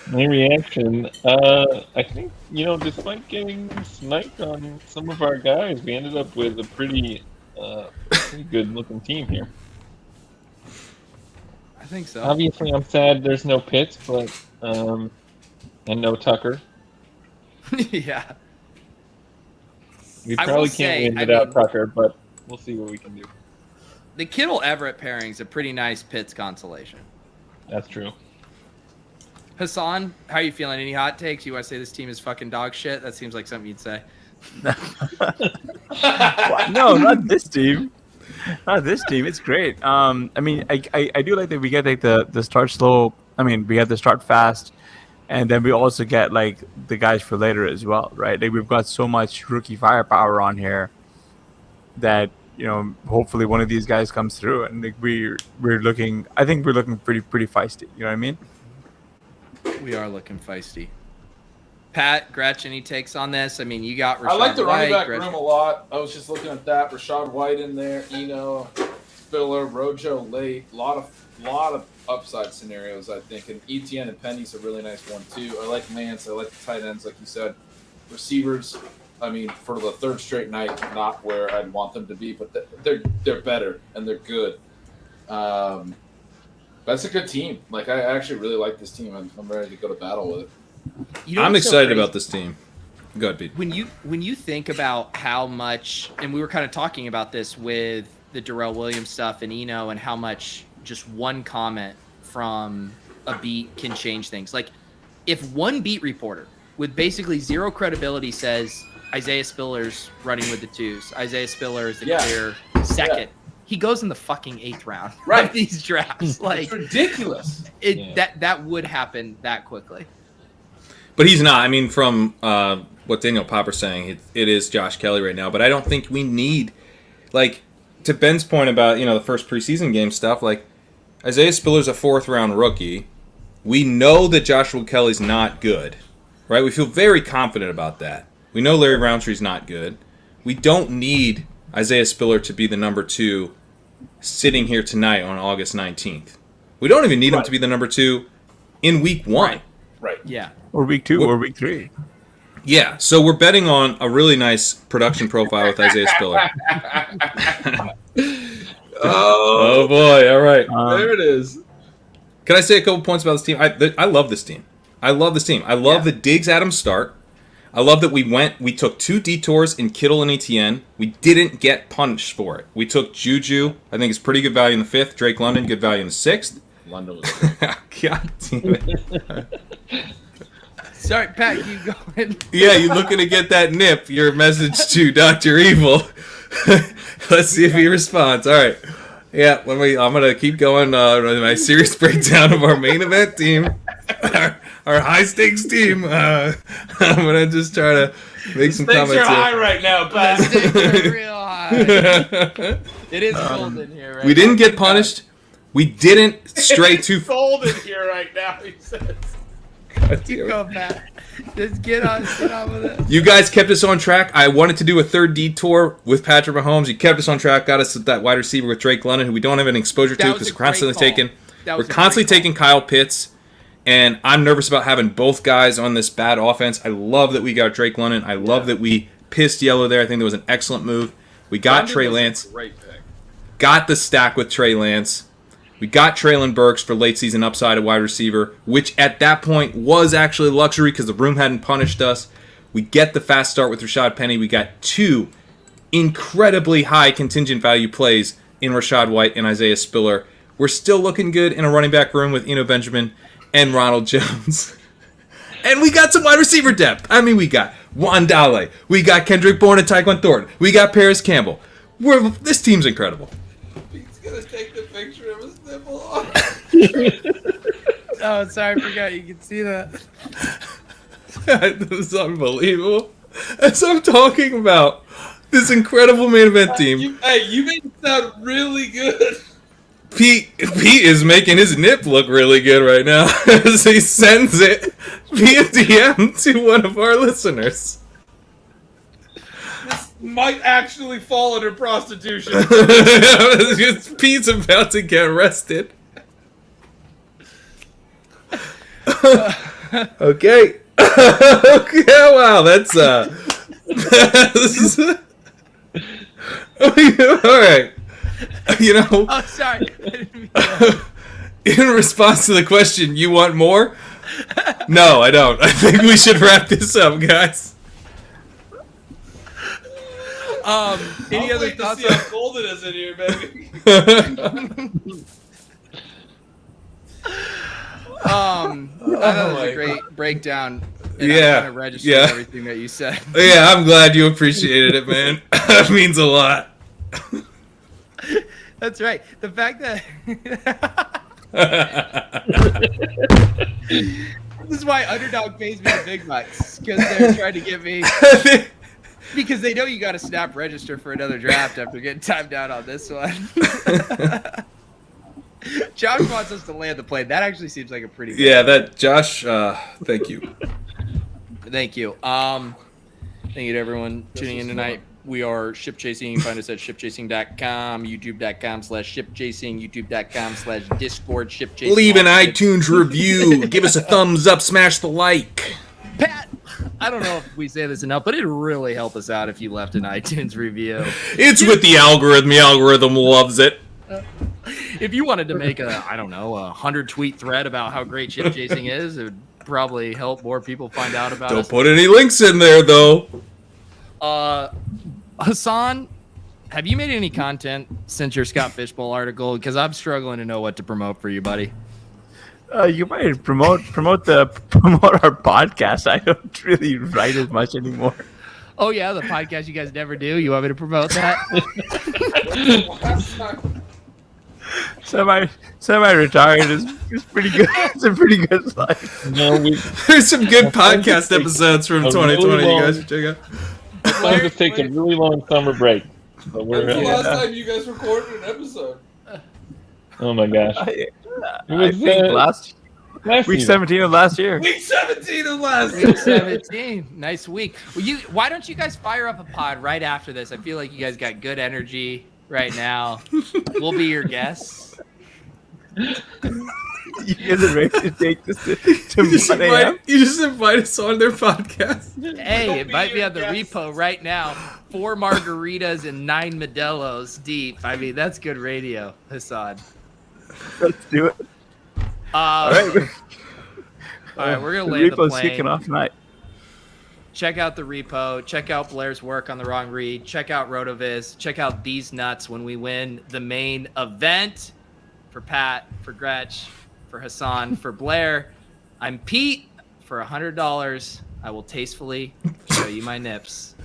My reaction, I think, despite getting sniped on some of our guys, we ended up with a pretty good-looking team here. I think so. Obviously, I'm sad there's no Pitts, but and no Tucker. Yeah. We probably can't win without Tucker, but we'll see what we can do. The Kittle-Everett pairing is a pretty nice Pitts consolation. That's true. Hasan, how are you feeling? Any hot takes? You want to say this team is fucking dog shit? That seems like something you'd say. No, not this team. Not this team. It's great. I mean, I do like that we get like the start slow. I mean, we have the start fast, and then we also get like the guys for later as well, right? Like we've got so much rookie firepower on here that hopefully one of these guys comes through, and like we're looking. I think we're looking pretty feisty. You know what I mean? We are looking feisty. Pat, Gretch, any takes on this? I mean, you got Rashad I like the running White, back Gretch- room a lot. I was just looking at that. Rashad White in there, Eno, Spiller, Rojo late. A lot of upside scenarios, I think. And ETN and Penny's a really nice one too. I like Mance. I like the tight ends, like you said. Receivers, I mean, for the third straight night, not where I'd want them to be, but they're better and they're good. That's a good team. Like, I actually really like this team. I'm ready to go to battle with it. You know I'm what's so excited crazy? about this team. Go ahead, Pete. When you think about how much, and we were kind of talking about this with the Darrell Williams stuff and Eno, and how much just one comment from a beat can change things. Like, if one beat reporter with basically zero credibility says Isaiah Spiller's running with the twos, Isaiah Spiller is the clear second, he goes in the fucking 8th round of these drafts. Like, it's ridiculous. That would happen that quickly. But he's not. I mean, from what Daniel Popper's saying, it is Josh Kelly right now. But I don't think we need, like, to Ben's point about, the first preseason game stuff, like, Isaiah Spiller's a 4th-round rookie. We know that Joshua Kelly's not good, right? We feel very confident about that. We know Larry Roundtree's not good. We don't need Isaiah Spiller to be the number 2 sitting here tonight on August 19th. We don't even need him to be the number 2 in week 1. Right. Yeah. Or week 2 or week 3. Yeah, so we're betting on a really nice production profile with Isaiah Spiller. Oh boy! All right, there it is. Can I say a couple points about this team? I love this team. I love the Diggs Adams start. I love that we took 2 detours in Kittle and ETN. We didn't get punished for it. We took Juju. I think it's pretty good value in the 5th. Drake London, good value in the 6th. London was good. God damn it. Sorry, Pat, keep going. Yeah, you looking to get that nip, your message to Dr. Evil. Let's see if he responds. All right. Yeah, I'm going to keep going with my serious breakdown of our main event team, our high-stakes team. I'm going to just try to make some comments Stakes are here. high right now, Pat. The stakes are real high. It is cold in here, right? We didn't get punished. We didn't stray too far. Cold in here right now, he says. Keep going, Pat. Just get on with it. You guys kept us on track. I wanted to do a 3rd detour with Patrick Mahomes. You kept us on track, got us that wide receiver with Drake London, who we don't have any exposure to because we're constantly taking Kyle Pitts. And I'm nervous about having both guys on this bad offense. I love that we got Drake London. I love that we pissed yellow there. I think that was an excellent move. We got London Trey was a Lance. great pick. Got the stack with Trey Lance. We got Traylon Burks for late season upside at wide receiver, which at that point was actually a luxury because the room hadn't punished us. We get the fast start with Rashad Penny. We got 2 incredibly high contingent value plays in Rashad White and Isaiah Spiller. We're still looking good in a running back room with Eno Benjamin and Ronald Jones. And we got some wide receiver depth. I mean, we got Juan Dale. We got Kendrick Bourne and Tyquan Thornton. We got Paris Campbell. This team's incredible. He's going to take the picture of his nipple off. Oh, sorry, I forgot you can see that. This is unbelievable. As I'm talking about this incredible main event team. You made it sound really good. Pete is making his nip look really good right now as he sends it via DM to one of our listeners. This might actually fall under prostitution. Pete's about to get arrested. Okay. Okay, wow, that's alright. Oh, sorry. In response to the question, you want more? No, I don't. I think we should wrap this up, guys. Any other thoughts? See how cold it is in here, baby. I thought that was a great breakdown. And Yeah, I'm trying to register yeah. everything that you said. Yeah, I'm glad you appreciated it, man. That means a lot. That's right. The fact that this is why underdog pays me the big bucks, because they're trying to get me. Because they know you got to snap register for another draft after getting timed out on this one. Josh wants us to land the plane. That actually seems like a pretty good Yeah, that Josh. Thank you. Thank you. Thank you to everyone tuning in tonight. We are Ship Chasing. You can find us at shipchasing.com, youtube.com/shipchasing, youtube.com/discord shipchasing. Leave an iTunes review. Give us a thumbs up. Smash the like. Pat, I don't know if we say this enough, but it'd really help us out if you left an iTunes review. It's with the algorithm. The algorithm loves it. If you wanted to make a 100-tweet thread about how great ship chasing is, it would probably help more people find out about us. Don't put any links in there, though. Hasan, have you made any content since your Scott Fishbowl article? Because I'm struggling to know what to promote for you, buddy. You might promote our podcast. I don't really write as much anymore. Oh yeah, the podcast you guys never do. You want me to promote that? Semi-retired is pretty good. It's a pretty good life. No, There's some good podcast episodes from 2020 you guys should check out. Blair just takes a really long summer break. But When's the last time you guys recorded an episode? Oh my gosh. I was, think last week season. 17 of last year. Week 17 of last Week 17. Nice week. Well, why don't you guys fire up a pod right after this? I feel like you guys got good energy right now. We'll be your guests. You guys are ready to take this to You just invite us on their podcast. Hey, invite me on the repo right now. 4 margaritas and 9 Modelo's deep. I mean, that's good radio, Hasan. Let's do it. All right, we're going to land the repo's plane. kicking off tonight. Check out the repo. Check out Blair's work on the wrong read. Check out Rotoviz. Check out these nuts when we win the main event. For Pat, for Gretch, for Hasan, for Blair, I'm Pete. For $100, I will tastefully show you my nips.